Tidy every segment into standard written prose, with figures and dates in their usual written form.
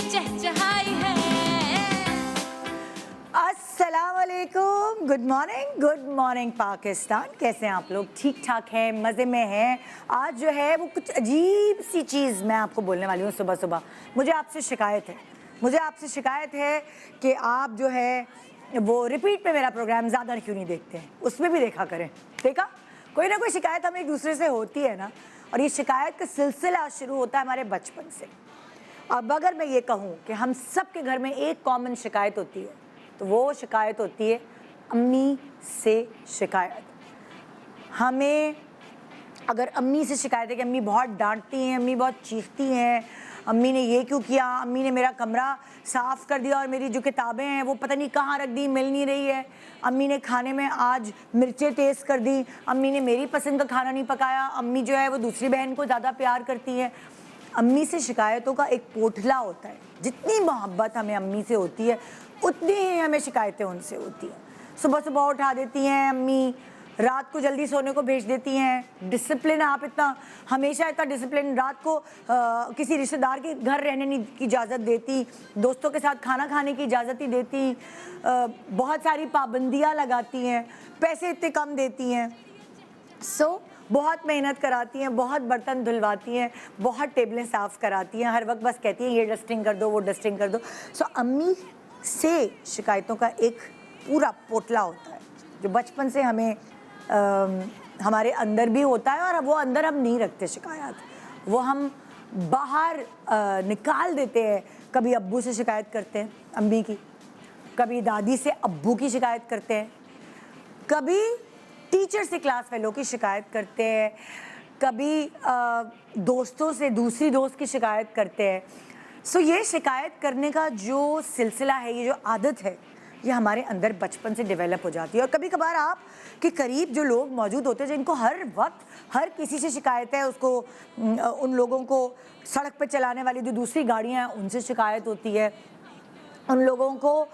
चहचहाई है। अस्सलामुअलैकुम, good morning Pakistan. कैसे हैं आप लोग? ठीक ठाक हैं, मज़े में हैं। आज जो है वो कुछ अजीब सी चीज़ मैं आपको बोलने वाली हूँ सुबह सुबह। मुझे आपसे शिकायत है कि आप जो है वो रिपीट पे मेरा प्रोग्राम ज़्यादा क्यों नहीं देखते हैं। उसमें भी देखा करें। देखा, कोई ना कोई शिकायत हमें एक दूसरे से होती है ना, और ये शिकायत का सिलसिला शुरू होता है हमारे बचपन से। अब अगर मैं ये कहूँ कि हम सब के घर में एक कॉमन शिकायत होती है, तो वो शिकायत होती है अम्मी से शिकायत। हमें अगर अम्मी से शिकायत है कि अम्मी बहुत डांटती हैं, अम्मी बहुत चीखती हैं, अम्मी ने ये क्यों किया, अम्मी ने मेरा कमरा साफ़ कर दिया और मेरी जो किताबें हैं वो पता नहीं कहाँ रख दी, मिल नहीं रही है, अम्मी ने खाने में आज मिर्चें तेज़ कर दी, अम्मी ने मेरी पसंद का खाना नहीं पकाया, अम्मी जो है वो दूसरी बहन को ज़्यादा प्यार करती है। अम्मी से शिकायतों का एक पोटला होता है। जितनी मोहब्बत हमें अम्मी से होती है उतनी ही हमें शिकायतें उनसे होती हैं। सुबह सुबह उठा देती हैं अम्मी, रात को जल्दी सोने को भेज देती हैं। डिसिप्लिन, आप इतना हमेशा इतना डिसिप्लिन, रात को किसी रिश्तेदार के घर रहने की इजाज़त देती, दोस्तों के साथ खाना खाने की इजाज़त ही देती, बहुत सारी पाबंदियाँ लगाती हैं, पैसे इतने कम देती हैं। बहुत मेहनत कराती हैं, बहुत बर्तन धुलवाती हैं, बहुत टेबलें साफ़ कराती हैं, हर वक्त बस कहती हैं ये डस्टिंग कर दो, वो डस्टिंग कर दो। अम्मी से शिकायतों का एक पूरा पोटला होता है जो बचपन से हमें हमारे अंदर भी होता है, और वो अंदर हम नहीं रखते शिकायत, वो हम बाहर निकाल देते हैं। कभी अब्बू से शिकायत करते हैं अम्मी की, कभी दादी से अब्बू की शिकायत करते हैं, कभी टीचर से क्लास फेलो की शिकायत करते हैं, कभी दोस्तों से दूसरी दोस्त की शिकायत करते हैं। ये शिकायत करने का जो सिलसिला है, ये जो आदत है, ये हमारे अंदर बचपन से डेवलप हो जाती है। और कभी कभार आप के करीब जो लोग मौजूद होते हैं जिनको हर वक्त हर किसी से शिकायत है, उसको उन लोगों को सड़क पर चलाने वाली जो दूसरी गाड़ियाँ हैं उनसे शिकायत होती है, उन लोगों को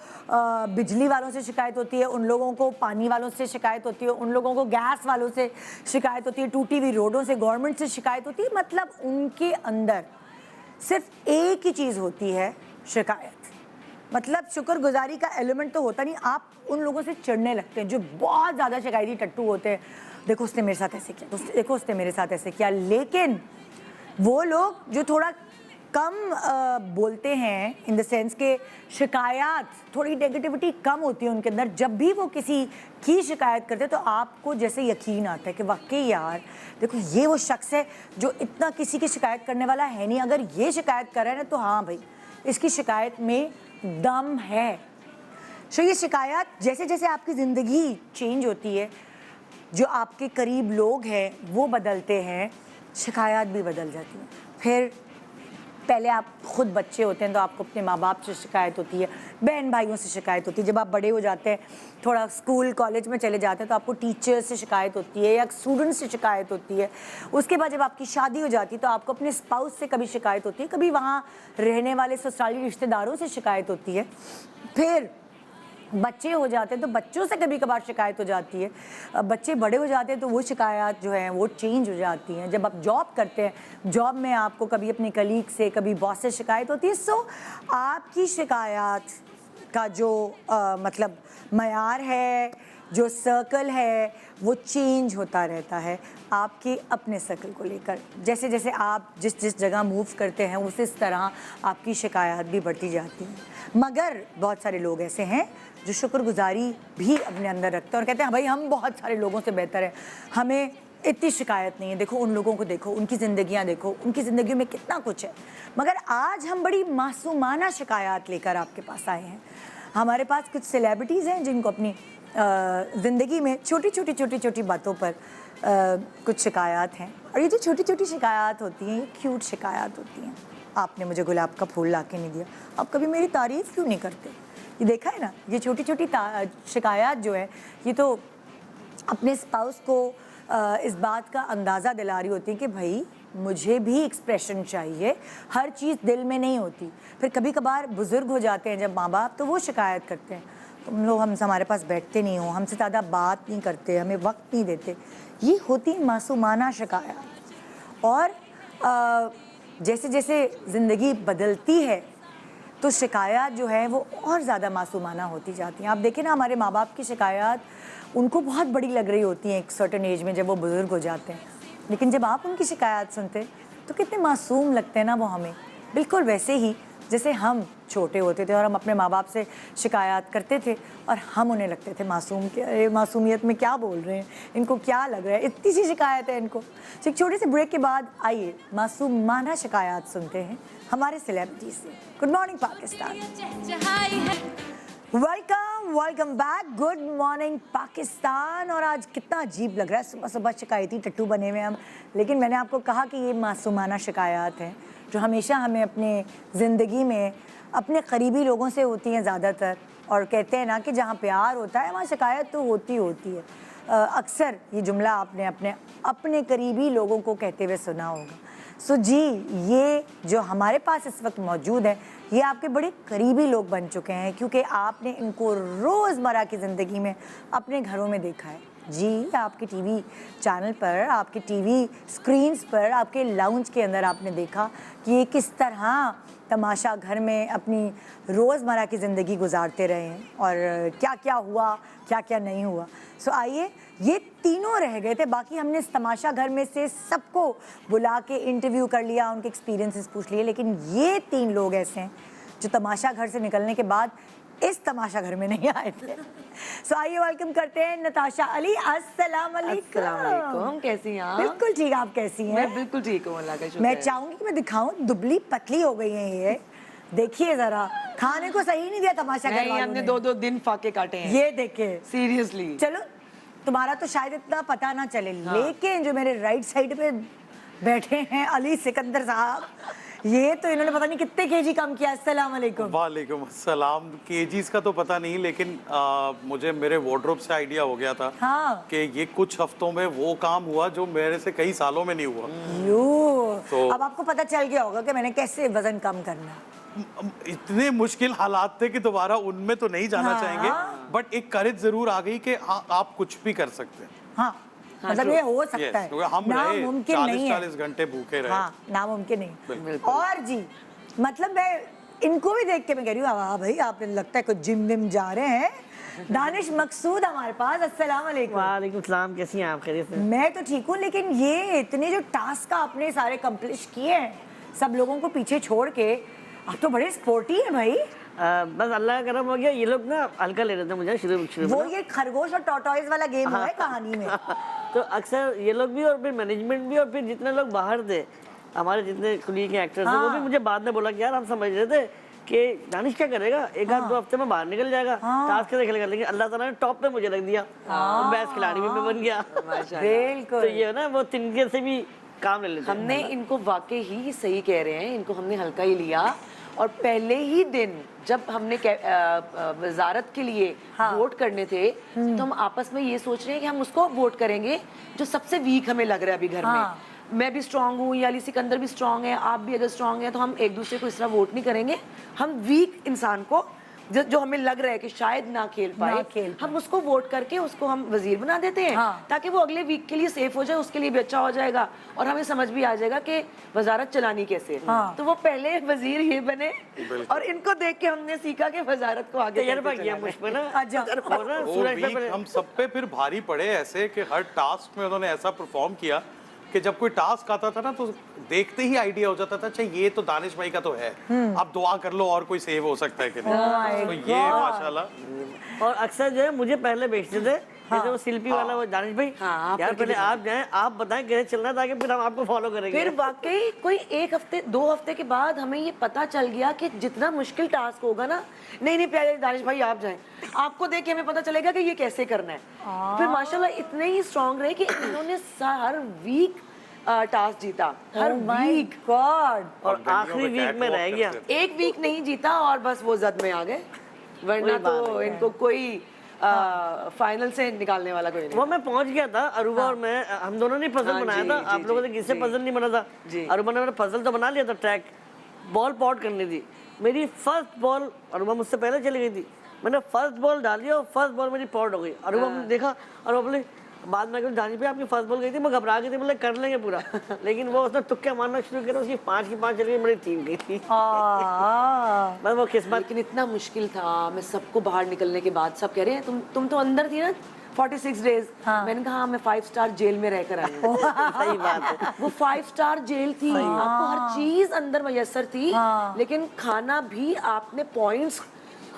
बिजली वालों से शिकायत होती है, उन लोगों को पानी वालों से शिकायत होती है, उन लोगों को गैस वालों से शिकायत होती है, टूटी हुई रोडों से गवर्नमेंट से शिकायत होती है। मतलब उनके अंदर सिर्फ एक ही चीज़ होती है, शिकायत। मतलब शुक्रगुजारी का एलिमेंट तो होता नहीं। आप उन लोगों से चिढ़ने लगते हैं जो बहुत ज़्यादा शिकायती टट्टू होते हैं। देखो उसने मेरे साथ ऐसे किया, देखो उसने मेरे साथ ऐसे किया। लेकिन वो लोग जो थोड़ा कम बोलते हैं, इन द सेंस के शिकायत, थोड़ी नेगेटिविटी कम होती है उनके अंदर, जब भी वो किसी की शिकायत करते हैं तो आपको जैसे यकीन आता है कि वाकई यार देखो ये वो शख्स है जो इतना किसी की शिकायत करने वाला है नहीं, अगर ये शिकायत कर रहा है ना तो हाँ भाई इसकी शिकायत में दम है। ये शिकायत जैसे जैसे आपकी ज़िंदगी चेंज होती है, जो आपके करीब लोग हैं वो बदलते हैं, शिकायत भी बदल जाती है। फिर पहले आप खुद बच्चे होते हैं तो आपको अपने माँ बाप से शिकायत होती है, बहन भाइयों से शिकायत होती है। जब आप बड़े हो जाते हैं, थोड़ा स्कूल कॉलेज में चले जाते हैं तो आपको टीचर्स से शिकायत होती है या स्टूडेंट्स से शिकायत होती है। उसके बाद जब आपकी शादी हो जाती है तो आपको अपने स्पाउस से कभी शिकायत होती है, कभी वहाँ रहने वाले ससुराली रिश्तेदारों से शिकायत होती है। फिर बच्चे हो जाते हैं तो बच्चों से कभी कभार शिकायत हो जाती है। बच्चे बड़े हो जाते हैं तो वो शिकायत जो है वो चेंज हो जाती हैं। जब आप जॉब करते हैं, जॉब में आपको कभी अपने कलीग से, कभी बॉस से शिकायत होती है। आपकी शिकायत का जो मतलब मयार है, जो सर्कल है, वो चेंज होता रहता है आपके अपने सर्कल को लेकर। जैसे जैसे आप जिस जिस जगह मूव करते हैं उस तरह आपकी शिकायत भी बढ़ती जाती है। मगर बहुत सारे लोग ऐसे हैं जो शुक्रगुजारी भी अपने अंदर रखते हैं और कहते हैं भाई हम बहुत सारे लोगों से बेहतर हैं, हमें इतनी शिकायत नहीं है। देखो उन लोगों को, देखो उनकी ज़िंदगियाँ, देखो उनकी ज़िंदगियों में कितना कुछ है। मगर आज हम बड़ी मासूमाना शिकायत लेकर आपके पास आए हैं। हमारे पास कुछ सेलिब्रिटीज़ हैं जिनको अपनी ज़िंदगी में छोटी छोटी बातों पर कुछ शिकायत हैं, और ये जो छोटी छोटी शिकायत होती हैं ये क्यूट शिकायत होती हैं। आपने मुझे गुलाब का फूल ला के नहीं दिया, आप कभी मेरी तारीफ़ क्यों नहीं करते? ये देखा है ना, ये छोटी छोटी शिकायत जो है ये तो अपने स्पाउस को इस बात का अंदाज़ा दिला रही होती है कि भाई मुझे भी एक्सप्रेशन चाहिए, हर चीज़ दिल में नहीं होती। फिर कभी कभार बुज़ुर्ग हो जाते हैं जब माँ बाप, तो वो शिकायत करते हैं तुम लोग हमसे, हमारे पास बैठते नहीं हो, हमसे ज़्यादा बात नहीं करते, हमें वक्त नहीं देते। ये होती मासूमाना शिकायत। और जैसे जैसे ज़िंदगी बदलती है तो शिकायत जो है वो और ज़्यादा मासूमाना होती जाती हैं। आप देखें ना, हमारे माँ बाप की शिकायत उनको बहुत बड़ी लग रही होती हैं एक सर्टेन एज में, जब वो बुज़ुर्ग हो जाते हैं, लेकिन जब आप उनकी शिकायत सुनते तो कितने मासूम लगते हैं ना वो हमें। बिल्कुल वैसे ही जैसे हम छोटे होते थे और हम अपने माँ बाप से शिकायत करते थे और हम उन्हें लगते थे मासूम के, अरे मासूमियत में क्या बोल रहे हैं, इनको क्या लग रहा है, इतनी सी शिकायत है इनको। तो एक छोटे से ब्रेक के बाद आइए मासूमाना शिकायत सुनते हैं हमारे सेलिब्रिटी से। Good morning Pakistan, welcome back. Good morning Pakistan. और आज कितना अजीब लग रहा है, सुबह सुबह शिकायती टट्टू बने हुए हम, लेकिन मैंने आपको कहा कि ये मासूमाना शिकायत है जो हमेशा हमें अपने ज़िंदगी में अपने करीबी लोगों से होती हैं ज़्यादातर। और कहते हैं ना कि जहाँ प्यार होता है वहाँ शिकायत तो होती है। अक्सर ये जुमला आपने अपने करीबी लोगों को कहते हुए सुना होगा। सो जी, ये जो हमारे पास इस वक्त मौजूद है ये आपके बड़े करीबी लोग बन चुके हैं, क्योंकि आपने इनको रोज़मर्रा की ज़िंदगी में अपने घरों में देखा है। जी, आपके टीवी चैनल पर, आपके टीवी स्क्रीन्स पर, आपके लाउंज के अंदर आपने देखा कि ये किस तरह तमाशा घर में अपनी रोज़मर्रा की ज़िंदगी गुजारते रहे हैं और क्या क्या हुआ, क्या क्या नहीं हुआ। सो आइए, ये तीनों रह गए थे, बाकी हमने इस तमाशा घर में से सबको बुला के इंटरव्यू कर लिया, उनके एक्सपीरियंसेस पूछ लिए, लेकिन ये 3 लोग ऐसे हैं जो तमाशा घर से निकलने के बाद इस तमाशा घर में नहीं आए थे। सो आइए वेलकम करते हैं नताशा अली। अस्सलाम वालेकुम। कैसी हैं आप? बिल्कुल ठीक, आप कैसी हैं? मैं बिल्कुल ठीक हूँ, अल्लाह का शुक्र मैं है। चाहूंगी कि मैं दिखाऊं, दुबली पतली हो गई हैं ये, देखिए जरा, खाने को सही नहीं दिया तमाशा घर नहीं, वालों हमने ने। 2-2 दिन फाके काटे हैं। ये देखे, सीरियसली। चलो तुम्हारा तो शायद इतना पता ना चले, लेकिन जो मेरे राइट साइड पे बैठे हैं अली सिकंदर साहब, ये तो इन्होंने पता नहीं कितने केजी कम किया। अस्सलाम वालेकुम। वालेकुम अस्सलाम। केजीज का तो पता नहीं, लेकिन मुझे मेरे वार्डरोब से आइडिया हो गया था कि ये कुछ हफ्तों में वो काम हुआ जो मेरे से कई सालों में नहीं हुआ। तो अब आपको पता चल गया होगा कि मैंने कैसे वजन कम करना। इतने मुश्किल हालात थे कि दोबारा उनमें तो नहीं जाना चाहेंगे, बट एक करेज जरूर आ गई कि आप कुछ भी कर सकते हैं। हाँ, मतलब ये हो सकता है, हम नामुमकिन नहीं है। 40 घंटे भूखे रहे। हाँ, नामुमकिन नहीं। और जी, मतलब मैं इनको भी देख के मैं कह रही हूँ, हाँ भाई आपने लगता है कुछ जिम विम जा रहे हैं। दानिश मकसूद हमारे पास। अस्सलाम वालेकुम। वालेकुम सलाम, कैसी हैं आप? खैरियत से? मैं तो ठीक हूँ, लेकिन ये इतने जो टास्क आपने सारे कंप्लीट किए हैं सब लोगों को पीछे छोड़ के, आप तो बड़े स्पोर्टी हैं भाई। बस अल्लाह का करम हो गया। ये लोग ना हल्का ले रहे थे मुझे शुरू वो में। ये खरगोश और टॉर्टोइज वाला गेम हुआ है कहानी में। तो अक्सर ये लोग भी और फिर मैनेजमेंट भी और फिर जितने लोग बाहर थे, हमारे जितने कुली के एक्टर्स थे, वो भी मुझे बाद में बोला कि यार हम समझ रहे थे कि दानिश क्या करेगा, एक आध 2 हफ्ते में बाहर निकल जाएगा, टास्क कैसे खेलेगा, लेकिन अल्लाह ताला ने टॉप पे मुझे रख दिया, बेस्ट खिलाड़ी भी मैं बन गया। बिल्कुल। तो ये ना वो तिनके से भी काम ले लेते। हमने इनको वाकई ही सही कह रहे हैं, इनको हमने हल्का ही लिया। और पहले ही दिन जब हमने वजारत के लिए वोट करने थे, तो हम आपस में ये सोच रहे हैं कि हम उसको वोट करेंगे जो सबसे वीक हमें लग रहा है अभी घर में। मैं भी स्ट्रांग हूँ, या अली सिकंदर भी स्ट्रांग है, आप भी अगर स्ट्रांग हैं, तो हम एक दूसरे को इस तरह वोट नहीं करेंगे। हम वीक इंसान को जो हमें लग रहा है कि शायद ना खेल पाए, हम उसको वोट करके उसको हम वजीर बना देते हैं, ताकि वो अगले वीक के लिए सेफ हो जाए, उसके लिए भी अच्छा हो जाएगा और हमें समझ भी आ जाएगा कि वजारत चलानी कैसे है। तो वो पहले वजीर ये बने और इनको देख के हमने सीखा कि वजारत को आगे तजर्बा किया मुझ पे ना। वो वीक हम सब पे फिर भारी पड़े ऐसे कि हर टास्क में उन्होंने ऐसा परफॉर्म किया कि जब कोई टास्क आता था ना तो देखते ही आइडिया हो जाता था, अच्छा ये तो दानिश भाई का तो है, अब दुआ कर लो और कोई सेव हो सकता है कि नहीं। तो ये माशाल्लाह। और अक्सर जो है मुझे पहले भेजते थे, जैसे वो शिल्पी वाला वो दानिश भाई, यार पहले आप जाएं, आप बताएं कैसे चलना है, ताकि फिर हम आपको फॉलो करेंगे। फिर वाकई कोई 1 हफ्ते 2 हफ्ते के बाद हमें ये पता चल गया कि जितना मुश्किल टास्क होगा ना, नहीं प्यारे दानिश भाई आप जाएं, आपको देख के हमें पता चलेगा कि ये कैसे करना है। फिर माशाल्लाह इतने ही स्ट्रांग रहे कि इन्होंने हर वीक टास्क जीता, हर वीक। गॉड। और आखिरी वीक में रह गया, एक वीक नहीं जीता और बस वो जद में आ गए, वरना तो इनको कोई फाइनल से निकालने वाला कोई नहीं। वो मैं पहुंच गया था, अरूबा और मैं, हम दोनों ने पजल बनाया था। आप लोगों ने किससे पजल नहीं बना था? अरूबा ने मेरा पजल तो बना लिया था, ट्रैक बॉल पॉट करनी थी। मेरी फर्स्ट बॉल, अरूबा मुझसे पहले चली गई थी, मैंने फर्स्ट बॉल डाली और फर्स्ट बॉल मेरी पॉट हो गई। अरूबा ने देखा और बोले बाद में अगर जानी पे आपकी फर्स्ट बॉल गई थी, मैं घबरा गई थी, मतलब कर लेंगे पूरा लेकिन वो उसने तुक्के मारना शुरू किया, उसकी 5 की 5 चली गई, मेरी 3 गई थी। बस वो किस्मत। लेकिन इतना मुश्किल था, मैं सबको बाहर निकलने के बाद सब कह रहे हैं तुम तो अंदर थी ना 46 डेज। मैंने कहा हाँ, मैं 5 स्टार जेल में रहकर आई हूँ। सही बात है। वो 5 स्टार जेल थी, आपको हर चीज अंदर मयसर थी, लेकिन खाना भी आपने पॉइंट्स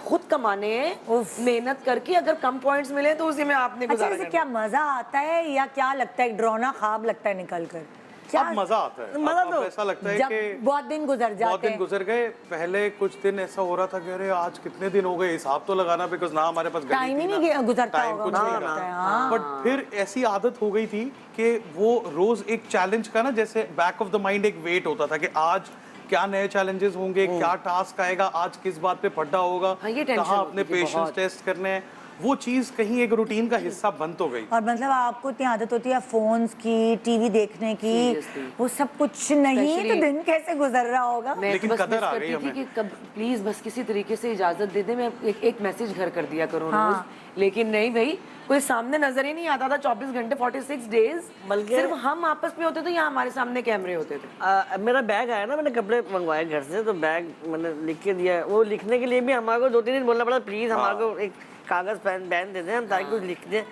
खुद कमाने हैं, मेहनत करके। अगर कम पॉइंट्स मिले तो उसी में आपने अच्छा, गुजारा वैसे करना। क्या मजा आता है या क्या लगता है, डरावना ख्वाब लगता है निकल कर? क्या अब मजा आता है, मजा अब तो ऐसा लगता है जब कि बहुत दिन गुजर बहुत जाते दिन हैं। गुजर गए। पहले कुछ दिन ऐसा हो रहा था कि अरे आज कितने दिन हो गए, हिसाब तो लगाना, बिकॉज ना हमारे पास टाइम ही नहीं गुजरता टाइम होगा, कुछ मुझे नहीं लगता है, रहा। हाँ। बट फिर ऐसी आदत हो गई थी कि वो रोज एक चैलेंज का ना, जैसे बैक ऑफ द माइंड एक वेट होता था कि आज क्या नए चैलेंजेस होंगे, क्या टास्क आएगा, आज किस बात पे पढ़ना होगा, हाँ, ये टेंशन कहाँ होती अपने थी पेशेंस बहुत। टेस्ट करने हैं। वो चीज कहीं एक रूटीन का हिस्सा बन तो गई। और मतलब आपको इतनी आदत होती है फोन्स की, टीवी देखने की, Seriously. वो सब कुछ नहीं तो Especially- दिन कैसे गुजर रहा होगा? मैं लेकिन तो बस कदर मिस आ करती गई थी हमें। कि कब प्लीज बस किसी तरीके से इजाजत दे दे, मैं एक मैसेज घर कर दिया करूँ हाँ। रोज। लेकिन नहीं भाई, कोई सामने नजर ही नहीं आता था 24 घंटे 46 डेज। बल्कि- सिर्फ हम आपस में होते थे या हमारे सामने कैमरे होते थे। मेरा बैग आया ना, मैंने कपड़े मंगवाए घर से, तो बैग मैंने लिख के दिया। वो लिखने के लिए भी हमारे को 2-3 दिन बोलना पड़ा, प्लीज हमारे को एक कागज पेन दे दें हम, ताकि कुछ लिख दें।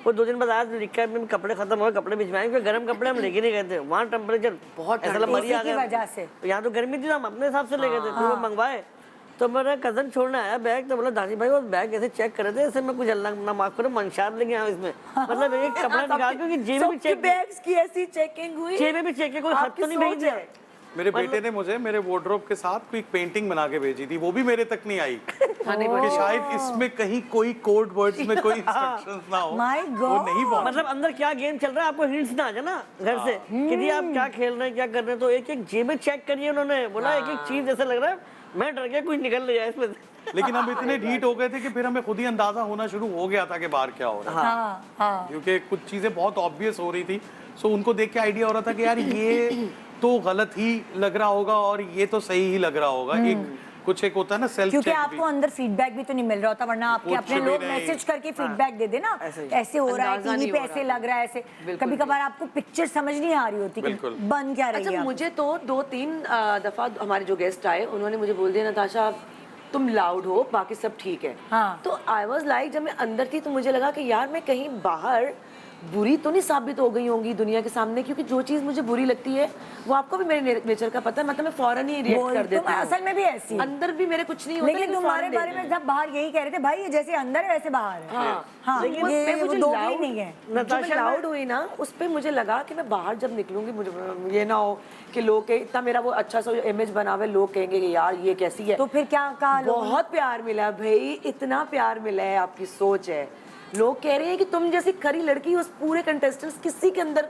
वो 2 दिन बाद आज लिख कर कपड़े खत्म हो गए, कपड़े भिजवाए, क्योंकि गर्म कपड़े हम लेके नहीं गए थे, वहाँ टेम्परेचर बहुत ऐसा ठंड मरी आ AC की गया। वजह से। यहाँ तो गर्मी थी ना, हम अपने हिसाब से ले गए थे, तो वो मंगवाए। तो मेरा कजन छोड़ने आया बैग, तो बोला दानी भाई वो बैग ऐसे चेक कर रहे थे, ऐसे मैं कुछ अल्लाह ना माफ करो मंशात लेके आया इसमें, मतलब एक कपड़ा निकाल के जेब में भी चेक, बैग्स की ऐसी चेकिंग हुई, जेब में भी चेक किया, कोई हाथ तो नहीं भेज दिया। मेरे बेटे ने मुझे मेरे वार्डरोब के साथ कोई पेंटिंग बना के भेजी थी, वो भी मेरे तक नहीं आई कि शायद इसमें कहीं कोई कोड वर्ड्स में कोई इंस्ट्रक्शंस ना हो। My वो God. नहीं पहुंचा। मतलब अंदर क्या गेम चल रहा है आपको हिंट्स ना आ जाए ना घर से कि जी आप क्या खेल रहे हैं, क्या कर रहे हैं। तो एक एक जेबें चेक करिए उन्होंने, बोला एक एक चीज ऐसा लग रहा है मैं डर गया कुछ निकल ले जाए इसमें से। लेकिन हम इतने ढीठ हो गए थे कि फिर हमें खुद ही अंदाजा होना शुरू हो गया था कि बाहर क्या हो रहा है। हाँ, हाँ। क्योंकि कुछ चीजें बहुत ऑब्वियस हो रही थी, सो उनको देख के आइडिया हो रहा था कि यार ये तो गलत ही लग रहा होगा और ये तो सही ही लग रहा होगा। एक कुछ एक होता है ना सेल्फ क्योंकि चेक भी। आपको अंदर फीडबैक भी तो नहीं मिल रहा होता, वरना आपके कुछ अपने भी लोग नहीं। मैसेज करके फीडबैक दे देना, ऐसे ही। ऐसे हो रहा है, अंदाजा टीवी नहीं पे हो ऐसे रहा लग रहा है, ऐसे बिल्कुल कभी कभार आपको पिक्चर समझ नहीं आ रही होती कि बिल्कुल। बन क्या रही अच्छा है। मुझे तो 2-3 दफा हमारे जो गेस्ट आए उन्होंने मुझे बोल दिया नताशा तुम लाउड हो, बाकी सब ठीक है। हाँ। तो आई वाज लाइक जब मैं अंदर थी तो मुझे लगा कि यार मैं कहीं बाहर बुरी तो नहीं साबित हो गई होंगी दुनिया के सामने, क्योंकि जो चीज मुझे बुरी लगती है वो आपको भी मेरे नेचर का पता है, मतलब मैं फौरन ही रिएक्ट कर देती तुम हूँ। असल में भी ऐसी हो। अंदर भी मेरे कुछ नहीं होता, लेकिन तुम्हारे फौरन बारे देती में हूँ। जब बाहर यही कह रहे थे भाई ये जैसे अंदर है वैसे बाहर है। हाँ, हाँ, लेकिन ये मैं वो मुझे दो loud- नहीं है। जब मैं नताशा लाउड हुई ना उस पे मुझे लगा कि मैं बाहर जब निकलूंगी मुझे ये ना हो कि लोग के इतना मेरा वो अच्छा सा इमेज बना हुआ है, लोग कहेंगे कि यार ये कैसी है। तो फिर क्या कहा लोगों ने? बहुत प्यार मिला भाई, इतना प्यार मिला है, आपकी सोच है। लोग कह रहे हैं कि तुम जैसी खरी लड़की उस पूरे कंटेस्टेंट्स किसी के अंदर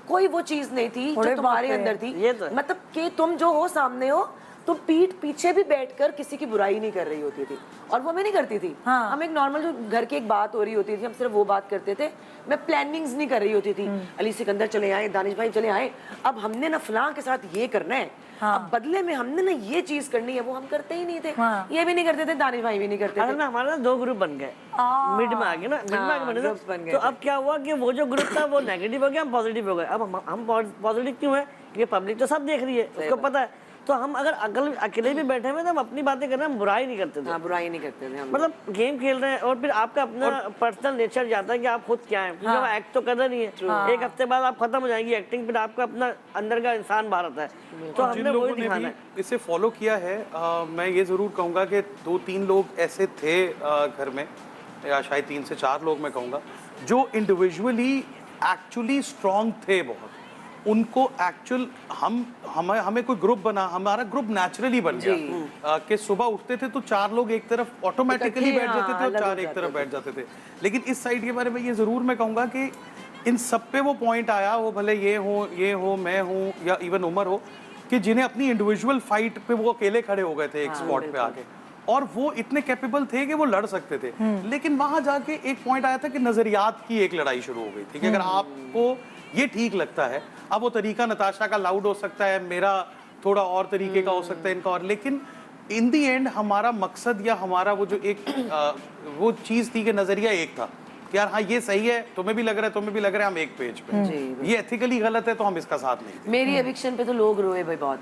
कोई वो चीज नहीं थी अरे जो तुम्हारे बाप रे। अंदर थी। ये तो है। मतलब कि तुम जो हो सामने हो, तुम पीठ पीछे भी बैठकर किसी की बुराई नहीं कर रही होती थी, और वो मैं नहीं करती थी। हाँ। हम एक नॉर्मल जो घर की एक बात हो रही होती थी हम सिर्फ वो बात करते थे, मैं प्लानिंग्स नहीं कर रही होती थी। अली सिकंदर चले आए, दानिश भाई चले आए, अब हमने ना फलां के साथ ये करना है, हाँ। अब बदले में हमने ना ये चीज करनी है, वो हम करते ही नहीं थे। हाँ। ये भी नहीं करते थे, दानिश भाई भी नहीं करते असल थे। में हमारे ना 2 ग्रुप बन गए, मिड में आ गए ना, मिड में आके बने groups बन थे। गए तो थे। अब क्या हुआ कि वो जो ग्रुप था वो नेगेटिव हो गया, हम पॉजिटिव हो गए। अब हम पॉजिटिव क्यों है, ये पब्लिक तो सब देख रही है, उसको पता है। तो हम अगर अकेले भी बैठे हुए तो हम अपनी बातें कर रहे हैं, हम बुराई नहीं करते थे। हाँ, बुराई नहीं करते थे हम। मतलब गेम खेल रहे हैं और फिर आपका अपना पर्सनल नेचर जाता है कि आप खुद क्या हैं, क्योंकि एक्ट तो करना नहीं है। एक हफ्ते बाद आप खत्म हो जाएंगी एक्टिंग, फिर आपका अपना अंदर का इंसान बाहर आता है। तो जिन हमने लोगों वही ने दिखाना भी है। इसे फॉलो किया है, मैं ये ज़रूर कहूँगा कि 2-3 लोग ऐसे थे घर में, या शायद 3 से 4 लोग मैं कहूँगा, जो इंडिविजुअली एक्चुअली स्ट्रॉन्ग थे बहुत। उनको एक्चुअल हमें कोई ग्रुप बना, हमारा ग्रुप नेचुरली बन गया कि सुबह उठते थे तो 4 लोग एक तरफ ऑटोमेटिकली बैठ जाते थे और 4 एक तरफ बैठ जाते थे। लेकिन इस साइड के बारे में ये ज़रूर मैं कहूँगा कि इन सब पे वो पॉइंट आया, वो भले ये हो मैं हूँ या इवन उमर हो, कि जिन्हें अपनी इंडिविजुअल फाइट पे वो अकेले खड़े हो गए थे एक स्पॉट पे आके, और वो इतने कैपेबल थे कि वो लड़ सकते थे। लेकिन वहां जाके एक पॉइंट आया था कि नजरियात की एक लड़ाई शुरू हो गई थी कि अगर आपको ये ठीक लगता है, अब वो तरीका नताशा का लाउड हो सकता है, मेरा थोड़ा और तरीके का हो सकता है, इनका और, लेकिन इन दी एंड हमारा मकसद या हमारा वो जो एक वो चीज थी कि नजरिया एक था कि यार हाँ ये सही है, तुम्हें भी लग रहा है, तुम्हें भी लग रहा है, हम एक पेज पे। ये एथिकली गलत है तो हम इसका साथ नहीं देंगे। मेरी एविक्शन पे तो लोग रोए भाई बहुत।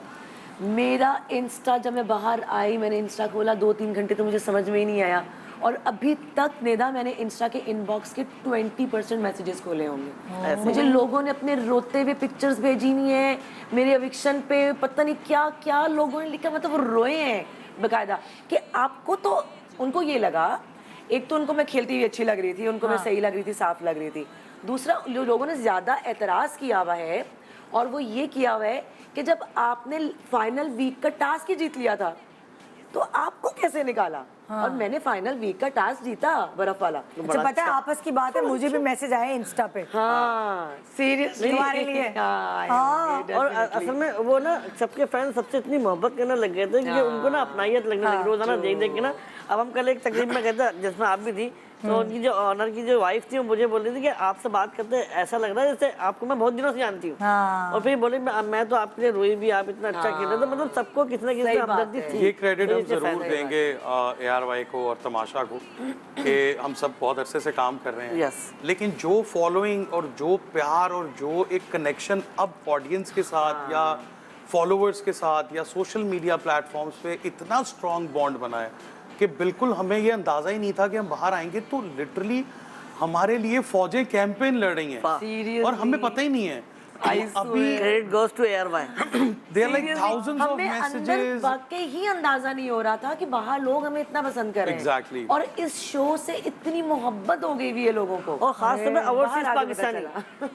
मेरा इंस्टा, जब मैं बाहर आई मैंने इंस्टा खोला 2-3 घंटे तो मुझे समझ में ही नहीं आया, और अभी तक नेदा मैंने इंस्टा के इनबॉक्स के 20% मैसेजेस खोले होंगे। मुझे लोगों ने अपने रोते हुए पिक्चर्स भेजी नहीं है मेरे एविक्शन पे, पता नहीं क्या क्या लोगों ने लिखा, मतलब वो रोए हैं बकायदा कि आपको तो, उनको ये लगा, एक तो उनको मैं खेलती हुई अच्छी लग रही थी, उनको मैं सही लग रही थी, साफ लग रही थी। दूसरा, जो लोगों ने ज्यादा एतराज किया हुआ है और वो ये किया हुआ है कि जब आपने फाइनल वीक का टास्क ही जीत लिया था तो आपको कैसे निकाला? और मैंने फाइनल वीक का टास्क जीता, बर्फ वाला। अच्छा, पता है आपस की बात है, मुझे भी मैसेज आए इंस्टा पे हाँ सीरियसली तुम्हारे लिए। हाँ, और असल में वो ना सबके फैन सबसे इतनी मोहब्बत करने लग गए थे कि उनको ना अपनाइयत लगने लगी रोजाना देख देख के ना। अब हम कल एक तकरीब में गए थे जिसमें आप भी थी, तो उनकी जो ऑनर की जो वाइफ थी वो मुझे बोल रही थी कि आपसे बात करते ऐसा लग रहा है जैसे आपको मैं बहुत दिनों से जानती हूँ। और फिर बोले मैं तो आपके लिए रोई भी, आप इतना अच्छा खेल रहे थे। मतलब सबको किसी ना किसी से हमदर्दी थी। ये क्रेडिट हम इसके जरूर फैन देंगे ARY को और तमाशा को कि हम सब बहुत अरसे से काम कर रहे हैं। Yes. लेकिन जो फॉलोइंग और जो प्यार और जो एक कनेक्शन अब ऑडियंस के साथ या फॉलोअर्स के साथ या सोशल मीडिया प्लेटफॉर्म्स पे इतना स्ट्रॉन्ग बॉन्ड बना है कि बिल्कुल हमें ये अंदाजा ही नहीं था कि हम बाहर आएंगे तो लिटरली हमारे लिए फौजें कैंपेन लड़ रही हैं और हमें पता ही नहीं है। अभी credit goes to ARY। There like thousands of हमें अंदर मैसेजेस। वाकई ही अंदाजा नहीं हो रहा था कि बाहर लोग हमें इतना पसंद कर रहे हैं। Exactly. और इस शो से इतनी मोहब्बत हो गई हुई है लोगों को। और खास तौर पे बाहर ओवरसीज आके पता पाकिस्तानी,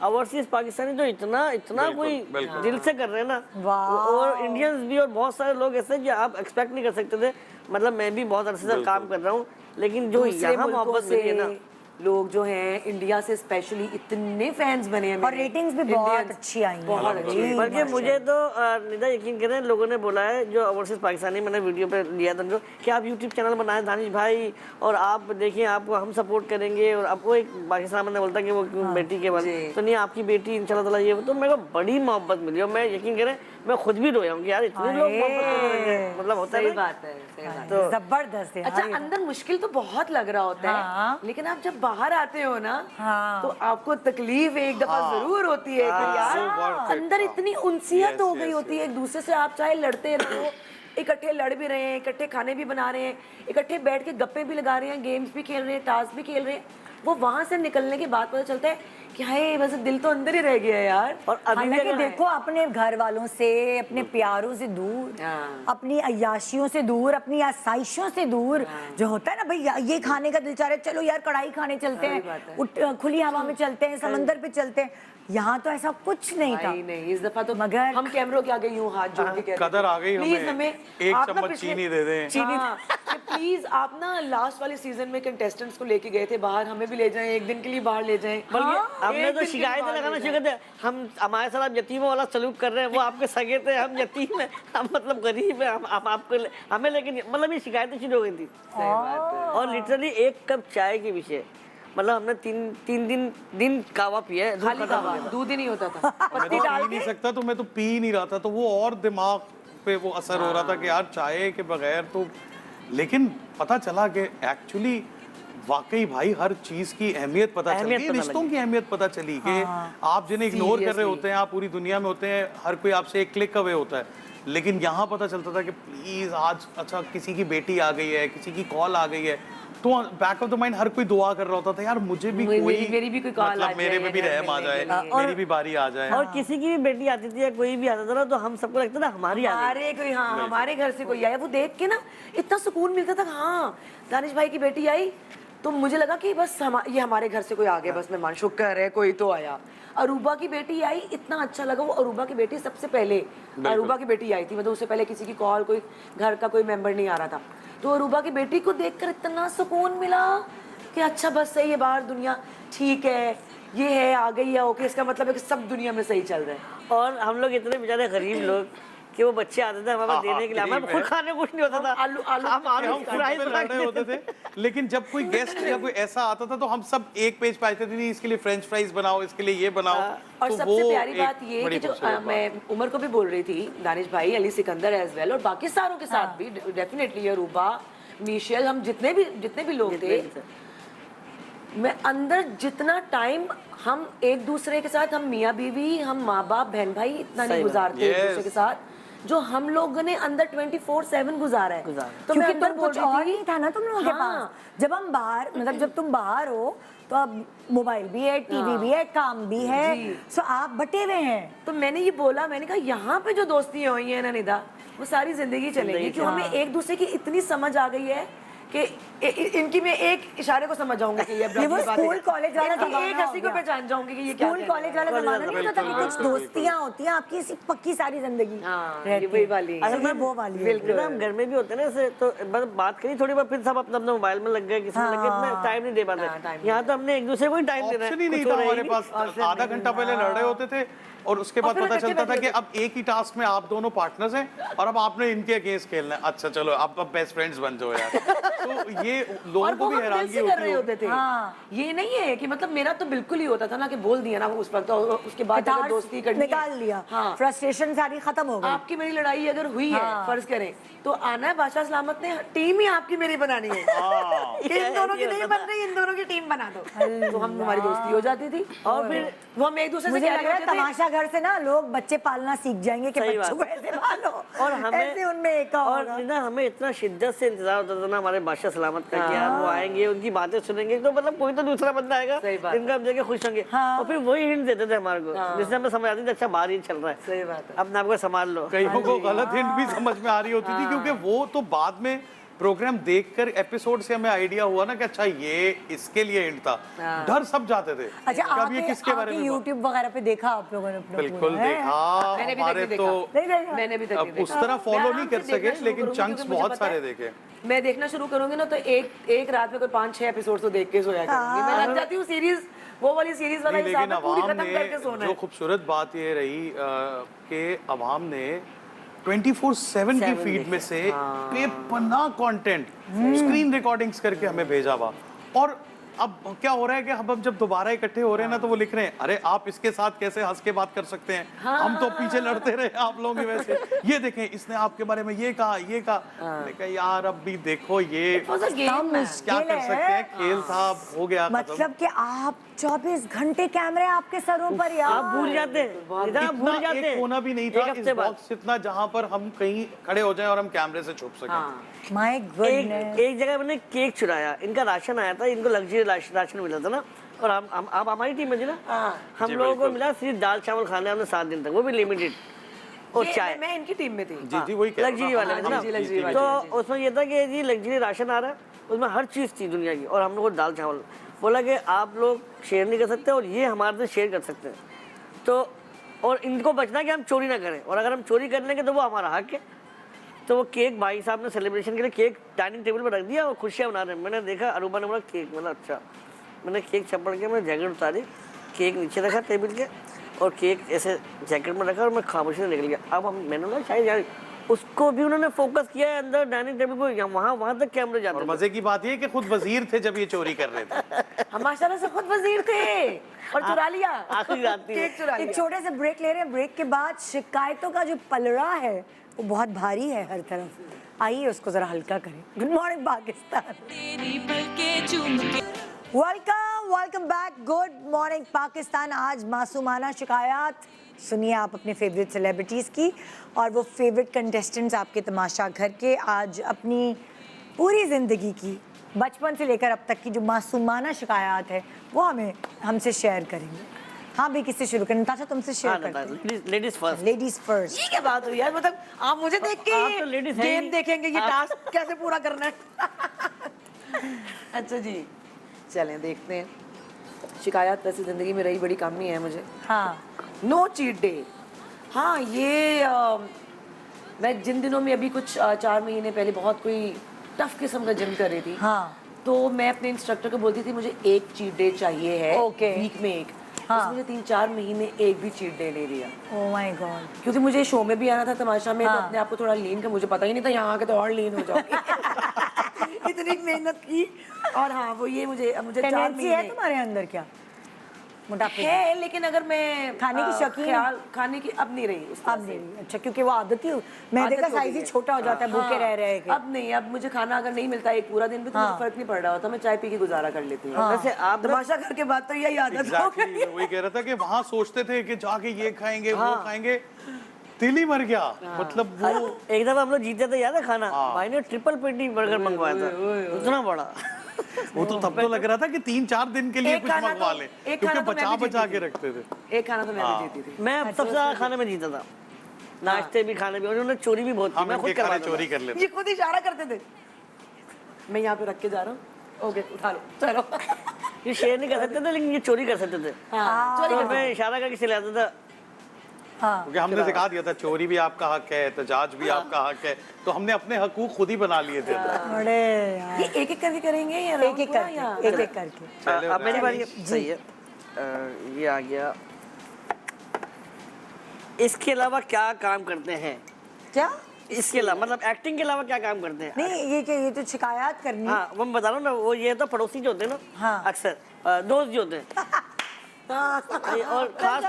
ओवरसीज पाकिस्तानी जो इतना इतना बिल्कुल, कोई बिल्कुल। दिल से कर रहे हैं ना, और इंडियंस भी और बहुत सारे लोग ऐसे जो आप एक्सपेक्ट नहीं कर सकते थे। मतलब मैं भी बहुत अरसे से काम कर रहा हूँ, लेकिन जो दूसरे यहाँ मुल्कों मोहब्बत मिली है ना, से लोग जो हैं इंडिया से स्पेशली इतने फैंस बने हैं और मेरे। रेटिंग्स भी बहुत Indians अच्छी आई हैं। बहुत अच्छी। बल्कि मुझे तो निदा यकीन करें, लोगों ने बोला है जो ओवरसीज पाकिस्तानी, मैंने वीडियो पे लिया था उनको कि आप यूट्यूब चैनल बनाए दानिश भाई और आप देखिए आपको हम सपोर्ट करेंगे। और आपको एक पाकिस्तान में बोलता कि वो बेटी के बाद तो नहीं आपकी बेटी इंशाल्लाह ताला ये, तो मेरे को बड़ी मोहब्बत मिली। और मैं यकीन करें मैं खुद भी रोया हूँ कि यार इतने लोग मोहब्बत करने लगे। मतलब होता सही है ना। बात है, सही बात है। तो जबरदस्त है। अच्छा, अंदर मुश्किल तो बहुत लग रहा होता हाँ। है, लेकिन आप जब बाहर आते हो ना हाँ। तो आपको तकलीफ एक दफा जरूर होती है कि यार so worth it, अंदर इतनी उनसियत Yes, हो गई yes, होती है एक दूसरे से। आप चाहे लड़ते रहो, इकट्ठे लड़ भी रहे हैं, इकट्ठे खाने भी बना रहे हैं, इकट्ठे बैठ के गप्पे भी लगा रहे हैं, गेम्स भी खेल रहे हैं, टास्क भी खेल रहे हैं, वो वहां से निकलने के बाद पता चलता है कि हाय बस दिल तो अंदर ही रह गया है यार। और अभी भी हालांकि अगर देखो अपने घर वालों से, अपने प्यारों से दूर, हाँ। अपनी अय्याशियों से दूर, अपनी आसाइशों से दूर, जो होता है ना भाई ये खाने का दिल चाह रहा है, चलो यार कढ़ाई खाने चलते सही बात हैं, खुली हवा में चलते हैं, समंदर पे चलते हैं। यहाँ तो ऐसा कुछ नहीं था। नहीं नहीं, इस दफा तो मगर- हम कैमरों के आगे यूं हाथ जोड़ के कहते कदर आ गई प्लीज हमें। हमें एक आप ना चम्मच पिछले- चीनी दे दें। हाँ, कि प्लीज आप ना लास्ट वाले सीजन में कंटेस्टेंट्स को लेके गए थे बाहर, हमें भी ले जाएं, एक दिन के लिए बाहर ले जाएं। बल्कि हमने एक तो दिन के शिकायतें लिए लगाना बाहर शुरू कर दिया, हम हमारे साथ आप यतीमों वाला सलूक कर रहे हैं, वो आपके सगे थे, हम यतीम हैं, हम मतलब गरीब हैं, हम आपको हमें लेकिन मतलब ये शिकायतें शुरू हो गई थी। सही बात है। और लिटरली एक कप चाय के विषय मतलब हमने तीन दिन कावा पिया है, दूध खाली खत्म कावा, हो गया था। दूध ही नहीं होता था, मैं पत्ती तो डाल पी के। नहीं सकता, तो मैं तो पी ही नहीं रहा था, तो वो और दिमाग पे वो असर हो रहा था कि यार चाय के बगैर तो। लेकिन पता चला कि एक्चुअली वाकई भाई हर चीज की अहमियत पता चली, अहमियत पता रिश्तों लगी। की अहमियत पता चली कि आप जिन्हें इग्नोर कर रहे Seriously। होते हैं, आप पूरी दुनिया में होते हैं, हर कोई आपसे एक क्लिक अवे होता है, लेकिन यहाँ पता चलता था कि प्लीज आज अच्छा किसी की बेटी आ गई है, किसी की कॉल आ गई है, तो बैक ऑफ द माइंड हर कोई दुआ कर रहा होता था यार मुझे भी कोई मेरी भी कोई कॉल आ मतलब मेरे जाए, पे भी हेल्प रहम आ मिलने जाए, के लिए। मेरी भी बारी आ जाए। और किसी की भी बेटी आती थी या कोई भी आता था ना, तो हम सबको लगता था हमारी आ गई। हमारे कोई, हाँ हमारे घर से कोई आया, वो देख के ना इतना सुकून मिलता था। हाँ दानिश भाई की बेटी आई तो मुझे लगा कि बस ये हमारे घर से कोई आ गया, बस मेहमान, शुक्र है कोई तो आया। अरूबा की बेटी आई, इतना अच्छा लगा। वो अरूबा की बेटी सबसे पहले, अरूबा की बेटी आई थी, मतलब उससे पहले किसी की कॉल, कोई घर का कोई मेंबर नहीं आ रहा था, तो अरूबा की बेटी को देखकर इतना सुकून मिला कि अच्छा बस सही है, बाहर दुनिया ठीक है, ये है आ गई है, ओके, इसका मतलब है कि सब दुनिया में सही चल रहा है। और हम लोग इतने बेचारे गरीब लोग कि वो बच्चे आते थे हमारे पास देने के लिए, हमें खुद खाने को कुछ नहीं होता था। आलू हम आलू हम फ्राई खुद पे लड़ रहे होते थे, लेकिन जब कोई गेस्ट या कोई ऐसा आता था तो हम सब एक पेज पे आते थे, इसके लिए फ्रेंच फ्राइज बनाओ, इसके लिए ये बनाओ। और तो सबसे वो प्यारी एक बात ये बड़ी कि जो खूबसूरत बात। मैं उमर को भी बोल रही थी, दानिश भाई, अली सिकंदर एज वेल, और बाकी सारों के साथ भी डेफिनेटली, अरूबा, मीशेल, हम जितने भी लोग थे, मैं अंदर जितना टाइम हम एक दूसरे के साथ, हम मियाँ बीवी, हम माँ बाप, बहन भाई, इतना नहीं सही बात। गुजारते एक Yes. दूसरे के साथ जो हम लोगों ने अंदर 24/7 गुजारा है। तो मैं क्योंकि अंदर तुम बोल कुछ रही और थी, नहीं था ना तुम लोगों के हाँ। पास। जब हम बाहर, मतलब जब तुम बाहर हो तो अब मोबाइल भी है, टीवी भी है, काम भी है, जी। सो आप बटे हुए हैं। तो मैंने ये बोला, मैंने कहा यहाँ पे जो दोस्तियाँ हुई हैं ना निदा, वो सारी जिंदगी चलेगी, क्यों हमें एक दूसरे की इतनी समझ आ गई है कि इनकी मैं एक इशारे को समझ जाऊंगी कि ये ये वो स्कूल कॉलेज वाला इनकी जमाना एक हो हंसी को गया। पहचान जाऊंगी कि ये क्या स्कूल कहने कॉलेज वाला कॉलेज जमाना वाला, नहीं होता था कि बिल्कुल, कुछ बिल्कुल, दोस्तियां होती हैं आपकी, ऐसी पक्की सारी जिंदगी हाँ, रहती ये वही है। वाली है। असल में वो वाली है। बिल्कुल। ना हम घर में भी होते हैं ना ऐसे, तो मतलब बात करी थोड़ी बार, फिर सब अपना अपना मोबाइल में लग गए, किसी में लग गए, इतना टाइम नहीं दे हाँ, पाते। time यहाँ तो हमने एक दूसरे को ही टाइम देना है, ऑप्शन ही नहीं कुछ था हो रहा हमारे ही पास। option आधा नहीं घंटा पहले लड़ रहे होते थे और उसके बाद फिर पता इकट्ठे चलता था बैठे कि अब एक ही टास्क में आप दोनों पार्टनर्स हैं और अब आपने इनके अगेंस्ट खेलना है। अच्छा चलो अब बेस्ट फ्रेंड्स बन जाओ यार। तो ये लोगों और को वो भी हम दिल हैरानगी से कर रहे होती होते थे। हाँ। ये नहीं है कि मतलब मेरा तो बिल्कुल ही होता था ना कि बोल दिया ना उस वक्त, और उसके बाद अगर दोस्ती करनी है, निकाल लिया, हाँ, फ्रस्ट्रेशन सारी खत्म हो गई। आपकी मेरी लड़ाई अगर हुई है, हाँ। फर्ज करें, तो आना है बादशाह सलामत ने, टीम ही आपकी मेरी बनानी है कि इन दोनों की नहीं बन रही, इन दोनों की टीम बना दो, तो हम हमारी दोस्ती हो जाती थी। और फिर वो हम एक दूसरे से मुझे कह लग रहे रहा है होते थे, तमाशा घर से ना लोग बच्चे पालना सीख जाएंगे कि सही बच्चों को बात। ऐसे पालो और हमें ऐसे उनमें एका और होगा। ना हमें इतना शिद्दत से इंतजार होता था ना हमारे बादशाह सलामत का कि यार वो आएंगे, उनकी बातें सुनेंगे, तो मतलब कोई तो दूसरा बंदा आएगा सही बात जिनका हम देखे खुश होंगे। हाँ। और फिर वही हिंट देते थे हमारे को, जिससे हमें समझ आती थी अच्छा बाहर ही चल रहा है, सही बात है। अपने आप को संभाल लो। कईयों को गलत हिंट भी समझ में आ रही होती थी, क्योंकि वो तो बाद में प्रोग्राम देखकर एपिसोड से हमें आइडिया हुआ ना कि अच्छा ये इसके लिए हिंट था। डर सब जाते थे अच्छा कि अब ये किसके बारे में बात- यूट्यूब वगैरह पे देखा आप लोगों ने अपना बिल्कुल पूरा, हैं? देखा। मैंने भी हमारे तक तो नहीं देखा? मैंने भी तक अब नहीं उस देखा। तरह मैं फॉलो आराम नहीं से कर देखना सके, शुरू लेकिन करूंगी, चंक्स क्योंकि मुझे बहुत पता सारे है, देखे। मैं देखना शुरू करूंगी ना तो एक रात में कोई 5-6 एपिसोड तो देख के सोया करूंगी। मैं लग जाती हूँ सीरीज, वो वाली सीरीज वाला नहीं, हिसाब लेकिन है, पूरी अवाम खत्म करके ने सोना जो है। खूबसूरत बात ये रही कि अवाम ने 24/7 की फीड में से बेपनाह कंटेंट स्क्रीन रिकॉर्डिंग्स करके हमें भेजा हुआ। और अब क्या हो रहा है कि हम जब दोबारा इकट्ठे हो रहे हैं ना तो वो लिख रहे हैं अरे आप इसके साथ कैसे हंस के बात कर सकते हैं, हम तो पीछे लड़ते रहे आप लोगों के वैसे, ये देखें इसने आपके बारे में ये कहा ये कहा। मैंने कहा यार अब भी देखो ये It was a game, इतना man. मुश्किल क्या कर सकते हैं, है। खेल था हो गया खत्म। मतलब कि आप 24 घंटे कैमरे आपके सरों पर यार। आप भूल जाते हैं, इतना आप भूल इतना जाते एक हैं। कोना भी नहीं एक था इस हफ्ते बाद बॉक्स इतना जहां पर हम कहीं खड़े हो जाएं और हम कैमरे से छुप सकें। हाँ, माय गुडनेस। एक जगह मैंने केक चुराया, इनका राशन आया था, इनको लग्जरी राशन मिला था ना, और हम आप हमारी टीम में थी ना, हम जी, लोगों को बिल्कुल। मिला सिर्फ दाल चावल खाने हमने 7 दिन तक, वो भी लिमिटेड, और ये चाय। मैं इनकी टीम में थी। जी जी वही कह रहा हूं। लग्जरी वाले में हाँ, ना, जी, लग्जरी वाले, तो उसमें ये था कि जी लग्जरी राशन आ रहा है, उसमें हर चीज़ थी दुनिया की, और हम लोग को दाल चावल बोला कि आप लोग शेयर नहीं कर सकते और ये हमारे से शेयर कर सकते हैं, तो और इनको बचना कि हम चोरी ना करें, और अगर हम चोरी कर लेंगे तो वो हमारा हक है। तो वो केक भाई साहब ने सेलिब्रेशन के लिए केक डाइनिंग टेबल पर रख दिया और खुशियाँ मना रहे हैं। मैंने देखा अरूबा ने बोला केक, बोला अच्छा, मैंने केक चपड़ के मैंने जैकेट उतारी, केक नीचे रखा टेबल के, और केक ऐसे जैकेट में रखा और मैं खामोशी से निकल गया। अब हम मैंने बोला शायद यार उसको भी उन्होंने फोकस किया है अंदर डाइनिंग टेबल को, वहाँ तक कैमरे जाते और थे। मजे की बात ये कि खुद वजीर थे जब ये चोरी कर रहे थे। हम माशाल्लाह से खुद वजीर थे और चुरा लिया, आखिरी रात थी। केक चुरा एक लिया। छोटे से ब्रेक ले रहे हैं, ब्रेक के बाद शिकायतों का जो पलड़ा है वो बहुत भारी है हर तरफ, आइए उसको जरा हल्का करें। Good morning Pakistan, welcome back, good morning Pakistan. आज मासूमाना शिकायत सुनिए आप अपने फेवरेट सेलिब्रिटीज़ की, और वो फेवरेट कंटेस्टेंट्स आपके तमाशा घर के आज अपनी पूरी ज़िंदगी की बचपन से लेकर अब तक की जो मासूमाना शिकायत है वो हमसे शेयर करेंगे। हाँ भी किससे शुरू करें? नताशा तुमसे शेयर करते हैं। Ladies first. Ladies first. ये क्या बात हुई यार, मतलब आप मुझे देख के आप ये तो ladies हैं गेम ही। देखेंगे, ये आप- टास्क कैसे पूरा करना है। अच्छा जी, चलें देखते हैं। शिकायत वैसे जिंदगी में रही बड़ी कम ही है मुझे। हाँ नो चीट डे, हाँ ये मैं जिन दिनों में अभी कुछ 4 महीने पहले बहुत कोई टफ किस्म का जिम कर रही थी, हाँ तो मैं अपने इंस्ट्रक्टर को बोलती थी मुझे एक चीट डे चाहिए है Okay. वीक में एक। हाँ। उसने मुझे 3-4 महीने एक भी चीट डे नहीं दिया, ओह माय गॉड। क्योंकि मुझे शो में भी आना था, तमाशा में, तो हाँ। अपने आप को थोड़ा लीन का मुझे पता ही नहीं था, यहाँ आके तो और लीन हो जाऊंगी। इतनी मेहनत की, और हाँ वो ये मुझे 4 टेंडेंसी है महीने तुम्हारे अंदर क्या? मोटापे की? है, लेकिन अगर मैं खाने की शौकीन है? ख्याल खाने की अब नहीं रही उस तरह अब से। नहीं, अच्छा, क्योंकि वो आदत ही मैदे आदत का हो साइज गई ही है। छोटा हो जाता है भूखे रह रहे के। अब नहीं, अब मुझे खाना अगर नहीं मिलता एक पूरा दिन भी तो मुझे फर्क नहीं पड़ रहा होता, मैं चाय पी के गुजारा कर लेती हूँ। वैसे आप ना- तमाशा करके बात तो यही आदत हो एग्जैक्टली गई। वही कह रहा था कि वहां सोचते थे कि जाके ये खाएंगे वो खाएंगे, दिल ही मर गया। मतलब वो एक दफा हम लोग जीते थे, याद है खाना, भाई ने ट्रिपल पेटी बर्गर मंगवाया था, इतना बड़ा। वो तो तब तो लग रहा था कि 3-4 दिन के लिए एक कुछ खाना मंगवा तो- ले, एक क्योंकि खाना तो मैं बचा भी बचा जीती के थी। रखते थे। एक खाना तो मैं भी जीती थी। मैं सबसे ज्यादा खाने में जीता था, नाश्ते भी खाने भी, उन्होंने चोरी भी बहुत की, हम मैं खुद इनके खाने करवाता था। चोरी कर लेते। ये खुद इशारा करते थे, मैं यहाँ पे रख के जा रहा हूँ, ओके उठा लो चलो। ये शेयर नहीं कर सकते थे, लेकिन ये चोरी कर सकते थे। हाँ, चोरी तो करते मैं इशारा करके चले आता था। हाँ, क्योंकि हमने सिखा दिया था चोरी भी आपका हक है, एहतजाज भी आपका हक है, तो हमने अपने हकूक खुद ही बना लिए थे। बड़े यार, ये एक एक करके करेंगे या एक एक करके, एक एक करके। चले अब मेरी बारी है। जी। सही है। ये आ गया। इसके अलावा क्या काम करते हैं? क्या? इसके अलावा मतलब एक्टिंग के अलावा क्या काम करते हैं? नहीं, ये क्या, ये तो शिकायत करनी है। हाँ, वो मैं बता रहा हूँ ना, वो ये तो पड़ोसी जो होते हैं ना, हाँ। अक्सर दोस्त जो होते हैं। और खास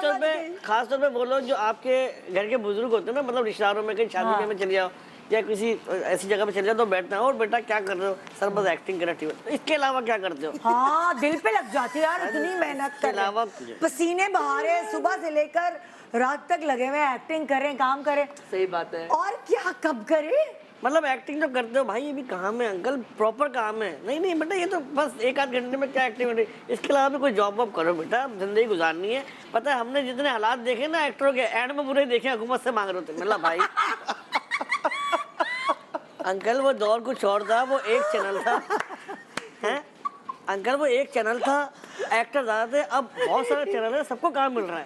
तौर पे वो लोग जो आपके घर के बुजुर्ग होते हैं ना, मतलब रिश्तेदारों में कहीं शादी में चले जाओ या किसी ऐसी जगह पे चले जाओ तो बैठना है, और बेटा क्या कर रहे हो सर, बस एक्टिंग करा ठीक है। इसके अलावा क्या करते हो? हाँ, दिल पे लग जाती है यार, इतनी मेहनत इसके कर रहे अलावा हैं। पसीने बहा रहे हैं, सुबह से लेकर रात तक लगे हुए हैं, एक्टिंग करें, काम करें, सही बात है। और क्या कब करें? मतलब एक्टिंग तो करते हो भाई, ये भी काम है अंकल, प्रॉपर काम है। नहीं नहीं बेटा, ये तो बस 1-8 घंटे में क्या एक्टिविटी, इसके अलावा भी कोई जॉब वॉब करो बेटा, जिंदगी गुजारनी है। पता है हमने जितने हालात देखे ना एक्टरों के, एड में बुरे देखे, हुकूमत से मांग रहे थे, मतलब भाई अंकल वो दौर कुछ और था, वो एक चैनल था, हैं अंकल, वो एक चैनल था, एक्टर ज्यादा थे, अब बहुत सारे चैनल है, सबको काम मिल रहा है।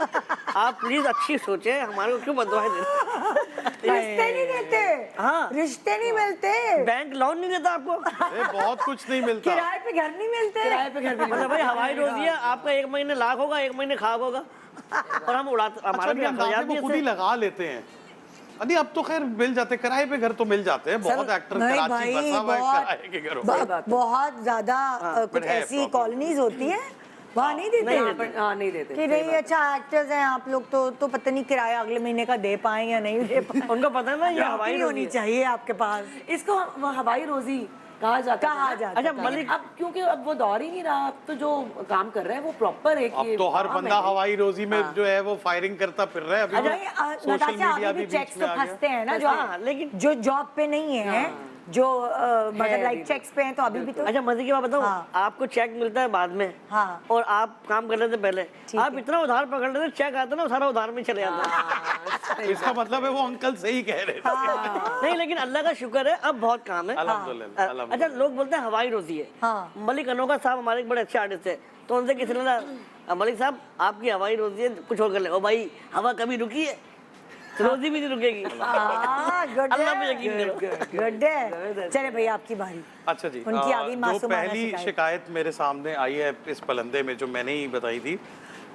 आप प्लीज अच्छी सोचें, हमारे को क्यों बदवाएं दे रहे? रिश्ते नहीं देते, हाँ। रिश्ते नहीं मिलते, बैंक लोन नहीं देता आपको, अरे बहुत कुछ नहीं मिलता। किराए पे घर नहीं मिलते, किराए पे घर भी नहीं मतलब भाई हवाई रोजी है, आपका 1 महीने लाख होगा, 1 महीने खाक होगा, और हम उड़ाते, हमारा अच्छा, भी हम अखराजात भी वो खुद ही ऐसे। लगा लेते हैं। अरे अब तो खैर मिल जाते, किराए पे घर तो मिल जाते हैं, बहुत एक्टर नहीं कराची भाई, बसा हुआ है बहुत- किराए के घरों पे। बहुत ज्यादा कुछ but है ऐसी problem। कॉलोनीज होती हैं, वहाँ नहीं देते यहाँ पर हाँ नहीं देते। कि नहीं, अच्छा एक्टर्स हैं आप लोग, तो पता नहीं किराया अगले महीने का दे पाए या नहीं दे पाए। उनको पता है ना ये हवाई नौकरी रोजी होनी है। चाहिए आपके पास। इसको हवाई रोजी कहा जाता कहा है। जाता अच्छा था। मलिक, अब क्योंकि अब वो दौर ही नहीं रहा, अब तो जो काम कर रहा है वो प्रॉपर एक अब ये तो हर काम बंदा है। हवाई रोजी में जो है वो फायरिंग करता फिर रहा है। अभी अच्छा, तो सोशल नताशा, मीडिया अभी भी भी बीच चेक्स में तो आ गया। फंसते हैं ना, जो हाँ, लेकिन- जो जॉब पे नहीं है, जो मतलब लाइक चेक्स पे हैं, तो अभी भी तो अच्छा मजे की बात बताऊं, हाँ। आपको चेक मिलता है बाद में, हाँ। और आप काम कर रहे थे पहले, आप इतना उधार पकड़ लेते, चेक आता ना, सारा उधार में चले जाता। इसका मतलब है वो अंकल सही कह रहे थे। नहीं लेकिन अल्लाह का शुक्र है, अब बहुत काम है। अल्हम्दुलिल्लाह, अच्छा, अल्हम्दुलिल्लाह। लोग बोलते हैं हवाई रोजी है। हाँ। मलिक अनोखा साहब हमारे एक बड़े अच्छे आर्टिस्ट है, तो उनसे किसी ने कहा, मलिक साहब आपकी हवाई रोजी है, कुछ और कर ले। ओ भाई, हवा कभी रुकी है, रोजी भी नहीं रुकेगी। अल्लाह पे यकीन करो। गुड है। चले भाई, आपकी बारी। अच्छा जी, उनकी आ गई जो मासूमाना पहली शिकायत। शिकायत मेरे सामने आई है इस पलंदे में, जो मैंने ही बताई थी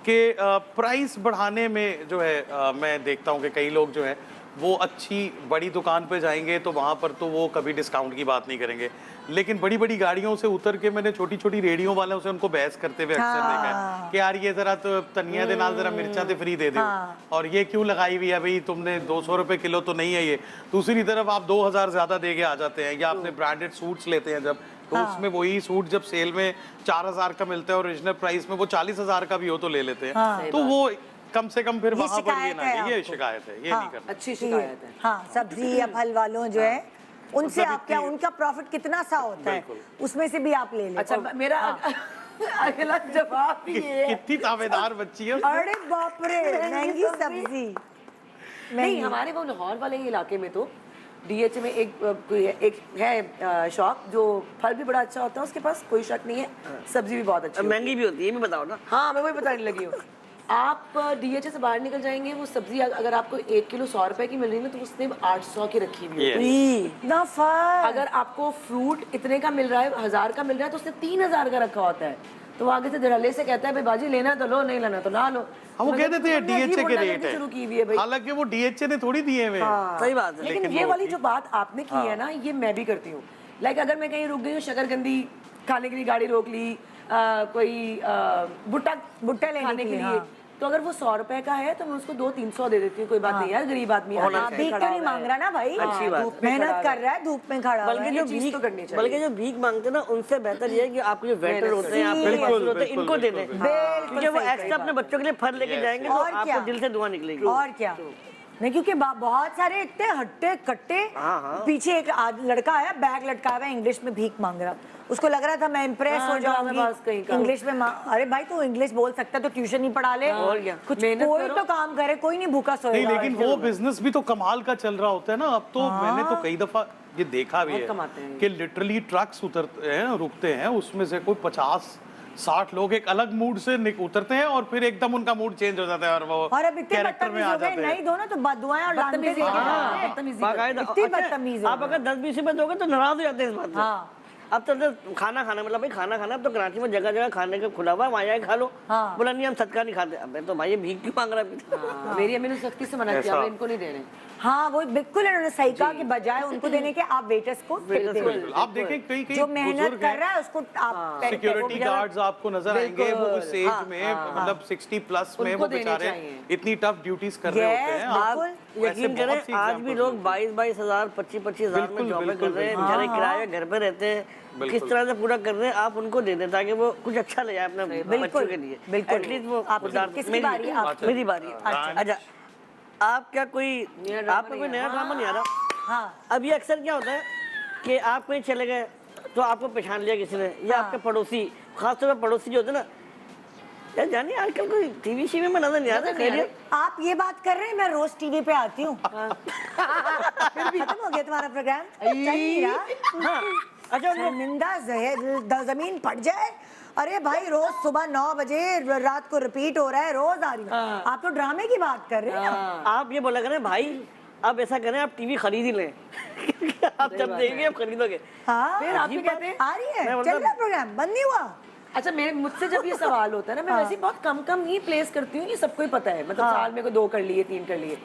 कि प्राइस बढ़ाने में जो है मैं देखता हूँ कि कई लोग जो है वो अच्छी बड़ी दुकान पे जाएंगे तो वहाँ पर तो वो कभी डिस्काउंट की बात नहीं करेंगे, लेकिन बड़ी बड़ी गाड़ियों से उतर के मैंने छोटी छोटी रेडियो वालों से उनको बहस करते हुए अक्सर देखा है कि यार ये जरा तो तनिया दे नाल जरा मिर्चा ते फ्री दे दो, और ये क्यों लगाई हुई है भाई तुमने, 200 रुपए किलो तो नहीं है ये। दूसरी तरफ आप 2000 ज्यादा दे के आ जाते हैं, या आपने ब्रांडेड सूट्स लेते हैं जब, तो उसमें वही सूट जब सेल में 4000 का मिलता है और ओरिजिनल प्राइस में वो 40,000 का भी हो तो ले लेते हैं, तो वो कम से कम फिर ये वहां पर ये शिकायत ना, है ये आपको। शिकायत है, ये हाँ। नहीं करना। अच्छी शिकायत है। हाँ, सब्जी या फल वालों जो है, उनसे मतलब आप क्या, इतनी- उनका प्रॉफिट कितना सा होता है, उसमें से भी आप ले लें। अच्छा मेरा अगला जवाब ये है। कितनी तावेदार बच्ची है। अरे बाप रे, महंगी सब्जी। नहीं, हमारे वो लाहौर वाले इलाके में तो डीएच में एक है शॉप जो फल भी बड़ा अच्छा होता है उसके पास, कोई शक नहीं है, सब्जी भी बहुत अच्छी होती है। महंगी भी होती है, ये भी बताओ ना। हाँ, मैं वही बताने लगी हूँ। आप डीएच से बाहर निकल जाएंगे, वो सब्जी अगर आपको 1 किलो 100 रुपए की मिल रही है तो उसने 800 की रखी हुई है। इतना फर्क। अगर आपको फ्रूट इतने का मिल रहा है, 1000 का मिल रहा है, तो उसने 3000 का रखा होता है। तो वो आगे से धड़ल्ले से कहता है भाई बाजी लेना तो लो, नहीं लेना तो ना लो। हम वो कह देते हैं डीएचए के रेट शुरू की हुई है भाई। हालांकि वो डीएचए ने थोड़ी दिए हुए हैं। सही बात है। लेकिन लेकिन ये वो वाली जो बात आपने की है ना, ये मैं भी करती हूँ। लाइक अगर मैं कहीं रुक गई हूँ, शकरकंदी खाने के लिए गाड़ी रोक ली, कोई भुट्टा लेने खाने के के लिए, लिए, हाँ। तो अगर वो 100 रुपए का है तो मैं उसको 200-300 दे देती हूँ, कोई बात नहीं यार, गरीब आदमी है, हाँ, भीख तो नहीं मांग रहा ना भाई, अच्छी बात। धूप में मेहनत खड़ा कर रहा है, धूप में खड़ा हुआ बल्कि है। जो चीज़ भीख तो करनी चाहिए। बल्कि जो भीख मांगते हैं ना, उनसे बेहतर ये है कि आपके जो वेटर मेहनत होते हैं, आपके बिल्कुल, मास्टर होते हैं, बिल्कुल, इनको दे दें, बिल्कुल, क्योंकि वो सही एक्स्ट्रा अपने बच्चों के लिए फल लेके Yes, जाएंगे, yes. तो और क्या? आपको दिल से दुआ निकलेगी। और क्या नहीं, क्योंकि बहुत सारे इतने हट्टे कट्टे, हाँ, हाँ। पीछे एक लड़का आया, बैग लटका हुआ है, इंग्लिश में भीख मांग रहा, उसको लग रहा था मैं इम्प्रेस हाँ, हो ड्रामेबाज कहीं जाऊंगी का। इंग्लिश में अरे भाई तू इंग्लिश बोल सकता है तो ट्यूशन ही पढ़ा ले, और क्या? कुछ मेहनत कोई करो। तो काम करे, कोई नहीं भूखा नहीं, सोएगा। लेकिन वो बिजनेस भी तो कमाल का चल रहा होता है ना अब तो। मैंने तो कई दफा ये देखा भी बहुत है कमाते हैं। कि लिटरली ट्रक्स उतरते हैं, रुकते हैं, उसमें से कोई 50-60 लोग एक अलग मूड से उतरते हैं और फिर एकदम उनका मूड चेंज हो जाता है और वो और अब इतने कैरेक्टर में बदतमीज आ हो गए, जाते नहीं हैं। दो ना तो बदुआएं और लानतें बदतमीजी देके हाँ, जाते हैं। बदतमीजी बाकायदा। इतनी अच्छा, बदतमीज हो आप गए। अगर 10-20 रुपए दोगे तो नाराज हो जाते हैं इस बात पे। हाँ। अब तो खाना खाना मतलब भाई खाना खाना, अब तो कराची में जगह जगह खाने का खुला हुआ है, वहाँ जाके खा लो। हाँ। बोला नहीं हम सदका नहीं खाते। अबे तो भाई ये भीख क्यों मांग रहा है? हाँ, मेरी अम्मी ने सख्ती से मना किया, ऐसा। मैं इनको नहीं देने। हाँ वो बिल्कुल इन्होंने सही कहा कि बजाय उनको देने के आप वेटर्स को टिप दें। बिल्कुल। आप देखें कई कई जो मेहनत बुजुर्ग कर हैं, रहा है उसको आप सिक्योरिटी गार्ड्स आपको नजर आएंगे, वो इस एज में मतलब 60 प्लस में उनको वो देने बेचारे चाहिए। इतनी टफ ड्यूटीज कर रहे होते Yes, हैं। बिल्कुल। आप ऐसे यकीन बहुत करें सी आज भी examples लोग हैं। 22-22 हजार 25-25 हजार में बिल्कुल, जॉबें कर बिल्कुल, रहे हैं, बिल्कुल। बेचारे किराए घर पे रहते हैं, किस बिल्कुल। तरह से पूरा कर रहे हैं, आप उनको दे दें ताकि वो कुछ अच्छा ले जाए अपने बच्चों के लिए। बिल्कुल। एटलीस्ट वो आपकी- गुजार- किसकी मेरी- बारी है? आपकी। मेरी बारी है। अच्छा। अच्छा, आप क्या कोई ड्रामा आपका नहीं कोई है। नया ड्रामा नहीं आ रहा? हाँ अब ये अक्सर क्या होता है कि आप कहीं चले गए तो आपको पहचान लिया किसी ने, या आपके पड़ोसी, खासतौर पर पड़ोसी जो होते हैं ना, यार जानिए आजकल कोई टीवी शीवी में नजर नहीं आता। खैरियत? आप ये बात कर रहे हैं, मैं रोज टीवी पे आती हूँ। फिर भी खत्म हो गया तुम्हारा प्रोग्राम, चल नहीं रहा। हाँ। अच्छा वो शर्मिंदा जमीन फट जाए। अरे भाई रोज सुबह 9 बजे रात को रिपीट हो रहा है, रोज आ रही हूँ। आप तो ड्रामे की बात कर रहे हैं ना। आप ये बोला करें भाई, अब ऐसा करें आप टीवी खरीद ही लें। आप जब देंगे आप खरीदोगे। हाँ फिर आप भी कहते हैं आ रही है, मैं चल मतलब- रहा प्रोग्राम, बंद नहीं हुआ। अच्छा, मेरे मुझसे जब ये सवाल होता है ना, मैं वैसे ही बहुत कम कम ही प्लेस करती हूँ, ये सबको ही पता है। मतलब साल में को 2 कर लिए, 3 कर लिए।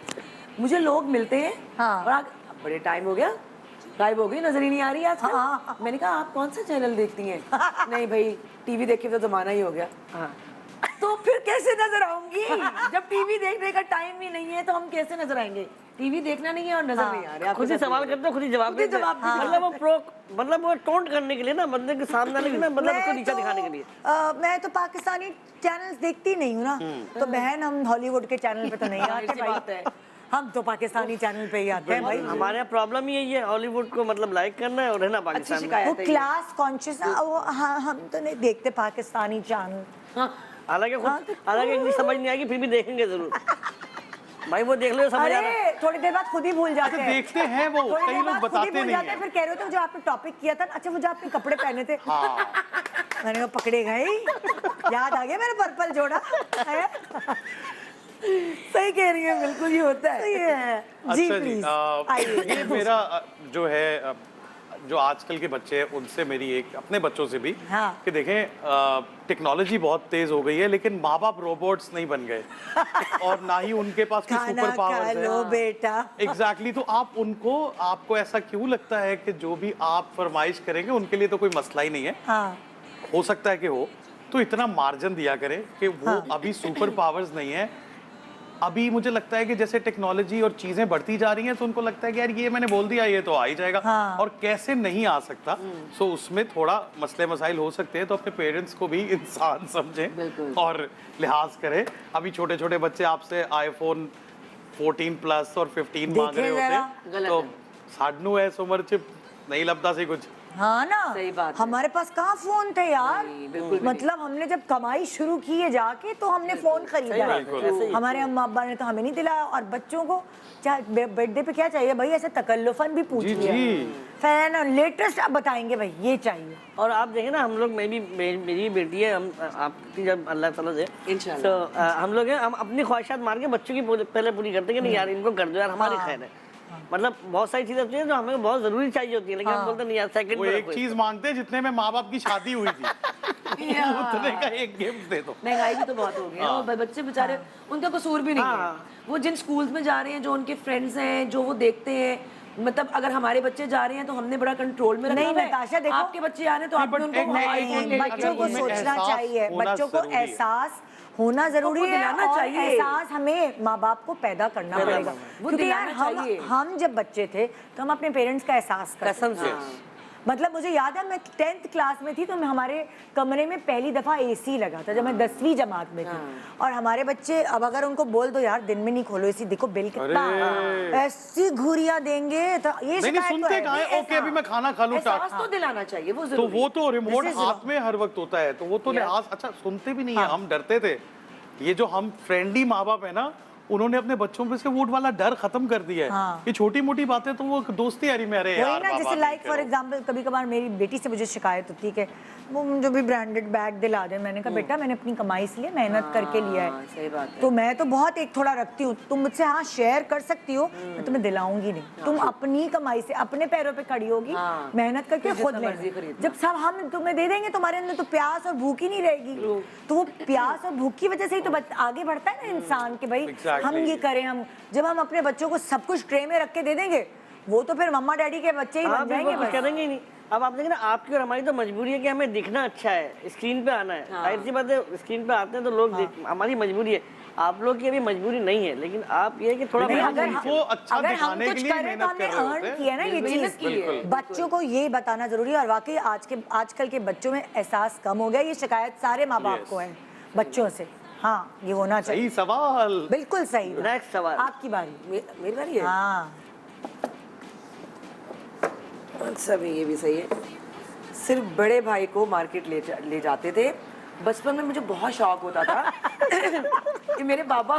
मुझे लोग मिलते हैं हाँ। और बड़े टाइम हो गया, गायब हो गई, नजर ही नहीं आ रही आज। हाँ। मैंने कहा आप कौन सा चैनल देखती हैं? नहीं भाई, टीवी देखे तो जमाना ही हो गया। तो फिर कैसे नजर आऊंगी? जब टीवी देखने का टाइम ही नहीं है तो हम कैसे नजर आएंगे? टीवी देखना नहीं है और नजर नहीं आ रहे। खुद ही सवाल करते हो, खुद ही जवाब खुद ही देते हो। जवाब देते हो। मतलब वो टोंट करने के लिए ना, बंदे के सामने आने के लिए ना, मतलब उसको नीचा दिखाने के लिए। मैं तो पाकिस्तानी चैनल्स देखती नहीं हूँ ना, तो बहन हम हॉलीवुड के चैनल पे तो नहीं आते सी बात भाई, है। हम तो पाकिस्तानी चैनल पे ही आते हैं भाई। हमारे यहाँ प्रॉब्लम ही यही है, हॉलीवुड को मतलब लाइक करना है और रहना अच्छी पाकिस्तान में। शिकायत वो है ये। क्लास कॉन्शियस, हाँ हम तो नहीं देखते पाकिस्तानी चैनल। हाँ, हालांकि इंग्लिश समझ नहीं आएगी, फिर भी देखेंगे जरूर। भाई वो देख लो, समझ आ रहा है। अरे थोड़ी देर बाद खुद ही भूल जाते अच्छा, हैं। देखते हैं वो, थोड़ी कई देर लोग बाद खुद ही बताते भूल नहीं जाते हैं, हैं। फिर कह रहे थे जो आपने टॉपिक किया था ना, अच्छा वो जो आपने कपड़े पहने थे, हाँ, मैंने कहा पकड़े गए, याद आ गया मेरा पर्पल जोड़ा है? सही कह रही है, बिल्कुल ये होता है। सही है। जी अच्छा प्लीज ये आइए। मेरा जो है जो आजकल के बच्चे हैं उनसे मेरी एक अपने बच्चों से भी हाँ। कि देखें टेक्नोलॉजी बहुत तेज हो गई है लेकिन माँ बाप रोबोट्स नहीं बन गए और ना ही उनके पास कोई खाना सुपर खा पावर्स लो है। बेटा। एग्जैक्टली तो आपको ऐसा क्यों लगता है कि जो भी आप फरमाइश करेंगे उनके लिए तो कोई मसला ही नहीं है? हाँ हो सकता है कि हो, तो इतना मार्जिन दिया करें कि वो अभी सुपर पावर्स नहीं है। अभी मुझे लगता है कि जैसे टेक्नोलॉजी और चीजें बढ़ती जा रही हैं तो उनको लगता है कि यार ये मैंने बोल दिया ये तो आ ही जाएगा। हाँ। और कैसे नहीं आ सकता, सो उसमें थोड़ा मसले मसाइल हो सकते हैं, तो अपने पेरेंट्स को भी इंसान समझें बिल्कुल। और लिहाज करें। अभी छोटे छोटे बच्चे आपसे आईफोन 14 प्लस और 15 मांग रहे देखें जरा। होते गलत तो है। साडनू है उम्र च नहीं लभदा सी कुछ। हाँ ना, सही बात है। हमारे पास कहाँ फोन थे यार। नहीं, बिल्कुल भी मतलब हमने जब कमाई शुरू की है जाके तो हमने फोन खरीदा है। बिल्कुल, ऐसे ही। हमारे अम्मा अब्बा ने तो हमें नहीं दिलाया, और बच्चों को बर्थडे पे क्या चाहिए भाई, ऐसे तकल्लुफन भी पूछ जी, लिया। जी। फैन लेटेस्ट अब बताएंगे भाई ये चाहिए। और आप देखें ना, हम लोग मेरी भी बेटी है, हम आपकी जब अल्लाह ताला से इंशाल्लाह। तो हम लोग हैं, हम अपनी ख्वाहिशात मार के बच्चों की पहले पूरी करते हैं कि नहीं यार इनको कर दो यार, हमारी हाँ। खैर है। मतलब बहुत सारी चीजें होती हैं जो हमें बहुत जरूरी चाहिए होती है, लेकिन हम बोलते नहीं यार सेकंड वो एक चीज मांगते हैं जितने में माँ बाप की शादी हुई थी उतने का एक गिफ्ट दे दो। महंगाई भी तो बहुत हो गई है। वो बच्चे बेचारे, उनका कसूर भी नहीं है। वो जिन स्कूल्स में जा रहे हैं, जो उनके फ्रेंड्स हैं, जो वो देखते हैं, मतलब अगर हमारे बच्चे जा रहे हैं तो हमने बड़ा कंट्रोल में रखा नहीं, हुआ है। नताशा, देखो- आपके बच्चे आ रहे हैं तो आपने उनको एक- वहाँ एक- iPhone एक- ले एक- लेके बच्चों को उनमें सोचना एहसास चाहिए, होना बच्चों को जरूरी है। एहसास होना जरूरी उनको है दिलाना और चाहिए। एहसास हमें माँ बाप को पैदा करना पैदा पड़ेगा, करना है। वो क्योंकि यार दिलाना चाहिए। हम जब बच्चे थे तो हम अपने पेरेंट्स का एहसास करते कसम से थे। मतलब मुझे याद है मैं 10th क्लास में थी तो हमारे कमरे में पहली दफा एसी लगा था जब मैं 10वीं जमात में थी, और हमारे बच्चे अब अगर उनको बोल दो यार दिन में नहीं खोलो एसी, देखो बिल कितना, ऐसी घुरिया देंगे तो ये नहीं शिकायत तो सुनते है। कहाँ है? ओके अभी मैं खाना खा लूं एहसास तो दिलाना चाहिए, वो तो जरूरी वो तो रिमोट This is हाथ में हर वक्त होता है, तो वो तो लिहाज अच्छा सुनते भी नहीं है। हम डरते थे, ये जो हम फ्रेंडली माँ बाप है ना, उन्होंने अपने बच्चों पे से वोट वाला डर खत्म कर दिया है। हाँ। ये छोटी मोटी बातें तो वो दोस्ती यारी में, अरे वही यार ना, बाबा जैसे नहीं लाइक फॉर करो। एग्जांपल कभी कभार मेरी बेटी से मुझे शिकायत होती है कि वो जो भी ब्रांडेड बैग दिला दे, मैंने कहा बेटा मैंने अपनी कमाई से लिया, मेहनत करके लिया हाँ, है, सही बात है। तो मैं तो बहुत एक थोड़ा रखती हूँ, तुम मुझसे हाँ शेयर कर सकती हो, मैं तुम्हें दिलाऊंगी नहीं, तुम अपनी कमाई से अपने पैरों पे खड़ी होगी, हाँ। मेहनत करके फिर खुद जितना मर्जी लेना। खरीदना। जब सब हम तुम्हें दे देंगे तुम्हारे अंदर तो प्यास और भूख ही नहीं रहेगी, तो वो प्यास और भूख की वजह से ही तो आगे बढ़ता है ना इंसान के भाई Exactly. हम ये करें, हम जब हम अपने बच्चों को सब कुछ ट्रे में रख के दे देंगे वो तो फिर मम्मा डैडी के बच्चे ही हाँ बन बिल्कुल, जाएंगे कुछ बस। करेंगे ही नहीं। अब आप देखें ना, आपकी और हमारी तो मजबूरी है कि हमें दिखना अच्छा है, स्क्रीन पे आना है, जाहिर सी बात है, स्क्रीन पे आते हैं तो लोग हमारी मजबूरी है। आप लोग की अभी मजबूरी नहीं है, लेकिन आप ये है कि थोड़ा नहीं, मेहनत अगर उनको अच्छा अगर हम दिखाने के कुछ लिए करें तो मेहनत हमने कर रहे होते अर्न हैं। किया ना ये मेहनत चीज, की है। बच्चों को ये बताना जरूरी है, और वाकई आजकल के बच्चों में एहसास कम हो गया, ये शिकायत सारे माँ बाप Yes. को है बच्चों से। हाँ ये होना चाहिए, सही सवाल। बिल्कुल सही। नेक्स्ट सवाल आपकी बारी। मेरी बारी है। हाँ अच्छा भी ये भी सही है। सिर्फ बड़े भाई को मार्केट ले जाते थे। बचपन में मुझे बहुत शौक होता था कि मेरे बाबा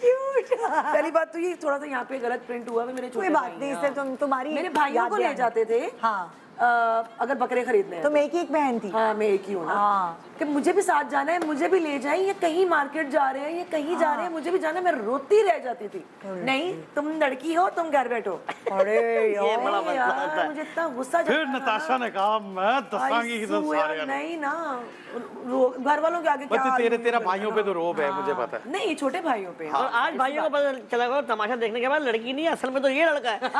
क्यूट। पहली बात तो ये थोड़ा सा यहाँ पे गलत प्रिंट हुआ है, मेरे कोई छोटे बात भाई नहीं, हैं। इससे तुम्हारी मेरे भाइयों याद को ले ध्यान- जाते थे। हाँ अगर बकरे खरीदने हैं तुम एक ही एक बहन थी। हाँ मैं एक ही हूँ ना, हाँ। कि मुझे भी साथ जाना है, मुझे भी ले जाएं, ये कहीं मार्केट जा रहे हैं, ये कहीं जा रहे हैं, मुझे भी जाना है। मैं रोती रह जाती थी, नहीं तुम लड़की हो, तुम घर बैठो। अरे ये बड़ा अरे मसला होता यार है। मुझे इतना गुस्सा फिर चढ़ता था नताशा ना। ने कहा मैं दसांगी की आइसू यार, सारे नहीं ना, घर वालों के आगे क्या हाल तेरा होगा भाइयों पे तो रोब है, मुझे पता है। नहीं, छोटे भाइयों पे। और आज भाइयों को पता चला होगा तमाशा देखने के बाद लड़की नहीं है, असल में तो ये लड़का है।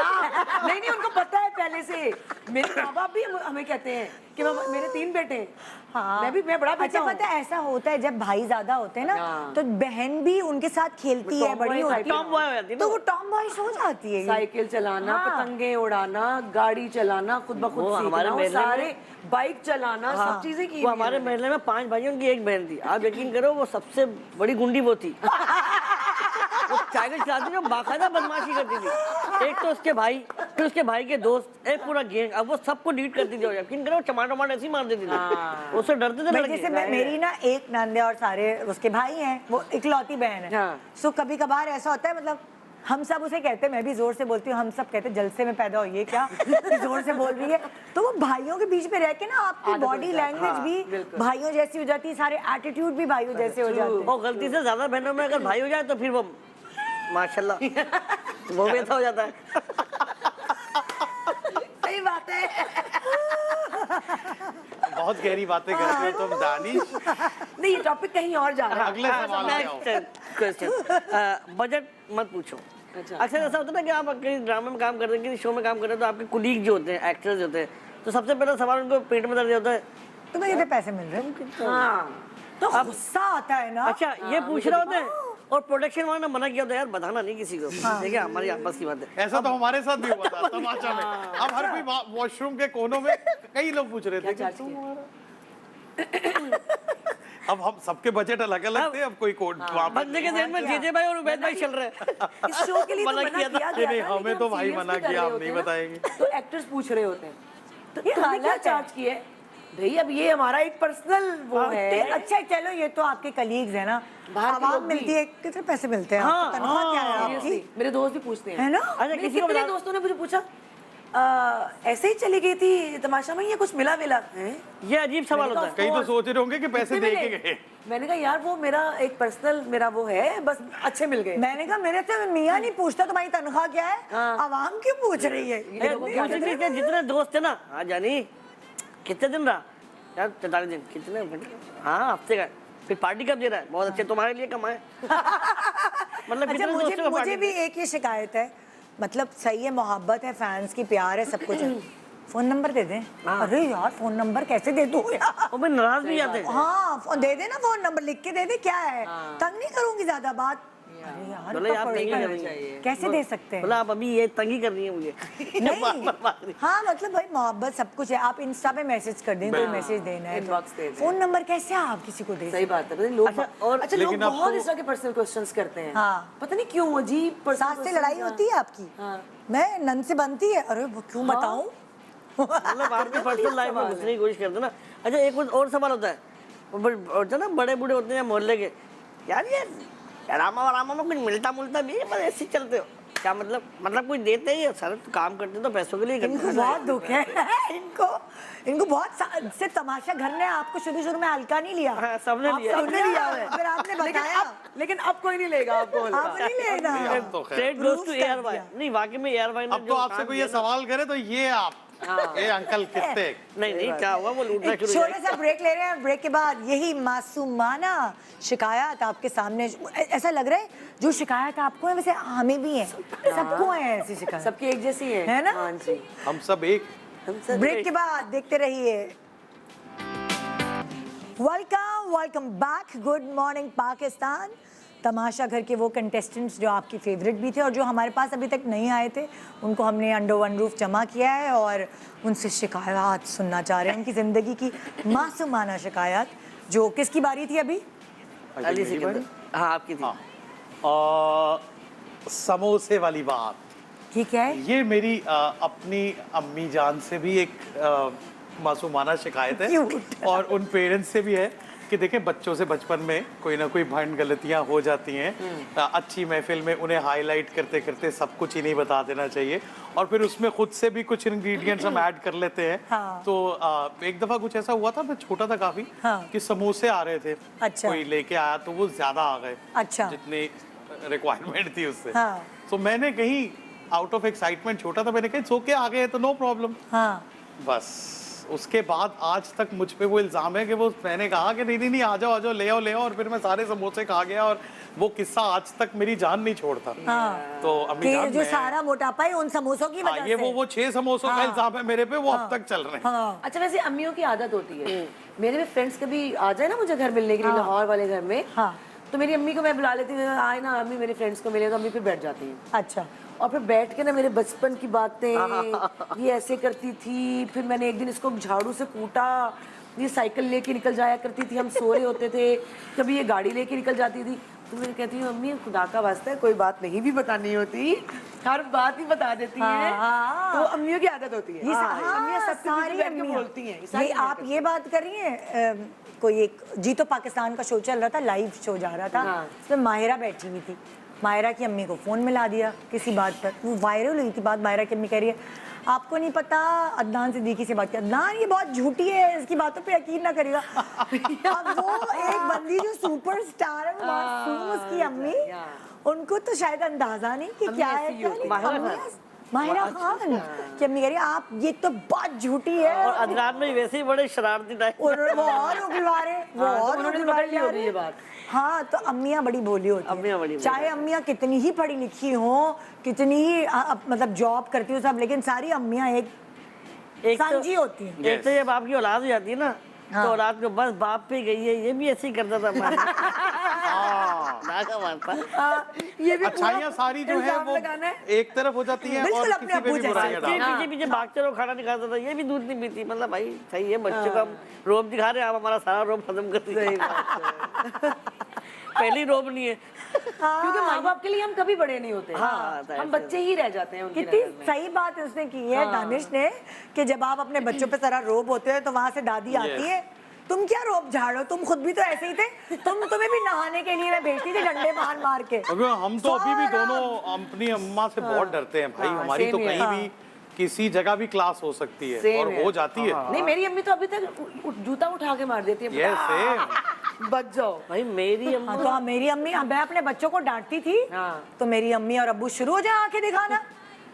नहीं नहीं, उनको पता है पहले से। मेरे माँ बाप भी हमें कहते हैं कि मेरे 3 बेटे हैं। हाँ। मैं बड़ा बेटा अच्छा हूँ। पता है ऐसा होता है जब भाई ज्यादा होते हैं ना हाँ। तो बहन भी उनके साथ खेलती वो है, tomboy बड़ी होती type है, टॉम बॉय हो जाती है ना तो वो टॉम बॉय हो जाती है। साइकिल चलाना, हाँ। पतंगे उड़ाना, गाड़ी चलाना, खुद ब खुद वो सीखना, हमारे वो महल्ले में- सारे बाइक चलाना, सब चीजें की वो हमारे महल्ले में 5 भाइयों की एक बहन थी। आप यकीन करो वो सबसे बड़ी गुंडी वो थी। वो साइकिल चलाती थी, बाकायदा बदमाशी करती थी। एक तो उसके भाई, फिर उसके भाई के दोस्त, एक पूरा गैंग। अब वो सबको लीड करती थी। और यकीन करो टमाटर ऐसे ही मार देती थी। उससे डरते थे मैं लड़के। जैसे मेरी ना एक नंद है और सारे उसके भाई हैं, वो इकलौती बहन है। हाँ। सो कभी कभार ऐसा होता है, मतलब हम सब उसे कहते हैं, मैं भी जोर से बोलती हूँ, हम सब कहते हैं जलसे में पैदा हो ये क्या जोर से बोल रही है। तो वो भाइयों के बीच में रह के ना आपकी आदत हो बॉडी जाती है। लैंग्वेज हाँ, भी बिल्कुल। भाइयों जैसी हो जाती है, सारे एटीट्यूड भी भाइयों जैसे हो जाते हैं। और गलती से ज्यादा बहनों में अगर भाई हो जाए तो फिर वो माशाल्लाह वो भी ऐसा हो जाता है। सही बात है। बहुत गहरी बातें करते हो तुम दानिश। नहीं, ये टॉपिक कहीं और जा रहा है। अगले सवाल पे आओ। क्वेश्चन बजट मत पूछो। अच्छा। अक्सर ऐसा होता है ना कि आप कहीं ड्रामे में काम कर रहे हैं, किसी शो में काम कर रहे हैं, तो आपके कुलीग जो होते हैं, एक्टर्स जो होते हैं, तो सबसे पहला सवाल उनको पेट में दर्द होता है। तुम्हें कितने पैसे मिल रहे हैं? हाँ, तो गुस्सा आता है ना। अच्छा ये पूछ रहे होते हैं, और प्रोडक्शन वाले ने मना किया होता है यार बताना नहीं किसी को। देखिए हमारी आपस की बात है। ऐसा तो हमारे साथ भी हुआ था तमाशा में। अब हर कोई वॉशरूम के कोनों में कई लोग पूछ रहे थे कि चार्ज तुम अब हम सबके बजट अलग अलग थे। अब कोई कोड वहाँ पे बंदे के ध्यान में जेजे भाई और उबैद भाई चल रहे हैं। इस शो के लिए तो मना मना किया था। किया गया नहीं, था, हमें लेकिन तो हम भाई serious मना भी कर किया, रहे हम होते नहीं हैं ना। बताएंगे। तो एक्टर्स पूछ रहे होते हैं तो ये तुमने क्या गलत है। चार्ज किया है भाई? अब ये हमारा एक पर्सनल वो है। अच्छा चलो ये तो आपके कलीग्स है ना, बाहर के आवाम लोग भी। मिलती है, कितने पैसे मिलते हैं? हाँ, आपको तनख्वाह क्या है आपकी? Seriously, मेरे दोस्त भी पूछते हैं, है ना? अच्छा मेरे किसी को कितने बता दोस्तों ने मुझे पूछा ऐसे ही चली गई थी तमाशा में, ये कुछ मिला हैं? ये अजीब सवाल मैंने होता है। कई तो सोच रहे होंगे कि पैसे कितने दे के मिले? गए। मैंने कहा यार वो मेरा एक पर्सनल मेरा वो है, बस अच्छे मिल गए। मैंने कहा मेरे से मियाँ नहीं पूछता तुम्हारी तनख्वाह क्या है, हाँ। आवाम क्यों पूछ रही है? ये लोगों को क्या दूसरी चीज़ के जितने दोस्त थे ना, हाँ जानी कितने दिन रहा यार? 43 दिन। कितने? हाँ हफ्ते का। फिर पार्टी कब दे रहा है? बहुत अच्छे, तुम्हारे लिए कमाए। मतलब अच्छा कितने मुझे दोस्तों को मुझे पार्टी भी एक ही शिकायत है, मतलब सही है, मोहब्बत है, फैंस की प्यार है, सब कुछ है, फोन नंबर दे दें। अरे यार फोन नंबर कैसे दे दूं यार? वो मैं नाराज भी जाते हैं। हाँ दे दे ना, फोन नंबर लिख के दे दे, क्या है, तंग नहीं करूंगी ज्यादा बात। अरे यार बोले आप नहीं पर्सनल करनी चाहिए। कैसे दे सकते हैं? बोला आप अभी ये तंगी कर रही है मुझे। नहीं हाँ मतलब भाई मोहब्बत सब कुछ है, आप इंस्टा पे मैसेज कर दें, कोई मैसेज देना है Inbox दे तो दें। फोन नंबर कैसे आप किसी को दे सही बात है, पता नहीं लोग अच्छा, और अच्छा लोग लेकिन बहुत आपको- इस तरह के पर्सनल क्वेश्चंस करते हैं। हाँ। पता नहीं क्यों अजीब personal सास से questions, लड़ाई हाँ। होती है आपकी? हाँ। मैं नन से बनती है, अरे वो क्यों बताऊं? मतलब आपकी पर्सनल लाइफ में घुसने की कोशिश करते हैं ना। अच्छा एक और सवाल होता है, होता है ना बड़े बूढ़े होते हैं मोहल्ले के, यार ये रामा वारामा में कुछ मिलता मुलता भी है, बस ऐसे ही चलते हो क्या? मतलब कुछ देते ही सर, काम करते तो पैसों के लिए करते इनको हैं। बहुत दुख है इनको बहुत सिर्फ तमाशा घर ने आपको शुरू में हल्का नहीं लिया। हाँ, सबने लिया। सबने लिया है, फिर आपने बताया लेकिन अब कोई नहीं लेगा आपको हल्का। आप नहीं लेना। अब तो खैर। Straight goes to Proof कर AR भाई। दिया। नहीं वाकई में AR भाई ने अब तो जो आपसे काम कोई किया ये ना- सवाल करे तो ये आप ए अंकल कितने नहीं क्या हुआ, वो लूटना एक शुरू छोटा सा ब्रेक ले रहे हैं, ब्रेक के बाद यही मासूमाना शिकायत आपके सामने, ऐसा लग रहा है जो शिकायत आपको है वैसे हमें भी है, सबको है ऐसी शिकायत, सबकी एक जैसी है ना? हाँ जी। हम सब एक हम सब ब्रेक के बाद देखते रहिए। Welcome back, good morning Pakistan. तमाशा घर के वो कंटेस्टेंट्स जो आपकी फेवरेट भी थे और जो हमारे पास अभी तक नहीं आए थे, उनको हमने अंडर वन रूफ जमा किया है और उनसे शिकायत सुनना चाह रहे हैं, उनकी ज़िंदगी की मासूमाना शिकायत। जो किसकी बारी थी अभी? अली सिकंदर, हाँ आपकी थी। समोसे वाली बात, ठीक है, ये मेरी अपनी अम्मी जान से भी एक मासूमाना शिकायत है Cute। और उन पेरेंट्स से भी है कि देखें बच्चों से बचपन में कोई ना कोई भंड गलतियां हो जाती हैं। अच्छी महफिल में उन्हें हाईलाइट करते करते सब कुछ ही नहीं बता देना चाहिए और फिर उसमें खुद से भी कुछ इंग्रेडिएंट्स हम ऐड कर लेते हैं। हाँ। तो एक दफ़ा कुछ ऐसा हुआ था, मैं छोटा था काफ़ी, हाँ। कि समोसे आ रहे थे, अच्छा। कोई लेके आया तो वो ज़्यादा आ गए अच्छा। जितनी रिक्वायरमेंट थी उससे। हाँ। तो मैंने कहीं आउट ऑफ एक्साइटमेंट, छोटा था, मैंने कहा सो के आ गए तो नो प्रॉब्लम। हाँ बस उसके बाद आज तक मुझ पे वो इल्ज़ाम है कि वो, मैंने कहा कि नहीं आ जाओ ले आओ और फिर मैं सारे समोसे खा गया और वो किस्सा आज तक मेरी जान नहीं छोड़ता। हाँ। तो अम्मी कि जान जो मैं, सारा मोटापा है उन समोसों की हाँ, वजह ये से। वो 6 समोसों का हाँ। इल्ज़ाम है मेरे पे, वो अब तक चल रहे हैं। हाँ अच्छा वैसे अम्मियों की आदत होती है, मेरे भी फ्रेंड्स कभी आ जाए ना मुझे घर मिलने के लिए लाहौर वाले घर में, हाँ। तो मेरी अम्मी को मैं बुला लेती हूँ, आए ना अम्मी मेरे फ्रेंड्स को मिले, तो अम्मी फिर बैठ जाती हैं अच्छा, और फिर बैठ के ना मेरे बचपन की बातें, ये ऐसे करती थी, फिर मैंने एक दिन इसको झाड़ू से कूटा, ये साइकिल लेके निकल जाया करती थी, हम सो रहे होते थे, कभी ये गाड़ी लेके निकल जाती थी। तो मैं कहती हूँ अम्मी खुदा का वास्ता है कोई बात नहीं भी बतानी होती, हर बात ही बता देती हैं। हाँ। तो अम्मियों की आदत होती है, ये अम्मियाँ सबके बीच में सारी बैठ के अम्मियाँ बोलती हैं, ये सारी आप ये बात कर रही हैं, कोई एक जी तो पाकिस्तान का शो चल रहा था, लाइव शो जा रहा था, हाँ। उसमें माहिरा बैठी हुई थी, माहिरा की अम्मी को फ़ोन मिला दिया किसी बात पर, वो वायरल हुई थी बात, माहिरा की अम्मी कह रही है आपको नहीं पता अदनान सिद्दीकी से बात किया, अदनान ये बहुत झूठी है, इसकी बातों पे यकीन ना करिएगा। अब वो एक बंदी जो सुपरस्टार है, वो मासूम उसकी अम्मी, उनको तो शायद अंदाजा नहीं कि क्या है क्या नहीं। माहिरा खान कि अम्मी कह रही है आप ये तो बहुत झूठी है, और अदनान में वैसे ही बड़े शरारती टाइप। और वो और उगलवा रहे, वो और उन्होंने उगलवा पकड़ ली होगी रहे। ये बात। हाँ तो अम्मियाँ बड़ी भोली होती हैं, अम्मियाँ बड़ी भोली। चाहे अम्मियाँ कितनी ही पढ़ी लिखी हों, कितनी ही मतलब जॉब करती हो सब, लेकिन सारी अम्मियाँ एक सांझी होती हैं। एक तो जब आपकी औलाद हो जाती है ना, तो औलाद को बस बाप पे गई है, ये भी ऐसे ही करता था ये भी अच्छाइयाँ सारी जो है इल्जाम वो लगाना है। एक तरफ हो जाती हैं बिल्कुल और अपने किसी पे अब्बू भी जैसे। बुराइयां डाल। पीछे पीछे भागते रहो, खाना नहीं खाता था, ये भी दूध नहीं पीती। मतलब भाई सही है, बच्चों का हम रोब दिखा रहे हैं, आप हमारा सारा रोब खत्म कर दिया। पहली रोब नहीं है। क्योंकि माँ बाप के लिए हम कभी बड़े नहीं होते, हाँ, हम बच्चे ही रह जाते हैं उनकी कितनी नज़र में। सही बात उसने की है दानिश ने, कि जब आप अपने बच्चों पे सारा रोब होते हो तो वहां से दादी आती है, तुम क्या रोब झाड़ो, तुम खुद भी तो ऐसे ही थे, तुम्हें भी नहाने के लिए मैं भेजती थी डंडे मार मार के। अगर हम तो अभी भी सारा- दोनों अपनी अम्मा से बहुत डरते हैं भाई, हाँ, हमारी तो same कहीं here। भी किसी जगह भी क्लास हो सकती है Same और here। हो जाती है। नहीं मेरी अम्मी तो अभी तक जूता उठा के मार देती है, ये सेम बच जाओ। भाई मेरी हाँ तो मेरी अम्मी, मैं अपने बच्चों को डांटती थी, हाँ। तो मेरी अम्मी और अब्बू शुरू हो जाए आंखें दिखाना,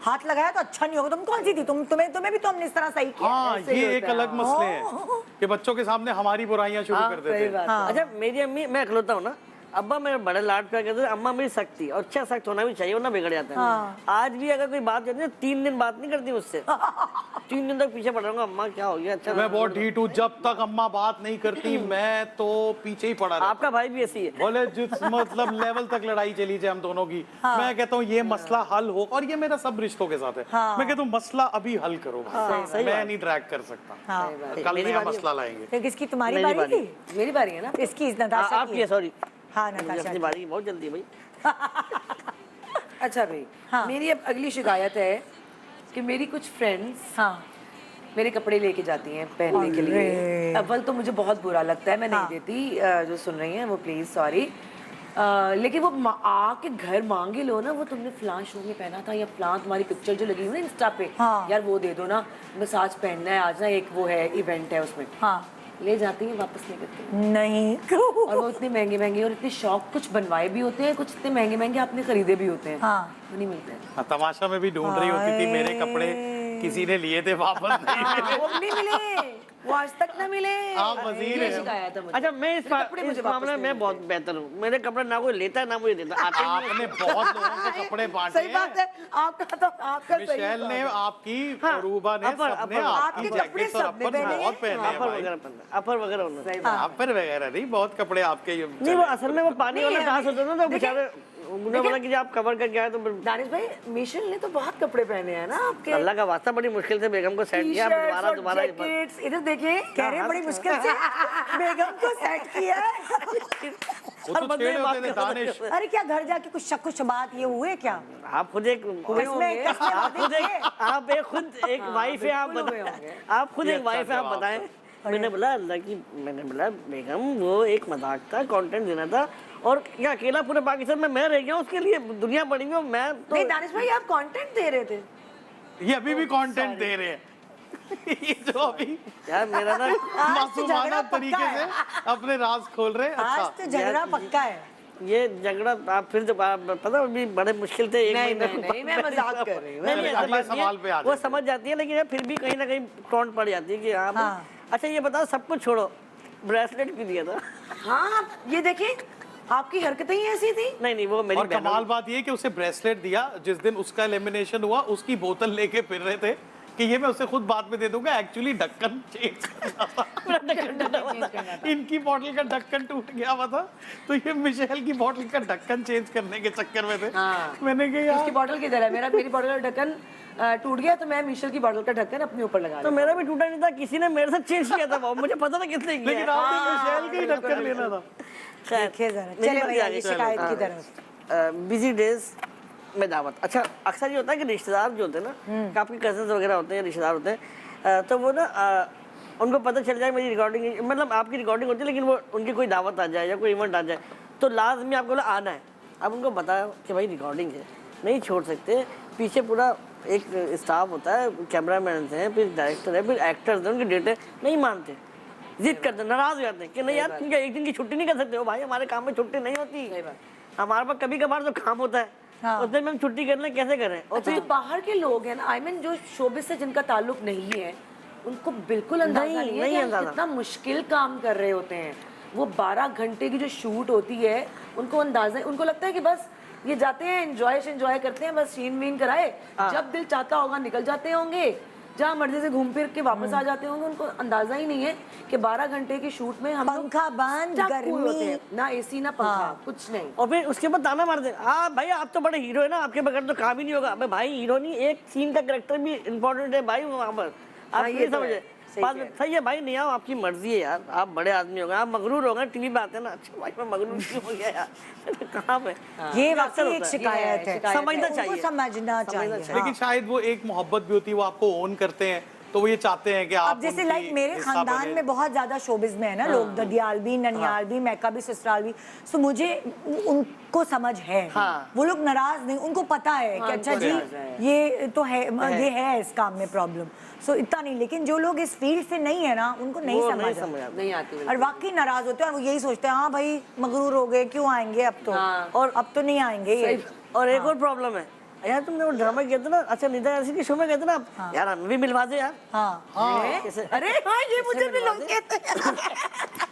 हाथ लगाया तो अच्छा नहीं होगा, तुम कौन सी थी, तुम्हें भी तो हमने इस तरह सही किया। हाँ, ऐसे ही ये होता एक है। अलग मसले हैं कि बच्चों के सामने हमारी बुराइयां शुरू हाँ, कर देते सही हैं। बात। हाँ। अच्छा मेरी अम्मी, मैं अखलौता हूँ ना, अब्बा मेरे बड़े लाड प्यार करते थे, अम्मा मेरी सख्त थी, और अच्छा सख्त होना भी चाहिए वरना बिगड़ जाता है। आज भी अगर कोई बात करती है 3 दिन बात नहीं करती मुझसे, 3 दिन तक पीछे पड़ रहा हूँ, अम्मा क्या हो गया। अच्छा मैं बहुत ढीठ हूँ, जब तक अम्मा बात नहीं करती मैं तो पीछे ही पड़ा रहता। आपका भाई भी ऐसी है। बोले जिस मतलब लेवल तक लड़ाई चली जाए हम दोनों की, मैं कहता हूँ ये मसला हल हो, और ये मेरा सब रिश्तों के साथ है। मैं कहता हूँ मसला अभी हल करो भाई, मैं नहीं ड्रैग कर सकता। कल नया मसला लाएंगे। तो किसकी तुम्हारी मेरी बारी बारी। थी? मेरी बारी है ना। इसकी नताशा आपकी की है, सॉरी। हाँ नताशा अपनी बारी बहुत जल्दी है भाई। अच्छा भाई, हाँ। मेरी अब अगली शिकायत है कि मेरी कुछ फ्रेंड्स हाँ मेरे कपड़े लेके जाती हैं पहनने के लिए। अरे। अव्वल तो मुझे बहुत बुरा लगता है, मैं हाँ। नहीं देती। जो सुन रही हैं वो प्लीज सॉरी, लेकिन वो आके घर मांगे लो ना, वो तुमने फलां शो में पहना था या फलां तुम्हारी पिक्चर जो लगी हुई है ना इंस्टा पे, हाँ। यार वो दे दो ना, बस आज पहनना है, आज ना एक वो है इवेंट है उसमें। हाँ ले जाती हैं, वापस नहीं करती। नहीं और वो इतने महंगे महंगे और इतने शौक, कुछ बनवाए भी होते हैं, कुछ इतने महंगे महंगे आपने खरीदे भी होते हैं, हाँ। वो नहीं मिलते हैं। हाँ, तमाशा में भी ढूंढ रही होती थी, मेरे कपड़े किसी ने लिए थे वापस नहीं मिले। वो नहीं मिले, वो आज तक ना मिले। आप वजीर ये हैं। शिकायत है मुझे। अच्छा मैं इस कपड़े मुझे वापस मामले नहीं में बहुत बेहतर हूँ। मेरे कपड़े ना कोई लेता है ना मुझे देता, आते ही नहीं। आपने बहुत लोगों को कपड़े बांटे सही बात हैं। है, आपका तो आपका सही मिशेल ने, है। आपकी, हाँ, रूबा ने, अपर- सबने अपर- आपकी आपके कपड़े जैकेट्स और सबने अपर पहने बहुत हैं। पहने हैं अपर भाई। वगैरह पहनता है, अपर वगैरह उन्होंने। सही बात। अपर वगैरह नहीं, बहुत कपड़े आपके ये नहीं वो असल में वो पानी वाला नहीं, टास होता था ना, तो देखिए- बेचारे उन्होंने बोला कि आप कवर करके आए तो फिर दानिश भाई, मिशेल ने तो बहुत कपड़े पहने हैं ना आपके। अल्लाह का वास्ता बड़ी मुश्किल से बेगम को सेट किया। अब टी-शर्ट्स और दोबारा जैकेट्स, इधर देखिए। कह रहे हैं बड़ी मुश्किल से बेगम को सेट किया है। वो तो छेड़ होते थे दानिश। अरे क्या घर जाके कुछ शक कुछ बात ये हुए क्या? आप खुद एक इसमें कसमें आप खुद वादे एक आप एक खुद एक वाइफ है, आप बिल्कुल हुए बताएं, होंगे। आप खुद ये एक वाइफ है, आप अच्छा बताएं। मैंने बोला अल्लाह की, मैंने बोला बेगम वो एक मजाक था, कंटेंट देना था, और क्या अकेला पूरे पाकिस्तान में मैं रह गया उसके लिए, दुनिया बड़ी हुई, मैं तो नहीं दानिश भाई, आप कंटेंट दे रहे थे। ये अभी भी कंटेंट दे रहे हैं। ये जो अभी यार मेरा ना मासूमाना झगड़ा तरीके पक्का से है। अपने राज खोल रहे हैं। आज अच्छा, तो झगड़ा पक्का है। ये झगड़ा आप फिर पता अभी बड़े मुश्किल से एक नहीं, महीने नहीं, नहीं, मैं मजाक कर रही हूँ। नहीं, नहीं, अगले ऐसी बात नहीं सवाल है। पे आ वो जाते समझ जाती है, लेकिन फिर भी कहीं ना कहीं टोंट पड़ जाती है कि हाँ भाई। हाँ। अच्छा ये बताओ, सब कुछ छोड़ो, ब्रेसलेट भी दिया था। हाँ, ये देखिए, आपकी हरकतें ही ऐसी थी। नहीं वो मेरी और बहनों कमाल बात ये कि उसे ब्रेसलेट दिया, जिस दिन उसका एलिमिनेशन हुआ उसकी बोतल लेके फिर रहे थे कि ये मैं उसे खुद बाद में दे दूंगा, एक्चुअली ढक्कन चेंज करना था। इनकी बोतल का ढक्कन टूट गया हुआ था, तो ये मिशेल की बोतल का ढक्कन चेंज करने के चक्कर में थे। हाँ। मैंने कहा उसकी यार बॉटल किधर है? मेरी बॉटल का ढक्कन टूट गया, तो मैं मिशेल की बॉटल का ढक्कन अपने ऊपर लगा तो लिया। मेरा भी टूटा नहीं था, किसी ने मेरे साथ चेंज किया था, वो मुझे पता था किसने किया लेकिन है। आपने मिशेल का ही ढक्कन लेना था। खैर, देखिए जरा, मेरी चले बात भैया आगे, ये शिकायत की तरफ। बिजी डेज में दावत। अच्छा अक्सर ये होता है कि रिश्तेदार जो होते हैं ना, कि आपके कजन्स वगैरह होते हैं, रिश्तेदार होते हैं, तो वो ना उनको पता चल जाए मेरी रिकॉर्डिंग, मतलब आपकी रिकॉर्डिंग होती है, लेकिन वो उनकी कोई दावत आ जाए या कोई इवेंट आ जाए, तो लाजमी आपको बोला आना है। अब उनको बताया कि भाई रिकॉर्डिंग है, नहीं छोड़ सकते, पीछे पूरा एक स्टाफ होता है, कैमरामैन हैं, फिर डायरेक्टर है, फिर एक्टर्स हैं, उनकी डेट है, नहीं मानते, जिद करते, नाराज हो जाते हैं कि नहीं यार तुम क्या एक दिन की छुट्टी नहीं कर सकते हो? भाई हमारे काम में छुट्टी नहीं होती, हमारे पास कभी कभार तो काम होता है, हाँ। उस दिन में हम छुट्टी कर लें, कैसे करें? और अच्छा, फिर तो बाहर के लोग हैं ना, आई मीन जो शोबिस से जिनका ताल्लुक नहीं है, उनको बिल्कुल अंदाजा नहीं, नहीं है नहीं कि हम अंदाजा। कितना मुश्किल काम कर रहे होते हैं। वो 12 घंटे की जो शूट होती है, उनको अंदाजा, उनको लगता है कि बस ये जाते हैं, एंजॉय करते हैं, बस शीन वीन कराए, जब दिल चाहता होगा निकल जाते होंगे, जहाँ मर्जी से घूम फिर के वापस आ जाते होंगे। उनको अंदाजा ही नहीं है कि 12 घंटे की शूट में हम लोग पंखा बंद, stuck हुए गर्मी। होते हैं। ना एसी ना पंखा, कुछ नहीं। और फिर उसके बाद ताना मारते हैं, हाँ भाई आप तो बड़े हीरो है ना, आपके बगैर तो काम ही नहीं होगा। अबे भाई हीरो नहीं, एक सीन का कैरेक्टर भी इम्पोर्टेंट है भाई वहाँ पर, आप हाँ, ये ये तो समझे। है, सही बात कह रहे हैं। सही है भाई, नहीं आओ, आपकी मर्जी है यार, आप बड़े आदमी हो गए, आप मगरूर हो गए, टीवी पे आते हैं ना, अच्छा भाई मैं मगरूर क्यों हो गया यार, कहाँ पे ये अक्सर वाकई होता एक है। शिकायत है, शिकायत है। समझना उनको चाहिए, समझना चाहिए। चाहिए। लेकिन शायद वो एक मोहब्बत भी होती है, वो आपको ओन करते हैं, तो वो ये चाहते हैं कि आप अब जैसे उनकी लाइक मेरे हिस्सा खानदान बने। में बहुत ज्यादा शोबिज में है ना लोग, ददियाल भी, ननियाल भी, मैका भी, ससुराल भी, सो मुझे उनको समझ है। हाँ। वो लोग नाराज नहीं, उनको पता है कि अच्छा उनको जी नाराज है। ये तो है, ये है इस काम में प्रॉब्लम, सो इतना नहीं। लेकिन जो लोग इस फील्ड से नहीं है ना, उनको नहीं वो समझ नहीं आता। समझ आता। नहीं आती और वाकई नाराज होते हैं, और वो यही सोचते हैं हाँ भाई मगरूर हो गए, क्यों आएंगे अब तो, हाँ। और अब तो नहीं आएंगे ये। और एक और प्रॉब्लम है, यार तुमने वो ड्रामा किया था ना, अच्छा नीता यासी के शो में गए थे ना आप, यार हमें भी मिलवा दो यार। हाँ कैसे? अरे हाँ ये मुझे भी लोग कहते हैं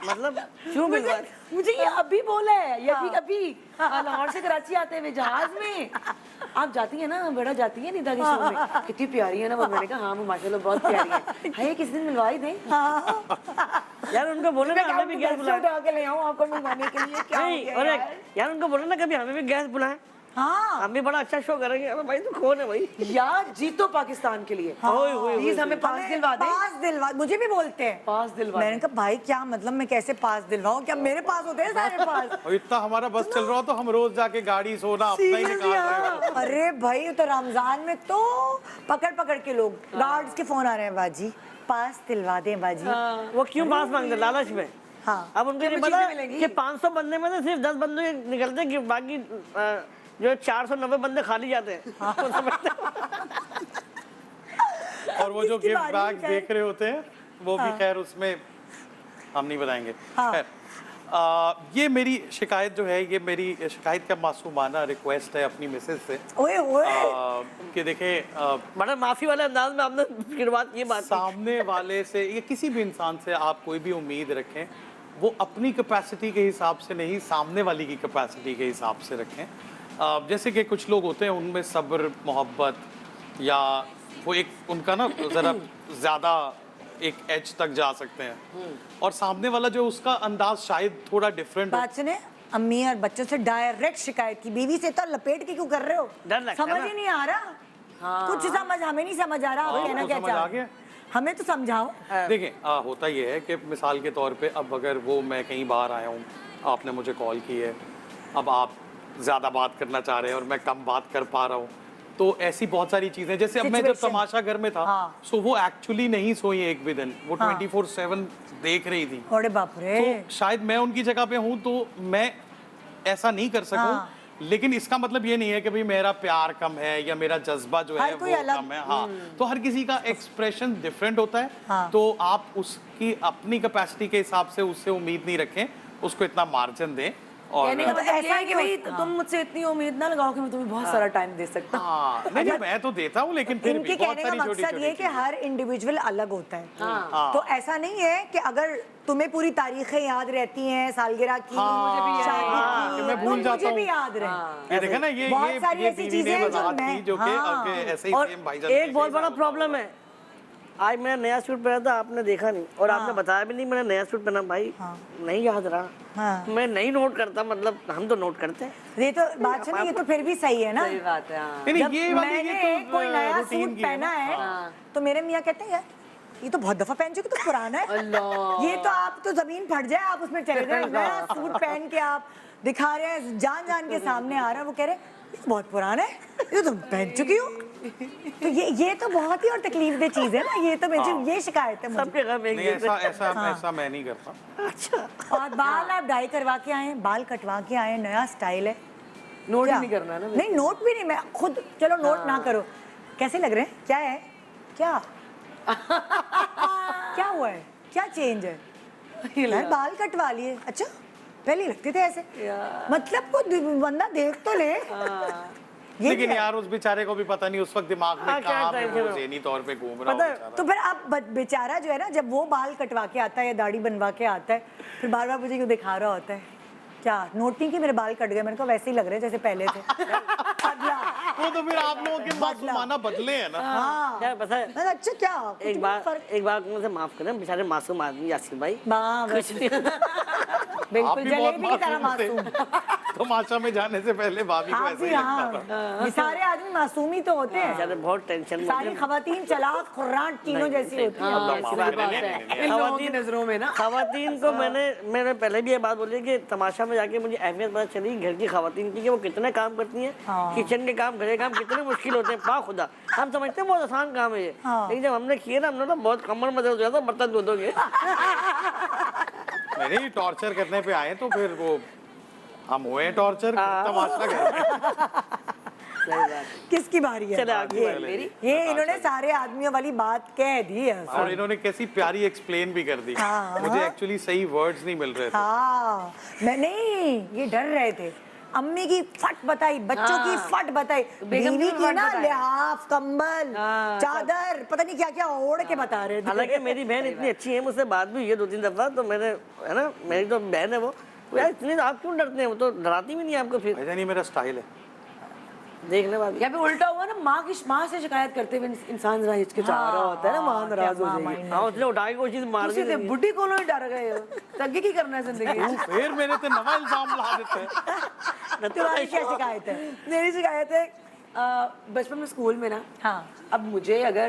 मतलब क्यों मिलवा? मुझे ये अभी बोला है, ये अभी अभी लाहौर से कराची आते हुए जहाज में। आप जाती है ना, बड़ा जाती है निदा के शो में, कितनी प्यारी है ना वो। मैंने कहा हाँ वो माशाल्लाह बहुत प्यारी है। हाय किसी दिन मिलवा ही दें। यार उनको बोले ना हमें भी गैस बुलाए। उठा के ले आऊं आपको मिलवाने के लिए। क्या हो नहीं, गया और यार? यार उनको बोले ना कभी हमें भी गैस बुलाए, हाँ हम भी बड़ा अच्छा शो करेंगे। अबे भाई तू कौन है भाई? यार जीतो पाकिस्तान के लिए। ओए, ओए, प्लीज हमें पास दिलवा दें। पास दिलवा, मुझे भी बोलते हैं पास दिलवा मैंने कहा भाई क्या मतलब मैं कैसे पास दिलवाऊं, क्या मेरे पास होते हैं सारे पास। और इतना हमारा बस चल रहा हो तो हम रोज जाके गाड़ी सोना अपना ही निकाल रहे हो। अरे भाई तो रमजान में तो पकड़ पकड़ के लोग गार्ड्स के फोन आ रहे हैं, बाजी पास दिलवा दें बाजी। वो क्यों पास मांगते लालच में? हाँ अब उनको नहीं मुझे पता मिलेंगी। कि 500 बंदे में से सिर्फ 10 बंदे निकलते हैं, कि बाकी जो 490 बंदे खाली जाते हैं। वो समझते हैं। और वो जो किसकी गिफ्ट बारी बैग है? देख रहे होते हैं वो भी खैर उसमें हम नहीं बताएंगे। हाँ। खैर ये मेरी शिकायत जो है, ये मेरी शिकायत का मासूमाना रिक्वेस्ट है अपनी मिसेज से ओए ओए कि देखें बड़ा माफी वाले अंदाज में आपने शुरुआत की बात। सामने वाले से या किसी भी इंसान से आप कोई भी उम्मीद रखें, वो अपनी कैपेसिटी के हिसाब से नहीं, सामने वाली की कैपेसिटी के हिसाब से रखें। जैसे कि कुछ लोग होते हैं उनमें सब्र, मोहब्बत, या वो एक उनका ना ज़रा ज़्यादा एक एज तक जा सकते हैं, और सामने वाला जो उसका अंदाज शायद थोड़ा डिफरेंट हो। बात सुने, अम्मी और बच्चों से डायरेक्ट शिकायत की, बीवी से तो लपेट के क्यों कर रहे हो? डर लगता है समझ ना। ही नहीं आ रहा। कुछ समझ हमें नहीं समझ आ रहा, आप आपको कहना क्या समझ चाह आ रहे गया? हैं? हमें तो समझाओ। देखें होता ये है कि मिसाल के तौर पे अब अगर वो मैं कहीं बाहर आया हूँ, आपने मुझे कॉल की है, अब आप ज़्यादा बात करना चाह रहे हैं और मैं कम बात कर पा रहा हूँ, तो ऐसी बहुत सारी चीज़ें, जैसे अब मैं जब Situation। तमाशा घर में था, हाँ। सो वो एक्चुअली नहीं सोई एक भी दिन, वो हाँ। 24/7 देख रही थी। अरे बाप रे। तो शायद मैं उनकी जगह पे हूँ तो मैं ऐसा नहीं कर सकूं। हाँ। लेकिन इसका मतलब ये नहीं है कि भाई मेरा प्यार कम है या मेरा जज्बा जो है हर वो कोई अलग- कम है। हाँ, तो हर किसी का एक्सप्रेशन डिफरेंट होता है। हाँ। तो आप उसकी अपनी कैपेसिटी के हिसाब से उससे उम्मीद नहीं रखें, उसको इतना मार्जिन दें। और कहने का मतलब ऐसा ये है कि नहीं भाई होता। तुम मुझसे इतनी उम्मीद ना लगाओ कि मैं तुम्हें बहुत सारा टाइम दे सकता हूँ। हाँ, नहीं मैं तो देता हूँ, लेकिन फिर इनके भी बहुत कहने का सारी छोटी मकसद ये छोटी कि हर इंडिविजुअल अलग होता है। हाँ। तो ऐसा नहीं है कि अगर तुम्हें पूरी तारीखें याद रहती हैं, सालगिरह की, मुझे भी याद शादी है। की, कि मैं तो भूल मुझे जाता भी हूँ। याद रहे। ये देखा ना, ये बहुत सारी ये ऐसी बीवी चीजें ने हैं जो वजाहत मैं- की जो कि हाँ। अब ऐसे ही और सेम भाईजान एक बहुत बड़ा प्रॉब्लम है, आज मैंने नया सूट पहना था, आपने देखा नहीं और आपने बताया भी नहीं मैंने नया सूट पहना। भाई नहीं याद रहा। हाँ। मैं नहीं नोट करता, मतलब हम तो नोट करते हैं। ये तो बात सुनिए, ये तो फिर भी सही है ना। सही बात है। हाँ। नहीं, जब ये वाली मैंने ये तो कोई नया रूटीन सूट की है पहना ना। है तो मेरे मियाँ कहते हैं यार ये तो बहुत दफा पहन चुके, तो पुराना है। अल्लाह। ये तो आप तो जमीन फट जाए, आप उसमें चले जाए, नया सूट पहन के आप दिखा रहे हैं, जान जान के सामने आ रहा है, वो कह रहे हैं ये तो बहुत पुराना है, ये तो पहन चुकी हो। तो ये तो बहुत ही और तकलीफ दे चीज है ना, ये तो मुझे ये शिकायत है मुझे। सबके घर एक नहीं, ऐसा ऐसा ऐसा मैं नहीं करता। अच्छा। और बाल आप डाई करवा के आए, बाल कटवा के आए, नया स्टाइल है। नोट क्या? नहीं करना है ना। नहीं नोट भी नहीं, मैं खुद चलो नोट ना करो, कैसे लग रहे हैं, क्या है, क्या क्या हुआ है, क्या चेंज है? यार बाल कटवा लिए, अच्छा पहले लगते थे ऐसे, मतलब कोई बंदा देख तो ले। ये लेकिन क्या है? यार उस बेचारे को भी पता नहीं उस वक्त दिमाग में हाँ, क्या कहाँ पे टाइम वो है। ज़हनी तौर पे घूम रहा हो पता है, बेचारा। तो फिर आप बेचारा जो है ना, जब वो बाल कटवा के आता है या दाढ़ी बनवा के आता है, फिर बार बार मुझे क्यों दिखा रहा होता है? क्या नोट नहीं कि मेरे बाल कट गए, मेरे को वैसे ही लग रहे हैं जैसे पहले थे। बदला। वो तो फिर आप लोगों के मासूमाना बदले हैं ना। हाँ क्या पता है, मतलब अच्छा क्या कुछ एक भी बार फर्क- मुझे माफ करें, बेचारे मासूम आदमी यासिर भाई। वाह, कुछ नहीं। आप बिल्कुल भी बहुत जलेबी की तरह मासूम थे। मासूम। तमाशा में जाने से पहले भाभी को आप ऐसे भी ही लगता था। हाँ, ये सारे आदमी मासूम ही तो होते हैं। बेचारे बहुत टेंशन में सारी थे। खवातीन चलाक खुर्राट तीनों जैसी होती हैं। हाँ, माफ ऐसी करें, बात नहीं, है। नहीं, नहीं, इन लोगों की नजरों में ना खवातीन को मैंने पहले भी ये बात बोली कि तमाशा में जाके मुझे अहमियत पता चली घर की खवातीन की, कि वो कितने काम करती हैं। हाँ। किचन के काम, घर के काम कितने मुश्किल होते हैं, पा खुदा। हम समझते हैं बहुत आसान काम है ये, हाँ। लेकिन जब हमने किए ना, हमने तो बहुत कमर में दर्द हो जाता, बर्तन धो दोगे। नहीं, टॉर्चर करने पे आए तो फिर वो हम हुए टॉर्चर, तमाशा कर रहे हैं। सही बात। किसकी बारी है? चले आगे ये- वाले। मेरी। ये इन्होंने सारे आदमियों वाली बात कह दी है। और इन्होंने कैसी प्यारी एक्सप्लेन भी कर दी। हाँ। मुझे एक्चुअली सही वर्ड्स नहीं मिल रहे थे। हाँ मैं नहीं, ये डर रहे थे अम्मी की फट बताई, बच्चों की फट बताई, बेगम की बीवी भी की फट ना बताई। लिहाफ, कंबल, हाँ, चादर, पता नहीं क्या क्या ओढ़ के बता रहे थे। हालांकि मेरी बहन इतनी अच्छी है, मुझसे बात भी हुई है 2-3 दफा, तो मैंने, है ना, मेरी तो बहन है वो यार इतनी आप क्यों डरते हैं, वो तो डराती भी नहीं है आपको। फिर ऐसा नहीं, मेरा स्टाइल है। देखने वाली यहाँ पे उल्टा हुआ ना, माँ से शिकायत करते हुए इंसान जरा हिचकिचा रहा होता है ना, माँ नाराज हो जाएगी। हाँ, उसने उठा के कोई चीज मार ਤੁਸੀਂ दी ਤੇ बुढ़ी कोलों ही डर गए हो, तग्गे की करना है जिंदगी में? फिर मेरे पे नवा इल्जाम ला देते हैं। तुम्हारी क्या शिकायत है? मेरी शिकायत है बचपन में स्कूल में ना, हाँ। अब मुझे अगर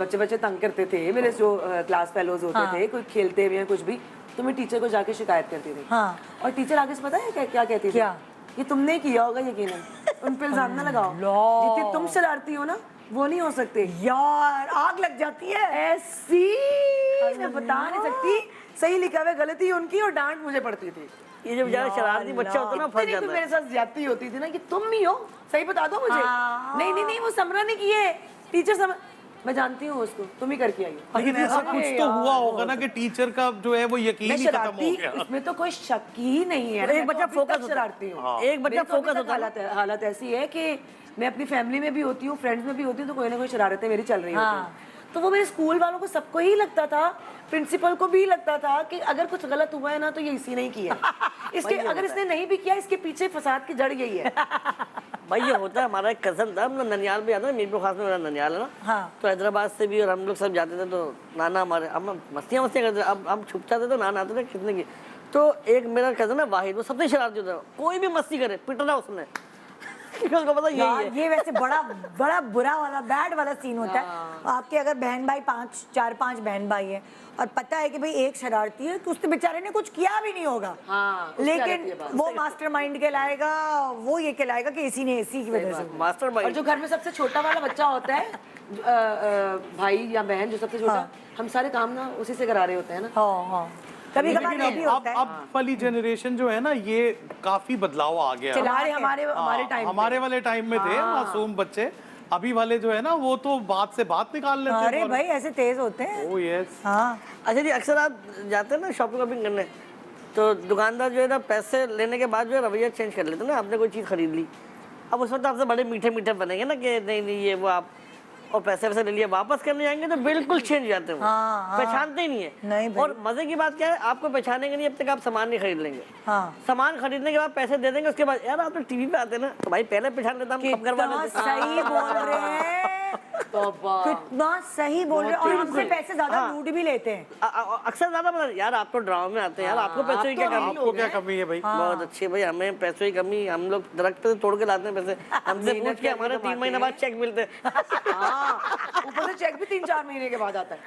बच्चे तंग करते थे, मेरे जो क्लास फेलोज होते थे, कोई खेलते हुए या कुछ भी, तो मैं टीचर को जाके शिकायत करती थी। हाँ। और टीचर आगे से पता है क्या कहती थी? क्या? ये तुमने किया होगा यकीनन, उन पे इल्जाम ना लगाओ, अल्लाह। जितने तुम शरारती हो ना वो नहीं हो सकते। यार आग लग जाती है। ऐसी मैं बता नहीं सकती, सही लिखा हुआ गलती उनकी और डांट मुझे पड़ती थी। ये जो बेचारा शरारती बच्चा होता है ना, फंस इतनी जाता भी है। मेरे साथ ज्यादती होती थी ना कि तुम ही हो, सही बता दो मुझे। हाँ। नहीं वो समरा ने की है, टीचर समझ, मैं जानती हूँ उसको, तुम ही करके आई हो। लेकिन ऐसा अरे कुछ तो यार, हुआ होगा ना कि टीचर का जो है वो यकीन मैं ही खत्म हो शरारती, गया। इसमें तो कोई शक ही नहीं है। एक मैं तो बच्चा अभी फोकस तक होता है। शरारती हूँ। हाँ। एक बच्चा मेरी तो अभी फोकस तक होता है। हालत ऐसी है कि मैं अपनी फैमिली में भी होती हूँ, फ्रेंड्स में भी होती हूँ, तो कोई ना कोई शरारतें मेरी चल रही होती हाँ। हैं। तो वो मेरे स्कूल वालों को सबको ही लगता था, प्रिंसिपल को भी लगता था कि अगर कुछ गलत हुआ है ना तो ये इसी ने ही किया है। इसके अगर इसने नहीं भी किया, इसके पीछे फसाद की जड़ यही है। भाई ये होता है, हमारा एक कजन था, हम लोग ननियाल भी आता है, मीरपुर खास में मेरा ननियाल है ना, हाँ। तो हैदराबाद से भी और हम लोग सब जाते थे, तो नाना हमारे, हम मस्तियाँ करते थे, अब हम छुप जाते तो नाना आते थे कितने की। तो एक मेरा कजन है वाहिद, वो सबसे शरारती होता है, कोई भी मस्ती करे पिटना उसने। उसको पता यही यार है। ये वैसे बड़ा बुरा वाला बैड वाला सीन होता है। आपके अगर बहन भाई 4-5 बहन भाई है और पता है कि भाई एक शरारती है, तो उसके बेचारे ने कुछ किया भी नहीं होगा, हाँ, उसकी रहती है लेकिन बात। वो मास्टरमाइंड कहलाएगा, वो ये कहलाएगा कि इसी की वजह से। मास्टर और भाई जो घर में सबसे छोटा वाला बच्चा होता है, भाई या बहन जो सबसे छोटा, हाँ। हम सारे काम ना उसी से करा रहे होते हैं ना। हाँ कभी कभार लेकिन ये भी अब होता है। अब वाली जनरेशन जो है ना, ये काफी बदलाव आ गया है। हमारे टाइम हमारे वाले टाइम में थे मासूम बच्चे, अभी वाले जो है ना वो तो बात से बात निकाल लेते हैं। अरे भाई ऐसे तेज होते हैं। Oh yes. हाँ अच्छा जी, अक्सर आप जाते हैं ना शॉपिंग वॉपिंग करने, तो दुकानदार जो है ना पैसे लेने के बाद जो है रवैया चेंज कर लेते हैं ना, आपने कोई चीज़ खरीद ली, अब उसमें तो आपसे बड़े मीठे मीठे बनेंगे ना कि नहीं ये वो आप, और पैसे वैसे ले लिए वापस करने जाएंगे तो बिल्कुल चेंज जाते हैं वो, हाँ। पहचानते ही नहीं है। नहीं भाई। और मजे की बात क्या है, आपको पहचानेंगे नहीं जब तक आप सामान नहीं खरीद लेंगे। हाँ सामान खरीदने के बाद पैसे दे देंगे, उसके बाद यार आप तो टीवी पे आते ना, तो भाई पहले पहचान लेता हम कब करवा कितना लेते। सही बोल रहे हैं, कितना सही बोल रहे हैं, और हमसे पैसे ज्यादा हाँ। लूट भी लेते हैं। अक्सर ज्यादा पता यार आप तो ड्रामा में आते हैं यार, आपको पैसों की क्या कमी। आपको क्या कमी है भाई? बहुत अच्छी है भाई, हमें पैसों की कमी, हम लोग दरख्त पे से तोड़ के लाते हैं पैसे, हमसे पूछ के हमारे 3 महीने बाद चेक मिलते हैं। हाँ, ऊपर से चेक भी 3-4 महीने के बाद आता है,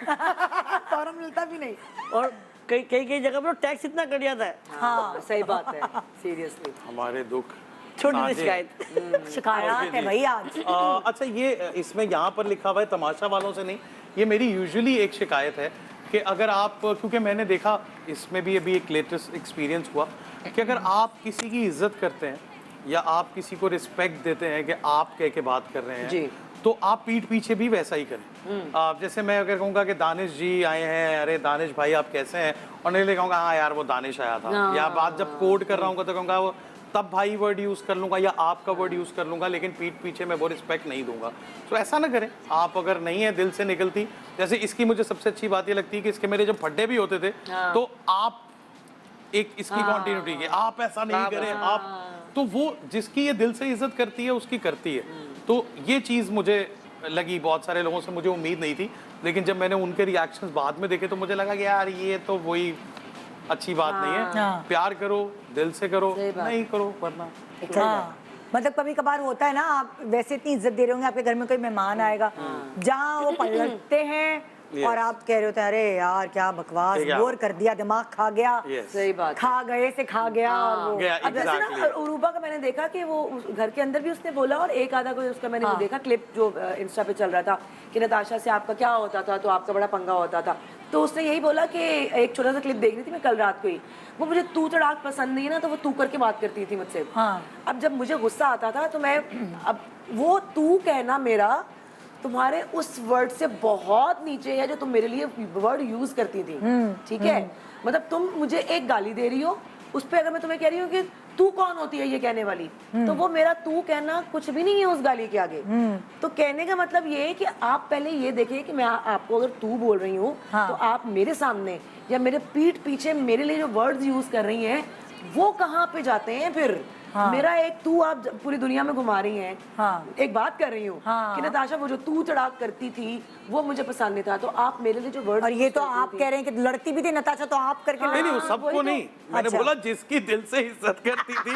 फौरन मिलता भी नहीं। और कई जगह पर टैक्स इतना कट जाता है। हाँ सही बात है, सीरियसली। हमारे दुख छोटी सी साझे। शिकायत। शिकायत है भाई आज। अच्छा ये इसमें यहाँ पर लिखा हुआ है तमाशा वालों से नहीं, ये मेरी यूजुअली एक शिकायत है कि अगर आप, क्योंकि मैंने देखा इसमें भी अभी एक लेटेस्ट एक्सपीरियंस हुआ कि अगर आप किसी की इज्जत करते हैं या आप किसी को रिस्पेक्ट देते हैं कि आप कह के बात कर रहे हैं जी। तो आप पीठ पीछे भी वैसा ही करें। जैसे मैं अगर कहूँगा कि दानिश जी आए हैं, अरे दानिश भाई आप कैसे हैं, और नहीं कहूँगा हाँ यार वो दानिश आया था, या बात जब कोड कर रहा हूँ तो कहूँगा वो, तब भाई वर्ड यूज़ कर लूँगा या आपका वर्ड यूज़ कर लूँगा, लेकिन पीठ पीछे मैं वो रिस्पेक्ट नहीं दूंगा। तो ऐसा ना करें आप, अगर नहीं है दिल से निकलती। जैसे इसकी मुझे सबसे अच्छी बात ये लगती है कि इसके मेरे जब फड्डे भी होते थे तो आप एक इसकी कॉन्टिन्यूटी की, आप ऐसा नहीं करें आप, तो वो जिसकी ये दिल से इज्जत करती है उसकी करती है। तो ये चीज़ मुझे लगी, बहुत सारे लोगों से मुझे उम्मीद नहीं थी, लेकिन जब मैंने उनके रिएक्शंस बाद में देखे तो मुझे लगा कि यार ये तो वही अच्छी बात नहीं है। हाँ। प्यार करो, दिल से करो, नहीं करो वरना। हाँ मतलब कभी कभार होता है ना, आप वैसे इतनी इज्जत दे रहे होंगे, आपके घर में कोई मेहमान आएगा, जहाँ वो पलटते हैं और आप कह रहे होते हैं अरे यार क्या बकवास, क्या? बोर कर दिया, दिमाग खा गया, सही बात है। खा गए से खा गया। और वो गया, अब जैसे ना exactly। उरूबा का मैंने देखा कि वो घर के अंदर भी उसने बोला, और एक आधा कोई उसका मैंने वो देखा क्लिप जो इंस्टा पे चल रहा था कि नताशा से आपका क्या होता था, तो आपका बड़ा पंगा होता था, तो उसने यही बोला कि एक छोटा सा क्लिप देख रही थी मैं कल रात को ही, वो मुझे तू तड़ाक पसंद नहीं है ना, तो वो तू करके बात करती थी मुझसे। हाँ। अब जब मुझे गुस्सा आता था तो मैं, अब वो तू कहना मेरा तुम्हारे उस वर्ड से बहुत नीचे है जो तुम मेरे लिए वर्ड यूज करती थी, ठीक है, मतलब तुम मुझे एक गाली दे रही हो उस पे अगर मैं तुम्हें कह रही हूँ कि तू कौन होती है ये कहने वाली, तो वो मेरा तू कहना कुछ भी नहीं है उस गाली के आगे। तो कहने का मतलब ये है कि आप पहले ये देखिए कि मैं आपको अगर तू बोल रही हूँ, तो आप मेरे सामने या मेरे पीठ पीछे मेरे लिए जो वर्ड्स यूज कर रही हैं वो कहाँ पे जाते हैं फिर? मेरा एक तू आप पूरी दुनिया में घुमा रही हैं। एक बात कर रही हूँ कि नताशा वो जो तू चढ़ाक करती थी वो मुझे पसंद नहीं था, तो आप मेरे लिए जो वर्ड, और ये तो आप कह रहे हैं कि लड़ती भी थी नताशा, तो आप करके नहीं नहीं, सबको नहीं, मैंने अच्छा। बोला जिसकी दिल से इज्जत करती थी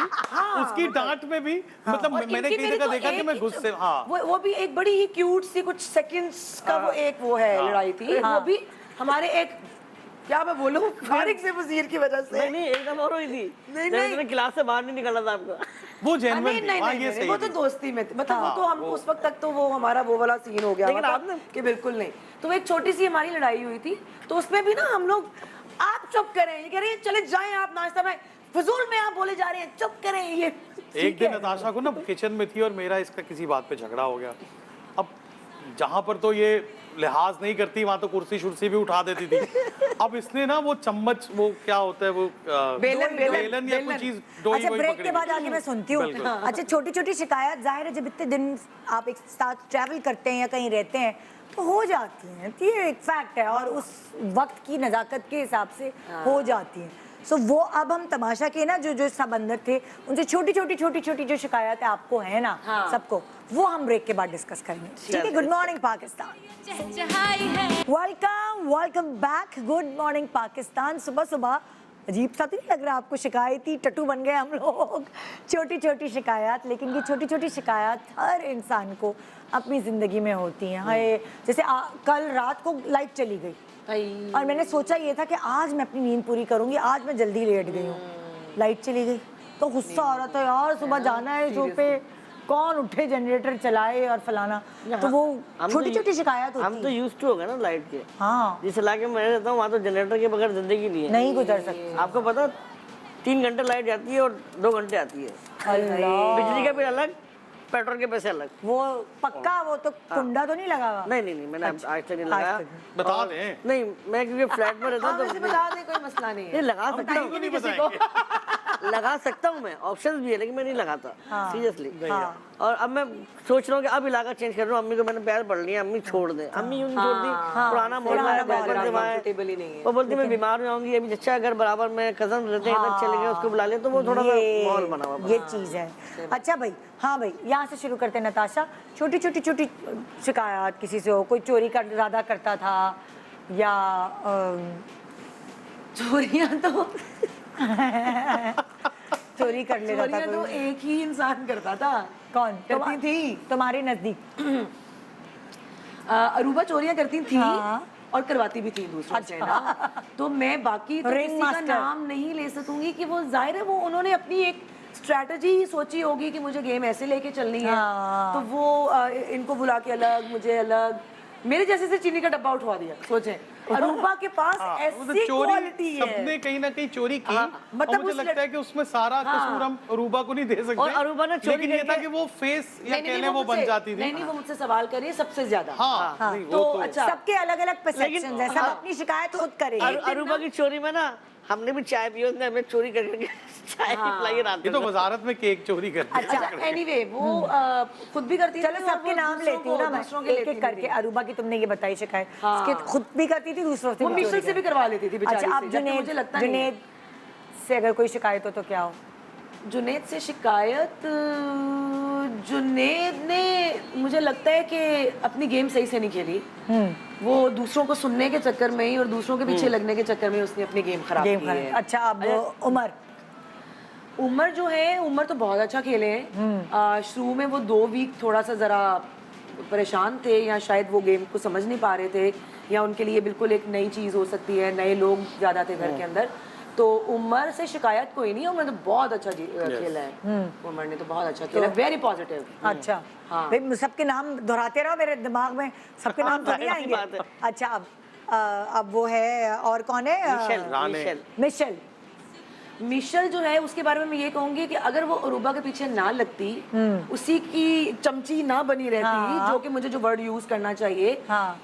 उसकी डांट में भी मतलब और मैंने इनकी कई मेरी जगह तो देखा कि एक मैं ही गुस्से, हाँ वो भी एक बड़ी ही क्यूट सी कुछ सेकंड्स का वो है लड़ाई थी, वो भी हमारे एक, क्या मैं बोलूं, फारिक से वजीर की वजह से। नहीं एकदम और हुई थी, नहीं, जब नहीं। इतने क्लास से बाहर नहीं निकला था आपका। वो नहीं जेन्युइन नहीं हाँ नहीं, ये नहीं, सही वो तो थी। दोस्ती में मतलब वो तो हम उस वक्त तक तो वो हमारा वो वाला सीन हो गया लेकिन हुआ था आपने- कि बिल्कुल नहीं। तो वो एक छोटी सी हमारी लड़ाई हुई थी, तो उसमें भी ना हम लोग, आप चुप करें, ये कह रही है चले जाएं आप नाश्ता में, फजूल में आप बोले जा रहे हैं, चुप करें ये। एक दिन नताशा को ना किचन में थी और मेरा इसका किसी बात पे झगड़ा हो गया। अब जहां पर तो ये लिहाज नहीं करती वहां तो कुर्सी शुर्सी भी उठा देती थी। अब इसने ना वो चम्मच, वो क्या होता है वो बेलन या कोई चीज डोई अच्छा, वोई ब्रेक पकड़ी के बाद हुई। आगे मैं सुनती हूँ। बिल्कुल। अच्छा, छोटी छोटी शिकायत जाहिर है जब इतने दिन आप एक साथ ट्रैवल करते हैं या कहीं रहते हैं तो हो जाती हैं, तो ये एक फैक्ट है और उस वक्त की नज़ाकत के हिसाब से हो जाती हैं। सो वो अब हम तमाशा के ना जो सबंदर थे उनसे छोटी छोटी जो शिकायत आपको है ना सबको, वो हम ब्रेक के बाद डिस्कस करेंगे, ठीक है? Good morning Pakistan, welcome back. Good morning Pakistan. सुबह सुबह अजीब सा तो नहीं लग रहा आपको? शिकायती टट्टू बन गए हम लोग। छोटी छोटी शिकायत, लेकिन ये छोटी छोटी शिकायत हर इंसान को अपनी ज़िंदगी में होती हैं। हाय, जैसे कल रात को लाइट चली गई और मैंने सोचा ये था कि आज मैं अपनी नींद पूरी करूंगी, आज मैं जल्दी लेट गई हूँ, लाइट चली गई तो गुस्सा आ रहा था यार, सुबह जाना है शो पे, कौन उठे जनरेटर चलाए और फलाना। तो वो छोटी छोटी शिकायत होती हम तो यूज्ड टू हो गए ना लाइट के। हाँ, जिस इलाके में मैं रहता हूँ वहाँ तो जनरेटर के बगैर जिंदगी नहीं है। नहीं गुजर सकती। आपको पता 3 घंटे लाइट जाती है और 2 घंटे आती है। अल्लाह, बिजली का बिल अलग, पेट्रोल के पैसे अलग। वो पक्का वो तो कुंडा तो नहीं लगा हुआ? नहीं मैंने आज तक नहीं लगाया। आज तक बता दें नहीं, मैं क्योंकि फ्लैट में रहता हूँ वैसे तो बता दें, कोई मसला नहीं ये है। लगा सकता हूँ, नहीं बताएंगे। लगा सकता हूँ मैं, ऑप्शन भी है, लेकिन मैं नहीं लगाता सीरियसली। हाँ। और अब मैं सोच रहा हूँ कि अब इलाका चेंज कर रहा हूँ। अम्मी को मैंने प्यार पढ़ लिया, अम्मी छोड़ दे, अम्मी यूं छोड़ दी, पुराना मोहल्ला है, बचपन से वहाँ है। कंफर्टेबल ही नहीं है। वो बोलती मैं बीमार हो जाऊंगी, अभी अच्छा अगर बराबर में कजन रहते हैं इधर चले गए, उसको बुला लिया, तो वो थोड़ा सा माहौल बना हुआ। ये चीज़ है। अच्छा भाई, हाँ भाई, यहाँ से शुरू करते हैं नताशा। छोटी छोटी शिकायत किसी से हो, कोई चोरी कर ज़्यादा करता था या चोरियां तो चोरी कर लेता था चोरियां तो कोई? एक ही इंसान करता था। कौन करती थी? तुम्हारे नजदीक? अरूबा चोरियां करती थी हाँ। और करवाती भी थी दूसरों से ना। तो मैं बाकी तो Ring किसी का master। नाम नहीं ले सकूंगी कि वो जाहिर है वो उन्होंने अपनी एक स्ट्रैटेजी सोची होगी कि मुझे गेम ऐसे लेके चलनी है। हाँ। तो वो इनको बुला के अलग, मुझे अलग, मेरे जैसे से चीनी का डब्बा उठवा दिया। सोचें, अरूबा के पास वो तो ऐसी चोरी क्वालिटी है। सबने कहीं ना कहीं चोरी की। मतलब और मुझे उस लगता है कि उसमें सारा कसूर हम अरूबा को नहीं दे सकते। और अरूबा ने चोरी लेकिन ये था करके- कि वो फेस या नहीं, कह लें वो बन मुझसे- जाती थी। नहीं वो मुझसे सवाल करिए सबसे ज्यादा। हाँ, नहीं, वो तो तो अच्छा, सबके अलग अलग परसेप्शन है, सब हाँ। अपनी शिकायत खुद करेंगे। अरूबा की चोरी में ना हमने भी चाय पी, उसने हमें चोरी करके चाय पिलाई रात ये तो में। वजारत में केक चोरी करती है। अच्छा एनीवे वो खुद भी करती थी। चलो और सबके वो नाम दूसरों लेती हूँ ना मैं, दूसरों के एक लेती एक करके। भी थी। अरूबा की तुमने ये बताई शिकायत, हाँ। इसके खुद भी करती थी, दूसरों से वो भी मिशेल चोरी से भी करती करवा लेती थी थी। बेचारी अच्छा, आप से, जबकि मुझे लगता नहीं है। जुनेद से अगर कोई शिकायत हो तो क्या हो? जुनेद से शिकायत, जुनेद ने मुझे लगता है कि अपनी गेम सही से नहीं खेली। वो दूसरों को सुनने के चक्कर में ही और दूसरों के पीछे लगने के चक्कर में उसने अपनी गेम खराब गेम की खराब। है। अच्छा, अब उमर उमर जो है, उमर तो बहुत अच्छा खेले हैं। शुरू में वो 2 वीक थोड़ा सा ज़रा परेशान थे, या शायद वो गेम को समझ नहीं पा रहे थे, या उनके लिए बिल्कुल एक नई चीज़ हो सकती है, नए लोग ज़्यादा थे घर के अंदर। तो उमर से शिकायत कोई नहीं है, उमर ने तो बहुत अच्छा खेला है। उमर ने तो बहुत अच्छा खेला, वेरी पॉजिटिव। अच्छा, हाँ। भाई सबके नाम दोहराते रहो मेरे दिमाग में, सबके नाम तो नहीं ऐसी बात आएंगे। है। अच्छा, अब वो है, और कौन है? मिशेल, राने। मिशेल। मिशेल। मिशेल जो है उसके बारे में मैं ये कहूंगी कि अगर वो अरूबा के पीछे ना लगती, उसी की चमची ना बनी रहती, जो कि मुझे जो वर्ड यूज करना चाहिए,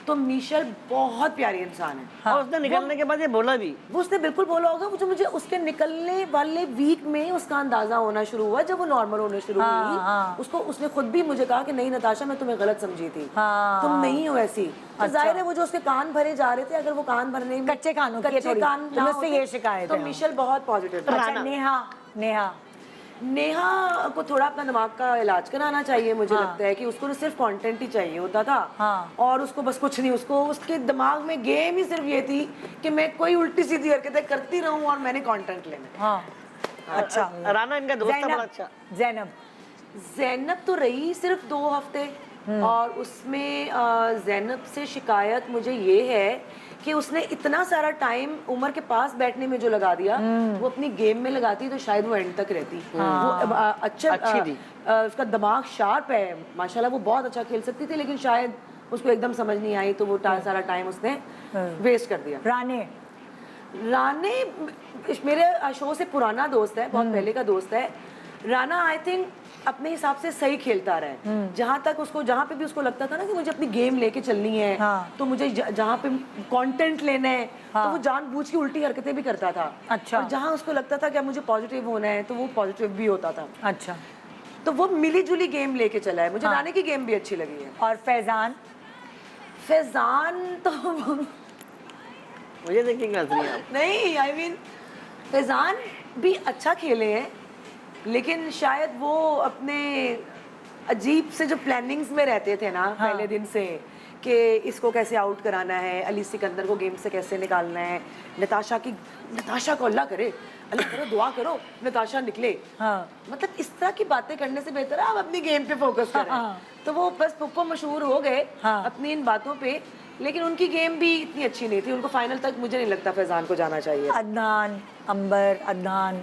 तो मिशेल बहुत प्यारी इंसान है। और उसने निकलने के बाद ये बोला भी, वो उसने बिल्कुल बोला होगा। वो जो मुझे उसके निकलने वाले वीक में उसका अंदाजा होना शुरू हुआ, जब वो नॉर्मल होने शुरू हुई, उसको उसने खुद भी मुझे कहा कि नहीं नताशा, मैं तुम्हें गलत समझी थी, तुम नहीं हो ऐसी। तो जाहिर है वो जो उसके कान भरे जा रहे थे, अगर वो कान भरने में कच्चे कानों की कच्चे थोड़ी, कान तो ना मुझसे होते, ये शिकायत तो है। मिशेल बहुत पॉजिटिव था। अच्छा, नेहा नेहा को थोड़ा अपना दिमाग का इलाज कराना चाहिए। मुझे लगता है कि उसको तो सिर्फ कंटेंट ही चाहिए होता था, और उसको बस कुछ नहीं, उसको उसके दिमाग में गेम ही सिर्फ ये थी कि मैं कोई उल्टी सीधी हरकतें करती रहूं और मैंने कंटेंट लेना। अच्छा, राना इनका दोस्त था बड़ा अच्छा। ज़ैनब तो रही सिर्फ 2 हफ्ते, और उसमें ज़ैनब से शिकायत मुझे ये है कि उसने इतना सारा टाइम उमर के पास बैठने में जो लगा दिया, वो अपनी गेम में लगाती तो शायद वो एंड तक रहती। वो अच्छी थी, उसका दिमाग शार्प है माशाल्लाह, वो बहुत अच्छा खेल सकती थी, लेकिन शायद उसको एकदम समझ नहीं आई, तो वो सारा टाइम उसने वेस्ट कर दिया। राने मेरे शो से पुराना दोस्त है, बहुत पहले का दोस्त है। राना आई थिंक अपने हिसाब से सही खेलता रहा है, जहाँ तक उसको, जहाँ पे भी उसको लगता था ना कि मुझे अपनी गेम लेके चलनी है, तो मुझे जहाँ पे कंटेंट लेना है, तो वो जानबूझ के उल्टी हरकतें भी करता था। अच्छा। और जहाँ उसको लगता था कि मुझे पॉजिटिव होना है, तो वो पॉजिटिव भी होता था। अच्छा, तो वो मिली जुली गेम लेके चला है। मुझे राने की गेम भी अच्छी लगी है। और फैजान तो मुझे देखिए आप नहीं, आई मीन फैजान भी अच्छा खेले हैं, लेकिन शायद वो अपने अजीब से जो प्लानिंग्स में रहते थे ना पहले दिन से, कि इसको कैसे आउट कराना है, अली सिकंदर को गेम से कैसे निकालना है, नताशा को अल्लाह करे दुआ करो नताशा निकले, मतलब इस तरह की बातें करने से बेहतर है आप अपनी गेम पे फोकस करें। तो वो बस पुप्पो मशहूर हो गए अपनी इन बातों पे, लेकिन उनकी गेम भी इतनी अच्छी नहीं थी। उनको फाइनल तक मुझे नहीं लगता फैजान को जाना चाहिए। अदनान, अंबर, अदनान,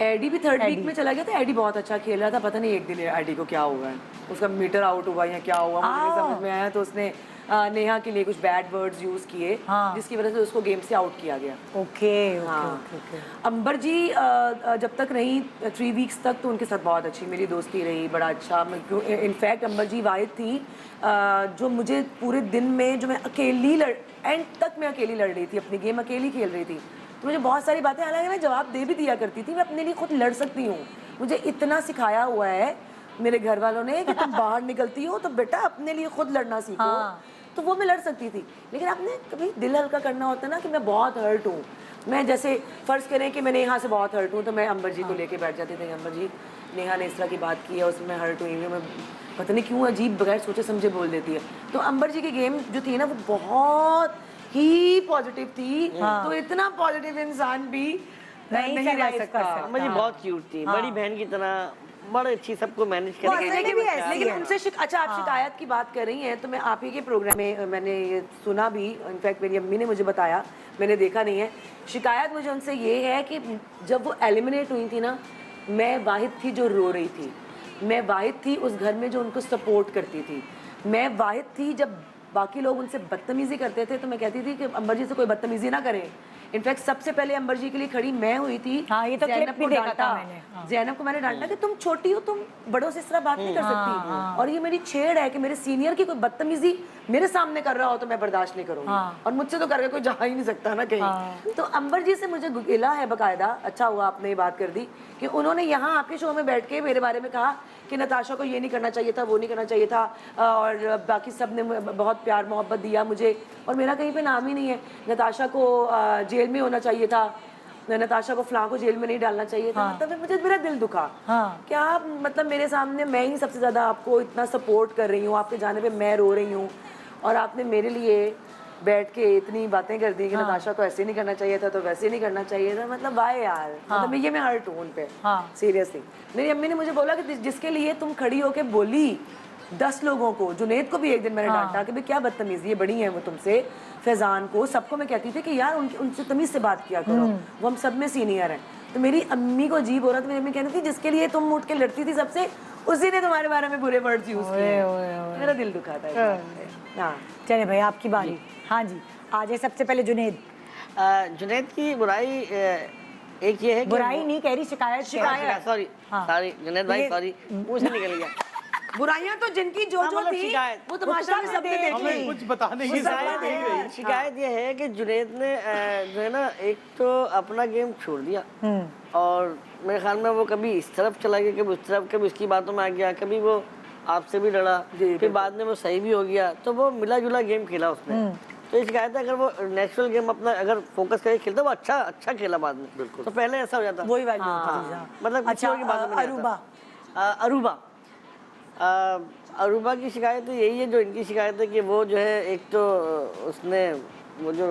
एडी भी थर्ड वीक में चला गया था। एडी बहुत अच्छा खेल रहा था, पता नहीं एक दिन एडी को क्या हुआ है, उसका मीटर आउट हुआ या क्या हुआ मुझे नहीं समझ में आया। तो उसने नेहा के लिए कुछ बैड वर्ड्स यूज किए, जिसकी वजह से उसको गेम से आउट किया गया। ओके। अंबर जी जब तक रही 3 वीक्स तक, तो उनके साथ बहुत अच्छी मेरी दोस्ती रही, बड़ा अच्छा। इनफैक्ट अंबर जी वाहिद थी जो मुझे पूरे दिन में, जो मैं अकेली एंड तक मैं अकेली लड़ रही थी, अपनी गेम अकेली खेल रही थी। तो मुझे बहुत सारी बातें, हालांकि मैं जवाब दे भी दिया करती थी, मैं अपने लिए खुद लड़ सकती हूँ। मुझे इतना सिखाया हुआ है मेरे घर वालों ने कि तुम बाहर निकलती हो तो बेटा अपने लिए खुद लड़ना सीखो। तो वो मैं लड़ सकती थी, लेकिन आपने कभी दिल हल्का करना होता है ना कि मैं बहुत हर्ट हूँ। मैं जैसे फ़र्ज़ करें कि मैं नेहा से बहुत हर्ट हूँ, तो मैं अंबर जी को लेके बैठ जाती थी, अंबर जी नेहा ने इस तरह की बात की है, उसमें हर्ट हुई हूँ मैं, पता नहीं क्यों अजीब बगैर सोचे समझे बोल देती है। तो अंबर जी की गेम जो थी ना, वो बहुत ही पॉजिटिव थी। तो इतना पॉजिटिव इंसान भी नहीं रह सकता। मुझे बहुत क्यूट थी, बड़ी बहन की तरह, बड़ी अच्छी, सबको मैनेज करके। लेकिन उनसे अच्छा, आप शिकायत की बात कर रही हैं, तो मैं आप ही के प्रोग्राम में मैंने ये सुना भी, इनफैक्ट मेरी अम्मी ने मुझे बताया, मैंने देखा नहीं है। शिकायत मुझे उनसे ये है कि जब वो एलिमिनेट हुई थी ना, मैं वाहिद थी जो रो रही थी, मैं वाहिद थी उस घर में जो उनको सपोर्ट करती थी, मैं वाहिद थी जब बाकी लोग उनसे बदतमीजी करते थे तो मैं कहती थी कि अंबर जी से कोई बदतमीजी ना करें। इनफैक्ट सबसे पहले अंबर जी के लिए खड़ी मैं हुई थी। ये तो ज़ैनब को डांटा मैंने। ज़ैनब को मैंने डांटा कि तुम छोटी हो, तुम बड़ों से इस तरह बात नहीं कर सकती, और ये मेरी छेड़ है कि मेरे सीनियर की कोई बदतमीजी मेरे सामने कर रहा हो तो मैं बर्दाश्त नहीं करूंगी, और मुझसे तो करके कोई जा ही नहीं सकता ना कहीं। तो अंबर जी से मुझे गिला है बकायदा। अच्छा हुआ आपने ये बात कर दी कि उन्होंने यहाँ आपके शो में बैठ के मेरे बारे में कहा कि नताशा को ये नहीं करना चाहिए था, वो नहीं करना चाहिए था, और बाकी सब ने बहुत प्यार मोहब्बत दिया मुझे, और मेरा कहीं पे नाम ही नहीं है। नताशा को जेल में होना चाहिए था, नताशा को फलां को जेल में नहीं डालना चाहिए था। मतलब मुझे मेरा दिल दुखा। क्या मतलब मेरे सामने मैं ही सबसे ज़्यादा आपको इतना सपोर्ट कर रही हूँ, आपके जाने पे मैं रो रही हूँ, और आपने मेरे लिए बैठ के इतनी बातें कर दी कि नताशा को ऐसे नहीं करना चाहिए था, तो वैसे नहीं करना चाहिए था। मतलब वाह यार, मतलब ये मैं हर्ट हूँ उन पे, सीरियसली। मेरी अम्मी ने मुझे बोला कि जिसके लिए तुम खड़ी होके बोली 10 लोगों को, जुनेद को भी एक दिन मैंने डांटा कि भाई क्या बदतमीजी है, बड़ी है वो तुमसे, फैजान को, सबको मैं कहती थी कि यार उनसे तमीज से बात किया करो, वो हम सब में सीनियर हैं। तो मेरी अम्मी को अजीब हो रहा था, मेरी अम्मी कहती थी जिसके लिए तुम उठ के लड़ती थी सबसे, उसी ने तुम्हारे बारे में बुरे वर्ड्स यूज किए। मेरा दिल दुखा था। हाँ चले भाई आपकी बारी। हाँ जी, आ जाए सबसे पहले जुनेद। जुनेद की बुराई एक ये है कि बुराई नहीं कह रही, शिकायत कह रही है। सॉरी हाँ। सॉरी जुनैद भाई, ये- सॉरी मुंह से निकल गया। बुराइयां तो जिनकी जो हाँ, जो मतलब थी शिकायत। वो तमाशा में सबने देख हमें ली। कुछ बताने की जरूरत नहीं रही। शिकायत ये है कि जुनैद ने जो है ना, एक तो अपना गेम छोड़ दिया और मेरे ख्याल में वो कभी इस तरफ चला गया, कभी उस तरफ, कभी उसकी बातों में आ गया, कभी वो आपसे भी लड़ा, फिर बाद में वो सही भी हो गया, तो वो मिला जुला गेम खेला उसने। तो ये शिकायत है, अगर वो नेचुरल गेम अपना अगर फोकस करके खेलता वो अच्छा खेला बाद में, तो पहले ऐसा हो जाता। वही वाली होती है। मतलब अच्छा, किसी और की बातों में नहीं अरूबा। आता। अरूबा की शिकायत तो यही है जो इनकी शिकायत है कि वो जो है, एक तो उसने वो जो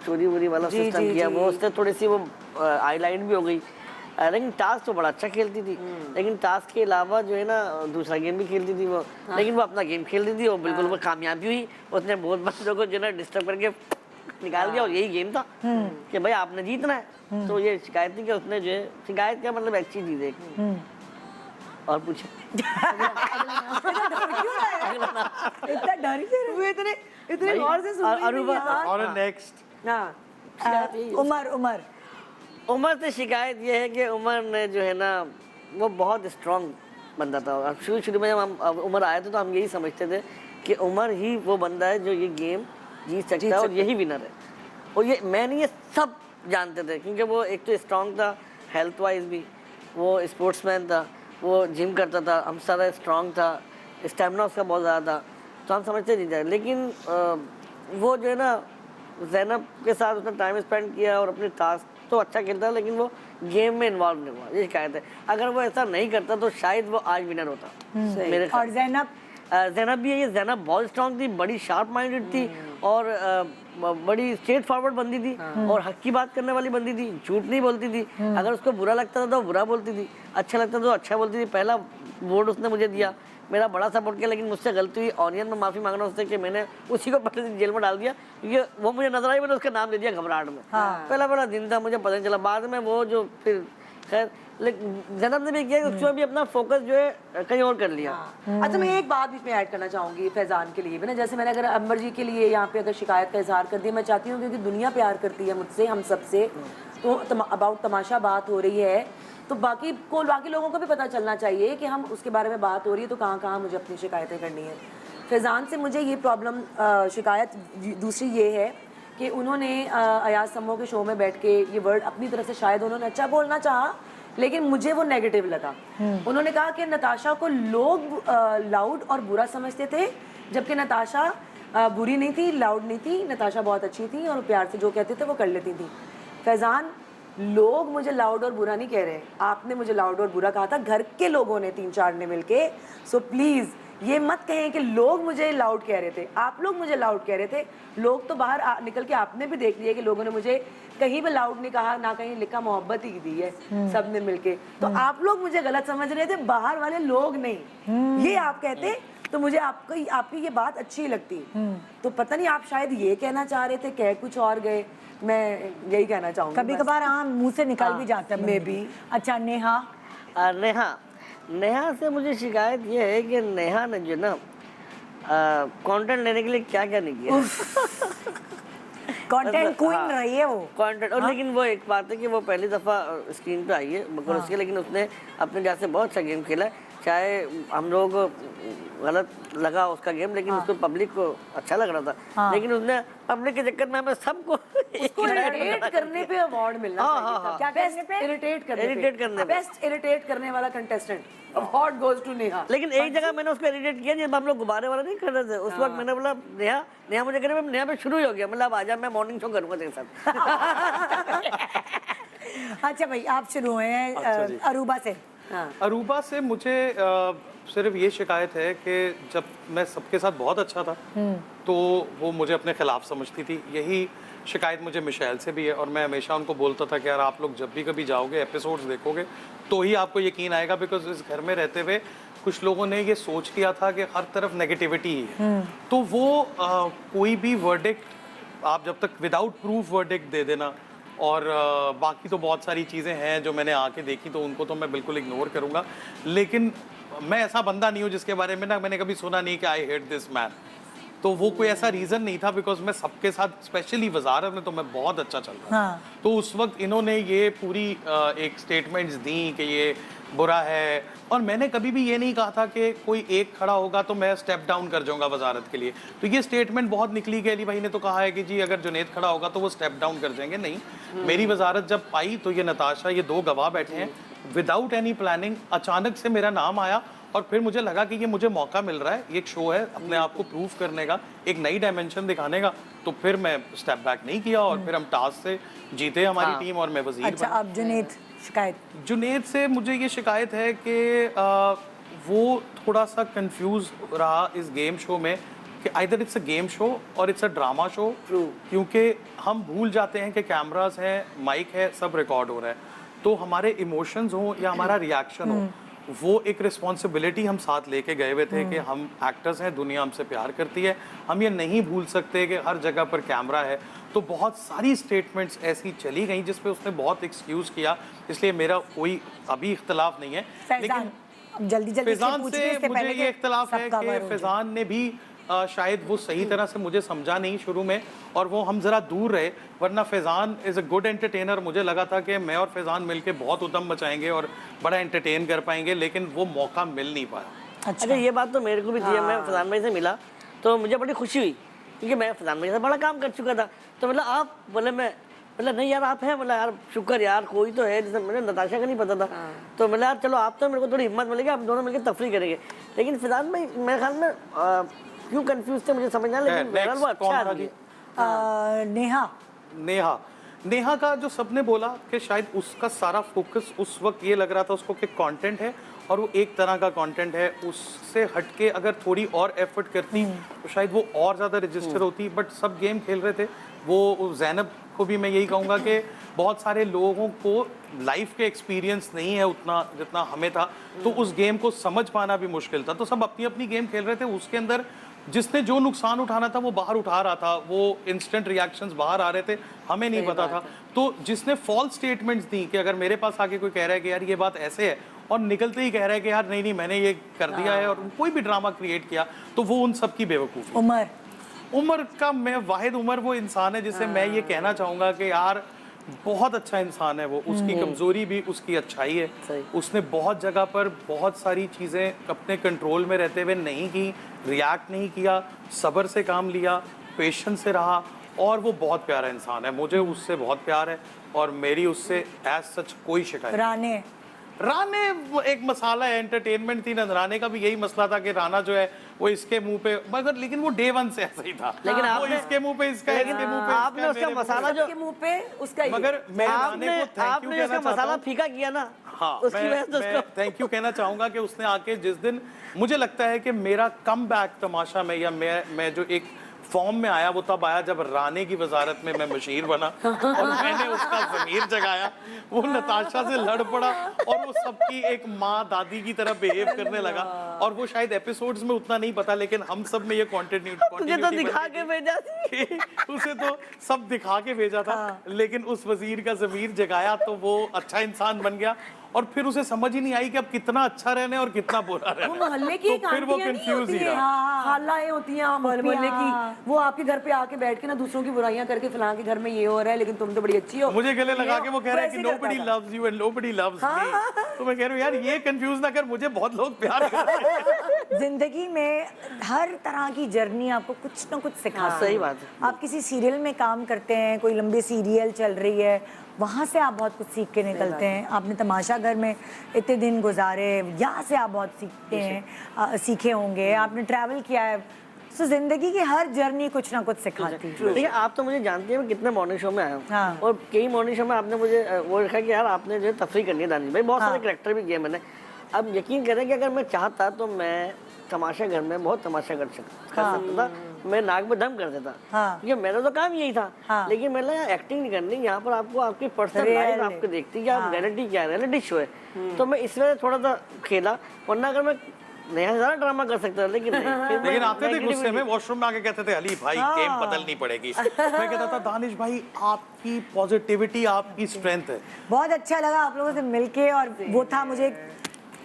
चोरी वोरी वाला सिस्टम किया, वो उससे थोड़ी सी वो आईलाइट भी हो गई। लेकिन टास्क तो बड़ा अच्छा खेलती थी, लेकिन टास्क के अलावा जो है ना दूसरा गेम भी खेलती थी वो। लेकिन वो अपना गेम खेलती थी और बिल्कुल वो कामयाब भी हुई। उसने बहुत बच्चों को जो है ना डिस्टर्ब करके निकाल दिया और यही गेम था कि भाई आपने जीतना है। तो ये शिकायत थी कि उसने जो है, शिकायत का मतलब अच्छी चीज़ है। और पूछे इतना डर क्यों रहे? वो इतने इतने गौर से सुन रही थी अरूबा यार। और नेक्स्ट हाँ उमर उमर से शिकायत ये है कि उमर ने जो है ना वो बहुत स्ट्रांग बंदा था। और शुरू में जब हम उमर आए थे तो हम यही समझते थे कि उमर ही वो बंदा है जो ये गेम जीत सकता है और यही विनर है। और ये मैं नहीं, ये सब जानते थे क्योंकि वो एक तो स्ट्रांग था हेल्थ वाइज भी, वो स्पोर्ट्समैन था, वो जिम करता था, हम सारा स्ट्रांग था, स्टेमिना उसका बहुत ज़्यादा था, तो हम समझते जीत जाए। लेकिन वो जो है ना ज़ैनब के साथ उसने टाइम स्पेंड किया और अपने टास्क तो अच्छा खेलता है, लेकिन वो गेम में इन्वॉल्व नहीं हुआ। ये शिकायत है। अगर वो ऐसा नहीं करता तो शायद वो आज विनर होता मेरे ख्याल। और ज़ैनब ज़ैनब भी है, ये ज़ैनब बहुत स्ट्रांग थी, बड़ी शार्प माइंडेड थी और बड़ी स्ट्रेट फॉरवर्ड बंदी थी और हक की बात करने वाली बंदी थी, झूठ नहीं बोलती थी। अगर उसको बुरा लगता था तो बुरा बोलती थी, अच्छा लगता था तो अच्छा बोलती थी। पहला वोट उसने मुझे दिया, मेरा बड़ा सपोर्ट किया, लेकिन मुझसे गलती हुई। ऑनियन में माफ़ी मांगना उससे कि मैंने उसी को पहले दिन जेल में डाल दिया क्योंकि वो मुझे नजर आई, मैंने उसका नाम दे दिया घबराहट में। पहला दिन था, मुझे पता नहीं चला। बाद में वो जो फिर खैर, लेकिन ज़ैनब ने भी किया कि उसमें भी अपना फोकस जो है कहीं और कर लिया। अच्छा, मैं एक बात इसमें ऐड करना चाहूंगी फैजान के लिए भी ना, जैसे मैंने अगर अंबर जी के लिए यहाँ पे अगर शिकायत का इजहार कर दिया, मैं चाहती हूँ क्योंकि दुनिया प्यार करती है मुझसे, हम सबसे, तो अबाउट तमाशा बात हो रही है तो बाकी लोगों को भी पता चलना चाहिए कि हम उसके बारे में बात हो रही है तो कहाँ कहाँ मुझे अपनी शिकायतें करनी है। फैजान से मुझे ये प्रॉब्लम, शिकायत दूसरी ये है कि उन्होंने अयाज समो के शो में बैठ के ये वर्ड अपनी तरफ से शायद उन्होंने अच्छा बोलना चाहा, लेकिन मुझे वो नेगेटिव लगा। उन्होंने कहा कि नताशा को लोग लाउड और बुरा समझते थे, जबकि नताशा बुरी नहीं थी, लाउड नहीं थी, नताशा बहुत अच्छी थी और प्यार से जो कहते थे वो कर लेती थी। फैजान, लोग मुझे लाउड और बुरा नहीं कह रहे, आपने मुझे लाउड और बुरा कहा था, घर के लोगों ने 3-4 ने मिलके। सो प्लीज़ ये मत कहें कि लोग मुझे लाउड कह रहे थे, आप लोग मुझे लाउड कह रहे थे। लोग तो बाहर निकल के आपने भी देख लिया कि लोगों ने मुझे कहीं भी लाउड नहीं कहा, ना कहीं लिखा, मोहब्बत ही दी है सब ने मिलके। तो आप लोग मुझे गलत समझ रहे थे, बाहर वाले लोग नहीं। ये आप कहते तो मुझे आपकी ये बात अच्छी लगती। तो पता नहीं आप शायद ये कहना चाह रहे थे, कह कुछ और गए। मैं यही कहना चाहूँगी। कभी कभार मुंह से निकल भी जाता है मे बी। अच्छा, नेहा से मुझे शिकायत ये है कि नेहा ने जो ना कंटेंट लेने के लिए क्या क्या नहीं किया। कंटेंट क्वीन रही है वो कंटेंट। और लेकिन वो एक बात है कि वो पहली दफ़ा स्क्रीन पे आई है मगर उसके, लेकिन उसने अपने जैसे बहुत अच्छा गेम खेला है। चाहे हम लोग गलत लगा उसका गेम, लेकिन उसको पब्लिक को अच्छा लग रहा था। लेकिन उसने पब्लिक के चक्कर में हमें सबको इरिटेट करने पे अवार्ड मिलना चाहिए था। क्या करने पे? इरिटेट Irritate करने पे। बेस्ट इरिटेट करने वाला contestant award goes to Neha. लेकिन एक जगह मैंने उसको इरिटेट किया जब हम लोग गुब्बारे वाला नहीं कर रहे थे, उस वक्त मैंने बोला नेहा मुझे कह नेहा पे शुरू ही हो गया, मतलब आजा मैं मॉर्निंग शो करूंगा तेरे साथ। अच्छा भाई, आप शुरू हुए हैं अच्छा जी। अरूबा से। अरूबा से मुझे सिर्फ ये शिकायत है कि जब मैं सबके साथ बहुत अच्छा था तो वो मुझे अपने खिलाफ समझती थी। यही शिकायत मुझे मिशेल से भी है और मैं हमेशा उनको बोलता था कि यार आप लोग जब भी कभी जाओगे एपिसोड्स देखोगे तो ही आपको यकीन आएगा, बिकॉज इस घर में रहते हुए कुछ लोगों ने ये सोच लिया था कि हर तरफ नेगेटिविटी ही है। तो वो कोई भी वर्डिक्ट आप जब तक विदाउट प्रूफ वर्डिक्ट दे देना, और बाकी तो बहुत सारी चीज़ें हैं जो मैंने आके देखी तो उनको तो मैं बिल्कुल इग्नोर करूँगा। लेकिन मैं ऐसा बंदा नहीं हूँ जिसके बारे में ना मैंने कभी सुना नहीं कि आई हेट दिस मैन। तो वो कोई ऐसा रीज़न नहीं था, बिकॉज मैं सबके साथ, स्पेशली वजारत में तो मैं बहुत अच्छा चल रहा था। हाँ। तो उस वक्त इन्होंने ये पूरी एक स्टेटमेंट्स दी कि ये बुरा है, और मैंने कभी भी ये नहीं कहा था कि कोई एक खड़ा होगा तो मैं स्टेप डाउन कर जाऊंगा वजारत के लिए। तो ये स्टेटमेंट बहुत निकली कि अली भाई ने तो कहा है कि जी अगर जुनेद खड़ा होगा तो वो स्टेप डाउन कर जाएंगे। नहीं, मेरी वजारत जब आई तो ये नताशा, ये दो गवाह बैठे हैं, विदाउट एनी प्लानिंग अचानक से मेरा नाम आया, और फिर मुझे लगा कि ये मुझे मौका मिल रहा है, ये एक शो है अपने आप को प्रूव करने का, एक नई डायमेंशन दिखाने का। तो फिर मैं स्टेप बैक नहीं किया, और फिर हम टास्क से जीते हमारी टीम, और मैं वजीर अच्छा, बना। अब जुनेद शिकायत। जुनेद से मुझे ये शिकायत है कि वो थोड़ा सा कंफ्यूज रहा इस गेम शो में, कि either it's a game show और इट्स अ ड्रामा शो, क्योंकि हम भूल जाते हैं कि कैमरास हैं, माइक है, सब रिकॉर्ड हो रहा है। तो हमारे इमोशंस हो या हमारा रिएक्शन हो, वो एक रिस्पॉन्सिबिलिटी हम साथ लेके गए हुए थे कि हम एक्टर्स हैं, दुनिया हमसे प्यार करती है, हम ये नहीं भूल सकते कि हर जगह पर कैमरा है। तो बहुत सारी स्टेटमेंट्स ऐसी चली गई जिस पे उसने बहुत एक्सक्यूज़ किया, इसलिए मेरा कोई अभी इख्तलाफ नहीं है। फैजान, अब जल्दी जल्दी फैजान पूछिए, से इससे मुझे पहले ये इख्तलाफ है सबका कि वार हो जाए। फैजान ने भी शायद वो सही तरह से मुझे समझा नहीं शुरू में, और वो हम ज़रा दूर रहे, वरना Faizan is a good entertainer. मुझे लगा था कि मैं और फैजान मिलके बहुत उदम मचाएंगे और बड़ा एंटरटेन कर पाएंगे, लेकिन वो मौका मिल नहीं पाया। अच्छा, ये बात तो मेरे को भी थी। मैं फैजान भाई से मिला तो मुझे बड़ी खुशी हुई, क्योंकि मैं फैजान भाई से बड़ा काम कर चुका था। तो मतलब आप बोले, मैं बोला नहीं यार आप हैं, बोला यार शुक्र यार कोई तो है, जैसे मुझे नताशा का नहीं पता था। तो बोला यार चलो आप तो, मेरे को थोड़ी हिम्मत मिलेगी, आप दोनों मिलकर तफरी करेंगे। लेकिन फैजान भाई मेरे ख्याल में क्यों कंफ्यूज थे मुझे समझना, लेकिन बहरहाल वो अच्छा आदमी है। नेहा नेहा का जो सबने बोला कि शायद उसका सारा फोकस उस वक्त ये लग रहा था उसको कि कंटेंट है, और वो एक तरह का कंटेंट है, उससे हटके अगर थोड़ी और एफर्ट करती तो शायद वो और ज़्यादा रजिस्टर होती। बट सब गेम खेल रहे थे। वो ज़ैनब को भी मैं यही कहूँगा कि बहुत सारे लोगों को लाइफ के एक्सपीरियंस नहीं है उतना जितना हमें था, तो उस गेम को समझ पाना भी मुश्किल था। तो सब अपनी अपनी गेम खेल रहे थे, उसके अंदर जिसने जो नुकसान उठाना था वो बाहर उठा रहा था, वो इंस्टेंट रिएक्शंस बाहर आ रहे थे, हमें नहीं पता था। तो जिसने फॉल्स स्टेटमेंट्स दी कि अगर मेरे पास आके कोई कह रहा है कि यार ये बात ऐसे है, और निकलते ही कह रहा है कि यार नहीं नहीं मैंने ये कर दिया है, और कोई भी ड्रामा क्रिएट किया, तो वो उन सब की बेवकूफ़ी। उमर का मैं वाहिद उमर वो इंसान है जिसे मैं ये कहना चाहूँगा कि यार बहुत अच्छा इंसान है वो, उसकी कमजोरी भी उसकी अच्छाई है। उसने बहुत जगह पर बहुत सारी चीज़ें अपने कंट्रोल में रहते हुए नहीं की, रिएक्ट नहीं किया, सब्र से काम लिया, पेशेंस से रहा, और वो बहुत प्यारा इंसान है। मुझे उससे बहुत प्यार है, और मेरी उससे एज सच कोई शिकायत। राने एक मसाला है, एंटरटेनमेंट थी। राने का भी यही मसला था कि राना जो है वो इसके मुंह पे, मगर लेकिन वो डे वन से ऐसा ही था। लेकिन वो आपने इसके मुंह पे इसका, इसके मुंह पे आपने उसका मसाला जो के मुंह पे उसका ही। मगर मैं राने को थैंक यू आपने कहना उसका चाहता मसाला हूं। फीका किया ना, हाँ, उसकी वजह से मैं उसको थैंक यू कहना चाहूंगा कि उसने आके जिस दिन मुझे लगता है कि मेरा कम बैक तमाशा में, या मैं जो एक फॉर्म में आया वो तब आया जब राने की वजारत में मैं मशीर बना और मैंने उसका ज़मीर जगाया। वो नताशा से लड़ पड़ा और वो सबकी एक माँ दादी की तरह बिहेव करने लगा। और वो शायद एपिसोड्स में उतना नहीं पता, लेकिन हम सब में ये तुझे तो दिखा के भेजा थी। उसे तो सब दिखा के भेजा था, लेकिन उस वजीर का ज़मीर जगाया तो वो अच्छा इंसान बन गया। और फिर उसे समझ ही नहीं आई कि अब कितना अच्छा रहना है और कितना बुरा रहना है। वो मोहल्ले की तो फिर वो कंफ्यूज ही रहा। खालाएं होती हैं मोहल्ले की, वो आपके घर पे आके बैठ के ना दूसरों की बुराइयां करके फलां के घर में ये हो रहा है लेकिन तुम तो बड़ी अच्छी हो, मुझे गले लगा के वो कह रहा है कि वैसे करता nobody था। loves you and nobody loves me। तो मैं कह रहा हूँ यार ये कंफ्यूज ना कर, मुझे बहुत लोग प्यार करते हैं। जिंदगी में हर तरह की जर्नी आपको कुछ ना कुछ सिखाती है। सही बात है। आप किसी सीरियल में काम करते हैं, कोई लंबी सीरियल चल रही है, वहाँ से आप बहुत कुछ सीख के निकलते हैं। आपने तमाशा घर में इतने दिन गुजारे, यहाँ से आप बहुत सीखते हैं, सीखे होंगे। आपने ट्रैवल किया है, तो जिंदगी की हर जर्नी कुछ ना कुछ सिखाती है। देखिए आप तो मुझे जानती हैं, मैं कितने मॉर्निंग शो में आया हूँ। हाँ। और कई मॉर्निंग शो में आपने मुझे वो रखा कि यार आपने जो है तफरी करनी है दानिश भाई, बहुत सारे कैरेक्टर भी किए मैंने। अब यकीन करें कि अगर मैं चाहता तो मैं तमाशा घर में बहुत तमाशा कर सकता था, मैं नाक में दम कर देता। क्योंकि मेरा तो काम यही था। लेकिन मैंने एक्टिंग नहीं करनी, यहाँ पर आपको आपकी पर्सनल लाइफ आपको देखती है, आप रियलिटी क्या है, रियलिटी शो है। तो मैं इस वजह से थोड़ा सा खेला, वरना अगर मैं नया सारा ड्रामा कर सकता था, लेकिन नहीं। लेकिन आते थे गुस्से में, वॉशरूम में आके कहते थे अली भाई गेम बदलनी पड़ेगी। मैं कहता था दानिश भाई आपकी पॉजिटिविटी आपकी स्ट्रेंथ है। बहुत अच्छा लगा आप लोगों से मिलके, और वो था मुझे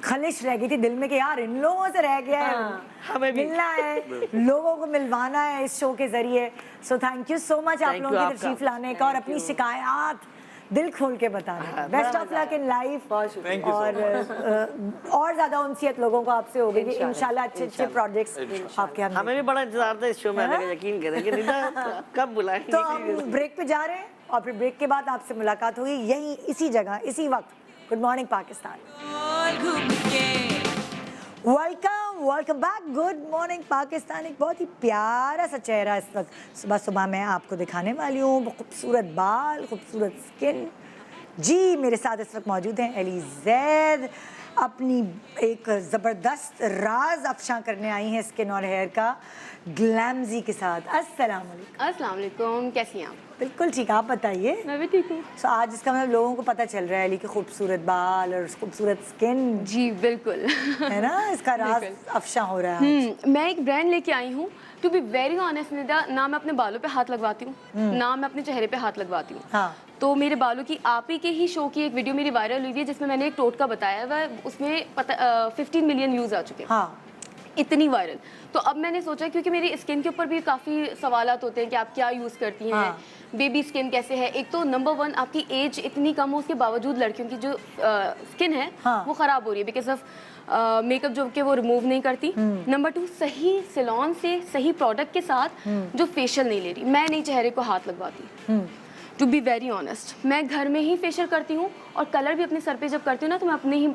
खलिश रह गई थी दिल में कि यार इन लोगों से रह गया है, हमें भी। मिलना है, लोगों को मिलवाना है इस शो के जरिए। So thank you so much आप Thank लोगों you की तशरीफ आपका। लाने का और अपनी शिकायत दिल खोल के बताने। Best of luck in life Thank you so और ज्यादा उनसियत लोगों को आपसे होगी कि इंशाल्लाह अच्छे अच्छे प्रोजेक्ट्स आपके यहाँ हमें भी बड़ा इंतजार था इस शो में आने का, यकीन करें कि निदा कब बुलाएंगे। तो हम ब्रेक पे जा रहे हैं और फिर ब्रेक के बाद आपसे मुलाकात होगी यहीं इसी जगह इसी वक्त। Good morning Pakistan, welcome back. Good morning Pakistan. एक बहुत ही प्यारा सा चेहरा इस वक्त सुबह सुबह मैं आपको दिखाने वाली हूँ। खूबसूरत बाल, खूबसूरत स्किन। जी मेरे साथ इस वक्त मौजूद हैं एली जैद, अपनी एक ज़बरदस्त राज अफशा करने आई हैं स्किन और हेयर का ग्लैमजी के साथ। अस्सलाम वालेकुम। अस्सलाम वालेकुम, कैसी हैं आप? बिल्कुल ठीक, आप बताइए। मैं भी ठीक हूँ। तो आज इसका मतलब लोगों को पता चल रहा है एली के खूबसूरत बाल और खूबसूरत स्किन, जी बिल्कुल। है ना, इसका राज अफशा हो रहा है आज। मैं एक ब्रांड लेके आई हूँ। To be very honest Nida, ना मैं अपने बालों पे हाथ लगवाती हूँ, ना मैं अपने चेहरे पे हाथ लगवाती हूँ। हाँ। तो मेरे बालों की आप ही के ही शो की एक वीडियो मेरी वायरल हुई है जिसमें मैंने एक टोटका बताया हुआ है, उसमें 15 मिलियन व्यूज आ चुके हैं। हाँ इतनी वायरल। तो अब मैंने सोचा क्योंकि मेरी स्किन के ऊपर भी काफ़ी सवालात होते हैं कि आप क्या यूज़ करती हैं, हाँ। बेबी स्किन कैसे है। एक तो नंबर 1 आपकी एज इतनी कम हो, उसके बावजूद लड़कियों की जो स्किन है हाँ। वो ख़राब हो रही है बिकॉज ऑफ मेकअप जो कि वो रिमूव नहीं करती। नंबर 2 सही सिलॉन से सही प्रोडक्ट के साथ जो फेशियल नहीं ले रही। मैं नहीं चेहरे को हाथ लगवाती, टू बी वेरी ऑनेस्ट। मैं घर में ही फेशियल करती हूँ और कलर भी अपने सर पे जब करती हूँ ना तो मैं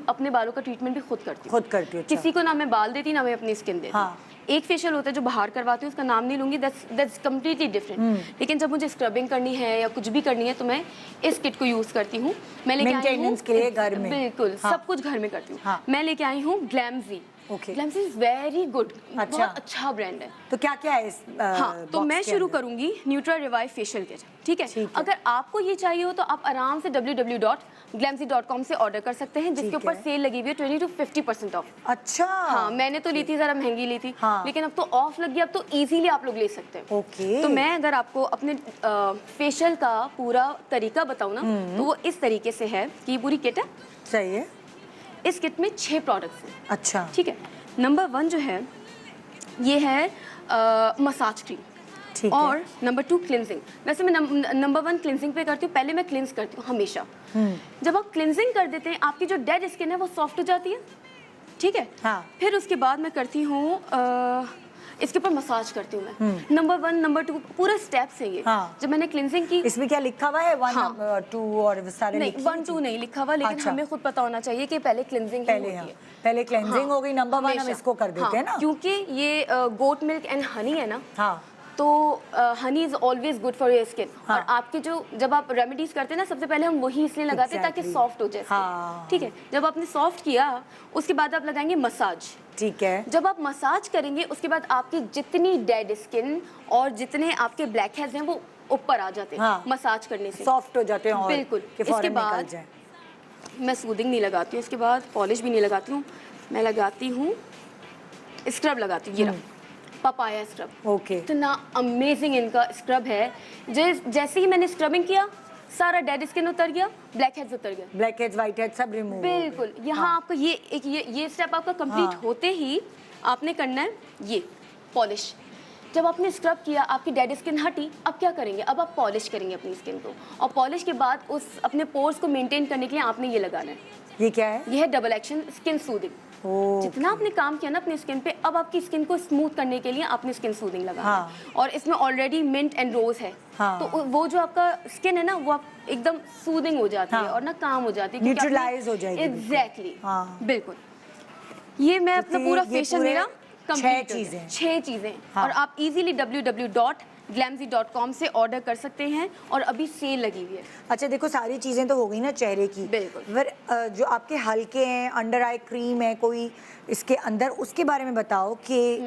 अपने बालों का ट्रीटमेंट भी खुद करती हूँ। खुद करती हूँ। अच्छा। किसी को ना मैं बाल देती ना मैं अपनी स्किन देती। हाँ। एक फेशियल होता है जो बाहर करवाती हूँ, उसका नाम नहीं लूंगी, दैट्स कम्प्लीटली डिफरेंट। लेकिन जब मुझे स्क्रबिंग करनी है या कुछ भी करनी है तो मैं इस किट को यूज करती हूँ। मैं लेके आई हूँ Maintenance के लिए घर में। बिल्कुल हाँ। सब कुछ घर में करती हूँ। हाँ। मैं लेके आई हूँ ग्लैमजी। Okay. ग्लैमजी इज वेरी गुड, अच्छा। बहुत अच्छा ब्रांड है। तो क्या क्या है इस हाँ, तो box मैं के शुरू अंदर? करूंगी न्यूट्रा रिवाइव फेशियल किट। ठीक है, ठीक है। अगर आपको ये चाहिए हो तो आप आराम से www.glamzy.com से ऑर्डर कर सकते हैं, जिसके ठीक ऊपर है। सेल लगी हुई है 20 to 50% ऑफ। अच्छा। हाँ, मैंने तो ली थी, जरा महंगी ली थी। हाँ। लेकिन अब तो ऑफ लग गया, अब तो इजीली आप लोग ले सकते हैं। ओके। तो मैं अगर आपको अपने फेशियल का पूरा तरीका बताऊँ ना तो वो इस तरीके से है कि ये पूरी किट है। सही है। इस किट में 6 प्रोडक्ट्स हैं। अच्छा। ठीक है, नंबर 1 जो है ये है मसाज क्रीम। ठीक है। और नंबर 2 क्लिनजिंग। वैसे मैं नंबर 1 क्लिनजिंग पे करती हूँ, पहले मैं क्लिनज करती हूँ हमेशा। जब आप क्लिनजिंग कर देते हैं आपकी जो डेड स्किन है वो सॉफ्ट हो जाती है। ठीक है। हाँ। फिर उसके बाद मैं करती हूँ इसके ऊपर मसाज करती हूँ मैं। नंबर 1 नंबर 2 पूरा स्टेप्स है ये। हाँ। जब मैंने क्लिनजिंग की, इसमें क्या लिखा हुआ है 1 हाँ। 2 और सारे नहीं लिखे 1 2 नहीं लिखा हुआ, लेकिन अच्छा। हमें खुद पता होना चाहिए कि पहले क्लिनजिंग पहले होती हाँ। है। पहले क्लेंजिंग हो गई, नंबर 1 हम हमेशा। इसको कर देते हैं ना। क्योंकि ये गोट मिल्क एंड हनी है ना, हाँ। तो honey is always good for your skin. हाँ। और आपके जो जब आप रेमेडीज करते हैं ना सबसे पहले हम वही इसलिए लगाते हैं ताकि Exactly. सॉफ्ट हो जाए skin। हाँ। ठीक है, जब आपने सॉफ्ट किया उसके बाद आप लगाएंगे मसाज। ठीक है। जब आप मसाज करेंगे उसके बाद आपकी जितनी डेड स्किन और जितने आपके ब्लैक हेड्स हैं वो ऊपर आ जाते हैं। हाँ। मसाज करने से सॉफ्ट हो जाते हैं और बिल्कुल। कि इसके फौरन निकल बाद जाए। मैं सूदिंग नहीं लगाती हूँ, इसके बाद पॉलिश भी नहीं लगाती हूँ, मैं लगाती हूँ स्क्रब लगाती हूँ। ये रहा पपाया स्क्रब। ओके। इतना अमेजिंग इनका स्क्रब है। जैसे ही मैंने स्क्रबिंग किया सारा डेड स्किन उतर गया, ब्लैक हेड्स उतर गया। ब्लैक हेड्स, व्हाइट हेड्स सब रिमूव। बिल्कुल। यहाँ आपका ये स्टेप आपका कंप्लीट हाँ। होते ही आपने करना है ये पॉलिश। जब आपने स्क्रब किया आपकी डेड स्किन हटी, अब क्या करेंगे, अब आप पॉलिश करेंगे अपनी स्किन को। और पॉलिश के बाद उस अपने पोर्स को मेंटेन करने के लिए आपने ये लगाना है। ये क्या है? ये है double action skin soothing. Okay. जितना आपने काम किया ना अपनी स्किन पे, अब आपकी स्किन को स्मूथ करने के लिए आपने स्किन सूदिंग लगाना हाँ। है। और इसमें ऑलरेडी मिंट एंड रोज है। हाँ। तो वो जो आपका स्किन है ना वो आप एकदम सूदिंग हो जाती है हाँ। और ना काम हो जाती है। Neutralize हो जाएगी बिल्कुल। एग्जैक्टली। हाँ। बिल्कुल। ये मैं अपना तो पूरा ये फेशियल पूरे मेरा 6 complete हो चीजें। गया। 6 चीजें। हाँ। और आप इजीली www.glamzy.com से ऑर्डर कर सकते हैं और अभी सेल लगी हुई है। अच्छा देखो, सारी चीजें तो हो गई ना चेहरे की। बिल्कुल। पर जो आपके हल्के हैं, अंडर आई क्रीम है कोई इसके अंदर, उसके बारे में बताओ कि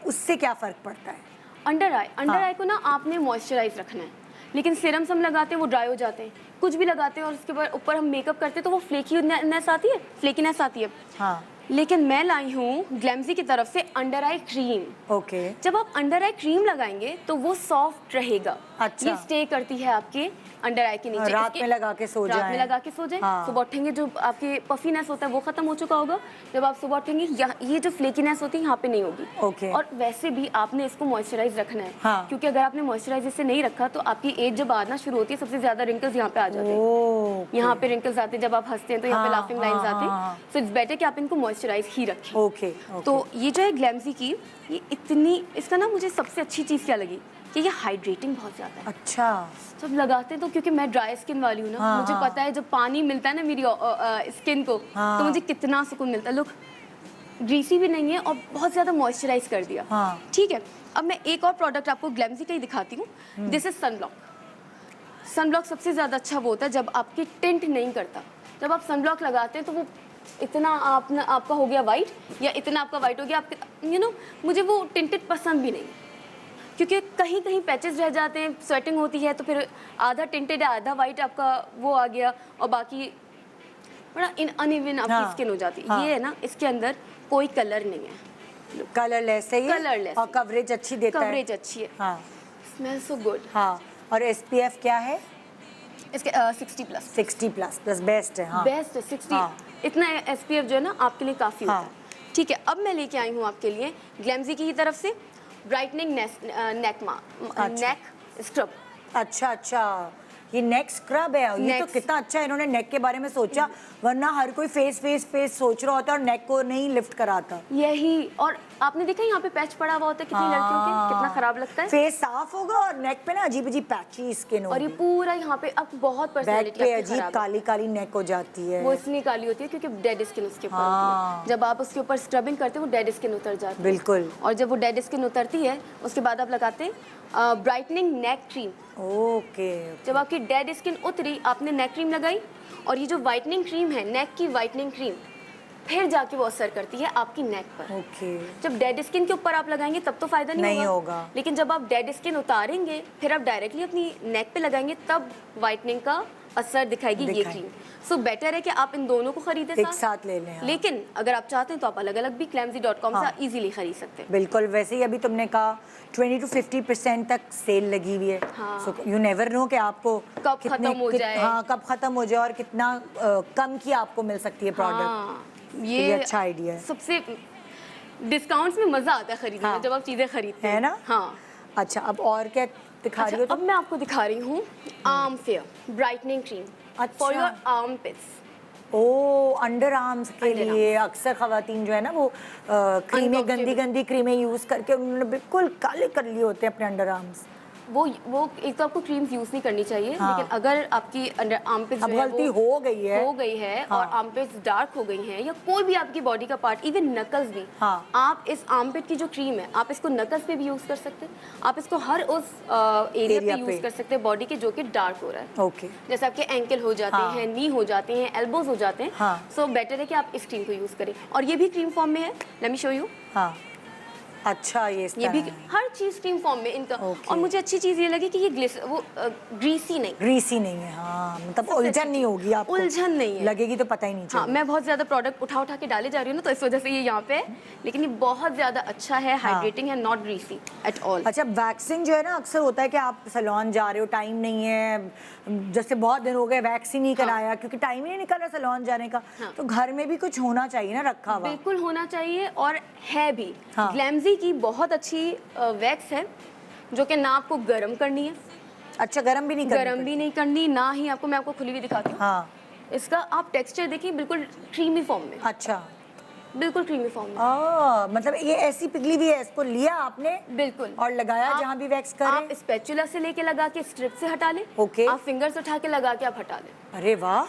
उससे क्या फर्क पड़ता है? अंडर हाँ। आई को ना आपने मॉइस्चराइज रखना है, लेकिन सीरम्स हम लगाते हैं वो ड्राई हो जाते हैं। कुछ भी लगाते हैं और उसके ऊपर हम मेकअप करते हैं तो वो फ्लेकीनेस आती है, फ्लेकीनेस आती है। हाँ। लेकिन मैं लाई हूँ ग्लैम्जी की तरफ से अंडर आई क्रीम। ओके। जब आप अंडर आई क्रीम लगाएंगे तो वो सॉफ्ट रहेगा। अच्छा। ये स्टे करती है आपके अंडर आई के नीचे। रात इसके- में लगा के सो रात जाएं। में लगा के सो जाए। हाँ। सुबह उठेंगे जो आपके पफीनेस होता है वो खत्म हो चुका होगा। जब आप सुबह उठेंगे ये जो फ्लेकीनेस होती है यहाँ पे नहीं होगी। ओके। और वैसे भी आपने इसको मॉइस्चराइज रखना है। हाँ। क्योंकि अगर आपने मॉइस्चराइज इसे नहीं रखा तो आपकी एज जब आना शुरू होती है सबसे ज्यादा रिंकल्स यहाँ पे आ जाते हैं। ओके। यहाँ पे रिंकल्स आते हैं जब आप हंसते हैं तो यहाँ पे हाँ, लाफिंग लाइंस हाँ, आते हाँ, हैं। सो इट्स बेटर कि आप इनको मॉइस्चराइज ही रखें। ओके। तो ये जो है ग्लैम्जी की ये इतनी, इसका ना मुझे सबसे अच्छी चीज़ क्या लगी कि ये हाइड्रेटिंग बहुत ज़्यादा है। अच्छा। जब लगाते हैं तो क्योंकि मैं ड्राई स्किन वाली हूँ ना, हाँ, मुझे हाँ। पता है जब पानी मिलता है ना मेरी स्किन को हाँ। तो मुझे कितना सुकून मिलता है। लुक ग्रीसी भी नहीं है और बहुत ज़्यादा मॉइस्चराइज कर दिया। हाँ। ठीक है, अब मैं एक और प्रोडक्ट आपको ग्लैम्जी का ही दिखाती हूँ। This is sunblock. सनब्लॉक सबसे ज़्यादा अच्छा वो होता है जब आपकी टिंट नहीं करता। जब आप सनब्लॉक लगाते हैं तो वो इतना आपका हो गया वाइट या इतना आपका वाइट हो गया आपके मुझे वो टिंटेड पसंद भी नहीं, क्योंकि कहीं कहीं पैचेस रह जाते हैं, स्वेटिंग होती है तो फिर आधा टिंटेड है आधा वाइट आपका वो आ गया और बाकी बड़ा अनइवन आपकी हाँ, स्किन हो जाती है। हाँ। ये है ना, इसके अंदर कोई कलर नहीं है, कलरलेस है ये। Colourless और है। कवरेज अच्छी देता है। कवरेज अच्छी है, हाँ। Smell so good. हाँ। और SPF क्या है? इसके 60+। 60+ बेस्ट है। हाँ। बेस्ट है 60। हाँ। इतना SPF जो है ना आपके लिए काफ़ी हाँ। होता है। ठीक है, अब मैं लेके आई हूँ आपके लिए ग्लैम्जी की तरफ से ब्राइटनिंग नेक स्क्रब। अच्छा अच्छा, ये नेक स्क्रब है। ये तो Neck- कितना अच्छा है, इन्होंने नेक के बारे में सोचा, वरना हर कोई फेस सोच रहा होता है और नेक को नहीं लिफ्ट कराता। यही, और आपने देखा यहाँ पे पैच पड़ा हुआ होता है कितनी लड़कियों के, कितना खराब लगता है। फेस साफ होगा और नेक पे ना अजीब अजीब पैची स्किन और ये होगी। पूरा यहाँ पे अब बहुत बैक पर्सनैलिटी पे आपकी अजीब खराब है। काली काली नेक हो जाती है। वो इसलिए काली होती है क्योंकि डेड स्किन उसके ऊपर हाँ। होती है। जब आप उसके ऊपर स्क्रबिंग करते हो वो डेड स्किन उतर जाती है। बिल्कुल। और जब वो डेड स्किन उतरती है उसके बाद आप लगाते हैं ब्राइटनिंग नेक क्रीम। ओके। जब आपकी डेड स्किन उतरी आपने नेक क्रीम लगाई और ये जो वाइटनिंग क्रीम है नेक की वाइटनिंग क्रीम फिर जाके वो असर करती है आपकी नेक पर। ओके। जब डेड स्किन के ऊपर आप लगाएंगे तब तो फायदा नहीं होगा। लेकिन जब आप डेड स्किन उतारेंगे फिर आप डायरेक्टली अपनी नेक पे लगाएंगे तब वाइटनिंग का असर दिखाएगी ये क्रीम। सो बेटर है कि आप इन दोनों को खरीदें एक साथ ले लें। हाँ। लेकिन अगर आप चाहते हैं तो आप अलग अलग भी glamzy.com हाँ। से इजीली खरीद सकते हैं। बिल्कुल। वैसे ही अभी तुमने कहा 20 to 50% तक सेल लगी हुई है। हाँ। सो यू नेवर नो कि आपको कब खत्म हो जाए। हाँ, कब खत्म हो जाए और कितना कम की आपको मिल सकती है प्रोडक्ट। हाँ, ये अच्छा आइडिया है। सबसे डिस्काउंट्स में मजा आता है खरीदने हाँ। में जब आप चीजें खरीदते हैं है ना? हाँ। अच्छा, अब और क्या दिखा रही हो अच्छा, तुम? अब मैं आपको दिखा रही हूँ arm fair brightening cream for अच्छा। Your armpits. Oh, under arms के Under लिए अक्सर खवातीन जो है ना वो क्रीमें गंदी गंदी क्रीमें यूज करके उन्होंने बिल्कुल काले कर लिए होते हैं अपने अंडर आर्म्स। वो एक तो आपको क्रीम्स यूज नहीं करनी चाहिए। हाँ। लेकिन अगर आपकी अंडर आर्मपिट्स अब गलती हो गई है। और आर्मपिट्स डार्क हो गई हैं या कोई भी आपकी बॉडी का पार्ट इवन नकल्स भी, हाँ। आप इस आर्मपिट की जो क्रीम है आप इसको नकल्स पे भी यूज कर सकते हैं। आप इसको हर उस एरिया Area पे पे। यूज कर सकते हैं बॉडी के जो कि डार्क हो रहा है। ओके। जैसे आपके एंकल हो जाते हाँ। हैं, नी हो जाते हैं, एल्बोज हो जाते हैं। हाँ। सो बेटर है कि आप इस क्रीम को यूज करें और ये भी क्रीम फॉर्म में है। Let me show you. हाँ। अच्छा, ये इस ये भी तरह है। हर चीज क्रीम फॉर्म में इनका। Okay. और मुझे अच्छी चीज ये लगी कि ये ग्रीसी नहीं, ग्रीसी नहीं है। हाँ, मतलब सबसे उलझन अच्छी नहीं होगी आपको। उलझन नहीं है। लगेगी तो पता ही नहीं हाँ, चलेगा। मैं बहुत ज्यादा प्रोडक्ट उठा के डाले जा रही हूँ ना तो इस वजह से ये यहाँ पे है, लेकिन ये बहुत ज्यादा अच्छा है, हाइड्रेटिंग है, नॉट ग्रीसी एट ऑल। अच्छा, वैक्सिंग जो है ना अक्सर होता है कि आप सैलून जा रहे हो, टाइम नहीं है, जैसे बहुत दिन हो गए वैक्सिंग नहीं कराया क्योंकि टाइम ही नहीं निकल रहा सैलून जाने का। हाँ। तो घर में भी कुछ होना चाहिए ना रखा हुआ। बिल्कुल होना चाहिए और है भी। हाँ। ग्लैम्जी की बहुत अच्छी वैक्स है जो कि ना आपको गर्म करनी है, अच्छा, गरम भी नहीं करनी गर्म भी नहीं करनी, ना ही आपको, मैं आपको खुली भी दिखाती हूँ। हाँ। इसका आप टेक्सचर देखिए बिल्कुल क्रीमी फॉर्म में, अच्छा। बिल्कुल क्रीमी फॉर्म में। मतलब ये ऐसी पिघली हुई है, इसको लिया आपने बिल्कुल और लगाया आप- जहाँ भी वैक्स करे। आप स्पैचुला से लेके लगा के स्ट्रिप से हटा लें। ओके। आप फिंगर से उठा के लगा के आप हटा लें, अरे वाह,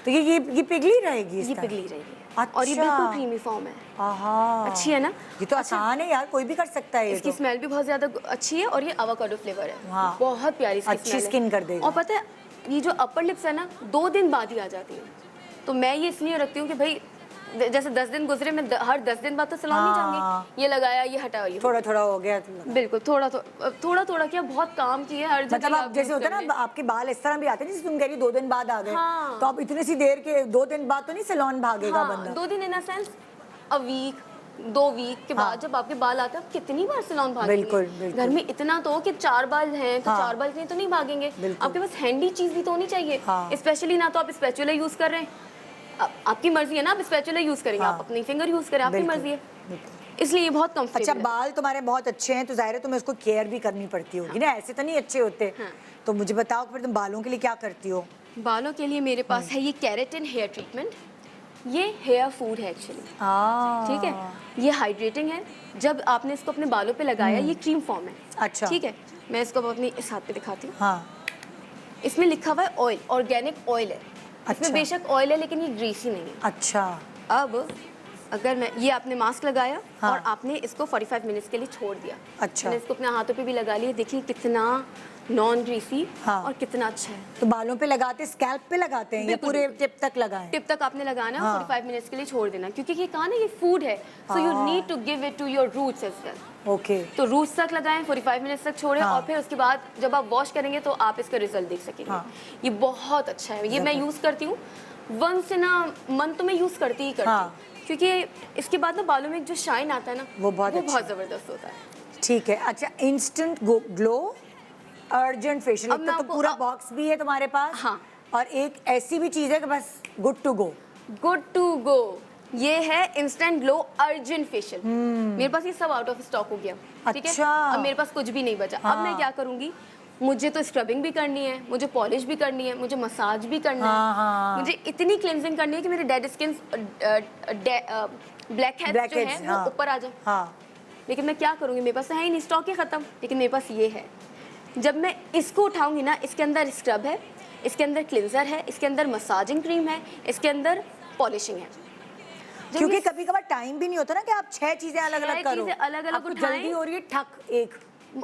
तो ये पिघली रहेगी इस ये तरह? पिघली रहेगी। अच्छा। और ये बिल्कुल क्रीमी फॉर्म है। आहा। अच्छी है ना? ये तो आसान है यार, कोई भी कर सकता है ये इसकी तो। स्मेल भी बहुत ज्यादा अच्छी है और ये एवोकाडो फ्लेवर हाँ। है, बहुत प्यारी इसकी अच्छी स्मेल है। स्किन कर देगा। और पता है ये जो अपर लिप्स है ना 2 दिन बाद ही आ जाती है, तो मैं ये इसलिए रखती हूँ कि भाई जैसे 10 दिन गुजरे, मैं हर 10 दिन बाद तो सैलून नहीं हाँ। जाऊंगी, ये लगाया ये हटाया ये। थोड़ा थोड़ा हो गया तो बिल्कुल थोड़ा किया, बहुत काम किया हर जगह। मतलब आप आप जैसे use होता कर है लें। ना आपके बाल इस तरह भी आते हैं जैसे तुम कह रही 2 दिन बाद आ गए। हाँ। तो आप इतनी सी देर के 2 दिन बाद तो नहीं सैलून भागेगा हाँ, बंदा। 2 दिन in a sense a week 2 week के बाद जब आपके बाल आते हैं, आप कितनी बार सैलून भागेंगे? बिल्कुल, बिल्कुल। घर में इतना तो हो कि 4 बाल हैं तो 4 बाल के लिए तो नहीं भागेंगे। बिल्कुल। आपके पास हैंडी चीज भी तो होनी चाहिए। हाँ। स्पेशली ना तो आप स्पैचुला यूज कर रहे हैं, आपकी मर्जी है ना, आप स्पैचुला यूज करेंगे, हाँ। आप अपनी फिंगर यूज करें, आपकी बिल्कुल, मर्जी है। इसलिए ये बहुत अच्छा, कंफर्टेबल है। बाल तुम्हारे बहुत अच्छे हैं तो जाहिर है तुम्हें उसको केयर भी करनी पड़ती होगी ना, ऐसे तो नहीं अच्छे होते। हाँ। तो मुझे बताओ फिर तुम बालों के लिए क्या करती हो? बालों के लिए मेरे पास है ये केराटिन हेयर ट्रीटमेंट। ये हेयर फूड है एक्चुअली, ठीक है। ये हाइड्रेटिंग है। जब आपने इसको अपने बालों पे लगाया, ये क्रीम फॉर्म है। अच्छा। ठीक है, मैं इसको अपने इस हाथ पे दिखाती हूँ। हाँ। इसमें लिखा हुआ है ऑयल, ऑर्गेनिक ऑयल है। अच्छा। इसमें बेशक ऑयल है लेकिन ये ग्रीसी नहीं है। अच्छा। अब अगर मैं ये आपने मास्क लगाया हाँ। और आपने इसको 45 मिनट्स के लिए छोड़ दिया। अच्छा। मैंने इसको अपने हाथों पे भी लगा लिया, देखिए कितना नॉन ग्रीसी हाँ। और कितना अच्छा है। तो बालों पे लगाते, स्कैल्प पे लगाते हैं या बिल्कुल, पूरे बिल्कुल। टिप तक लगाएं? टिप तक आपने लगाना, हाँ। 45 मिनट्स के लिए छोड़ देना, क्योंकि ये कहा ना ये फूड है, सो यू हाँ। Need to give it to your roots as well. Okay. तो रूट्स तक लगाएं, 45 मिनट्स तक छोड़ें हाँ। और फिर उसके बाद जब आप वॉश करेंगे तो आप इसका रिजल्ट देख सकेंगे। हाँ। ये बहुत अच्छा है, ये मैं यूज़ करती हूँ वंस इन अ मंथ, तो मैं यूज़ करती ही करती हाँ। हूँ, क्योंकि इसके बाद ना बालों में जो शाइन आता है ना, वो बहुत अच्छा बहुत ज़बरदस्त होता है। ठीक है। अच्छा, इंस्टेंट ग्लो, अर्जेंट फेशियल, अब मैं तो आपको पूरा बॉक्स भी है तुम्हारे पास? हाँ। और एक ऐसी भी चीज़ है कि बस good to go. Good to go, ये है इंस्टेंट ग्लो अर्जेंट फेशियल। मेरे पास ये सब आउट ऑफ स्टॉक हो गया, ठीक है। अच्छा। अब मेरे पास कुछ भी नहीं बचा। अब मैं क्या करूंगी, मुझे तो स्क्रबिंग भी करनी है, मुझे पॉलिश भी करनी है, मुझे मसाज भी करना हाँ, है, हाँ। मुझे इतनी क्लेंजिंग करनी है कि मेरे डेड स्किन ब्लैक हेड्स जो है वो ऊपर आ जाए। हाँ। लेकिन मैं क्या करूंगी, मेरे पास तो है ही नहीं, स्टॉक ही खत्म। लेकिन मेरे पास ये है, जब मैं इसको उठाऊंगी ना, इसके अंदर स्क्रब है, इसके अंदर क्लिंजर है, इसके अंदर मसाजिंग क्रीम है, इसके अंदर पॉलिशिंग है। जब क्योंकि ये कभी कभार टाइम भी नहीं होता ना कि आप 6 चीजें अलग अलग 6 करो। चीज़ें अलग-अलग आपको उठाएं। जल्दी हो रही है, ठक एक।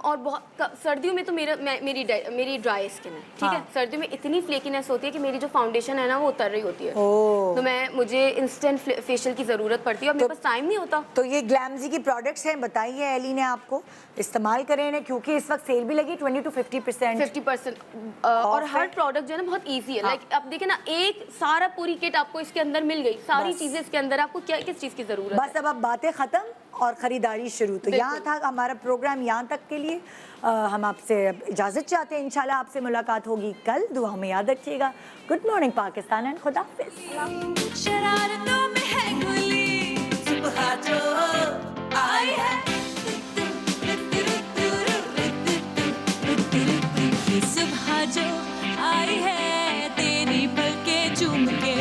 और बहुत सर्दियों में तो मेरी ड्राई स्किन है, ठीक है। हाँ। सर्दियों में इतनी फ्लेकीनेस होती है कि मेरी जो फाउंडेशन है ना वो उतर रही होती है। ओह। तो मुझे इंस्टेंट फेशियल की ज़रूरत पड़ती है और मेरे पास टाइम नहीं होता। तो ये ग्लैमजी की प्रोडक्ट्स हैं, बताइए एली ने आपको, इस्तेमाल करें इन्हें, क्योंकि इस वक्त सेल भी लगी 20 to 50%। 50% और Off हर है। प्रोडक्ट जो है ना बहुत इजी है। हाँ। लाइक आप देखिए ना, एक सारा पूरी किट आपको इसके अंदर मिल गई, सारी बस। चीज़ें इसके अंदर, आपको क्या किस चीज़ की ज़रूरत है। बस अब बातें खत्म और खरीदारी शुरू। तो यहाँ था हमारा प्रोग्राम, यहाँ तक के लिए हम आपसे इजाजत चाहते हैं। इंशाल्लाह आपसे मुलाकात होगी कल, दुआ में याद रखिएगा। गुड मॉर्निंग पाकिस्तान एंड खुदा हाफिज़। शरारतों में है गुली, सुबह जो आई है, सुबह जो आई है, तेरी पलकें चूम के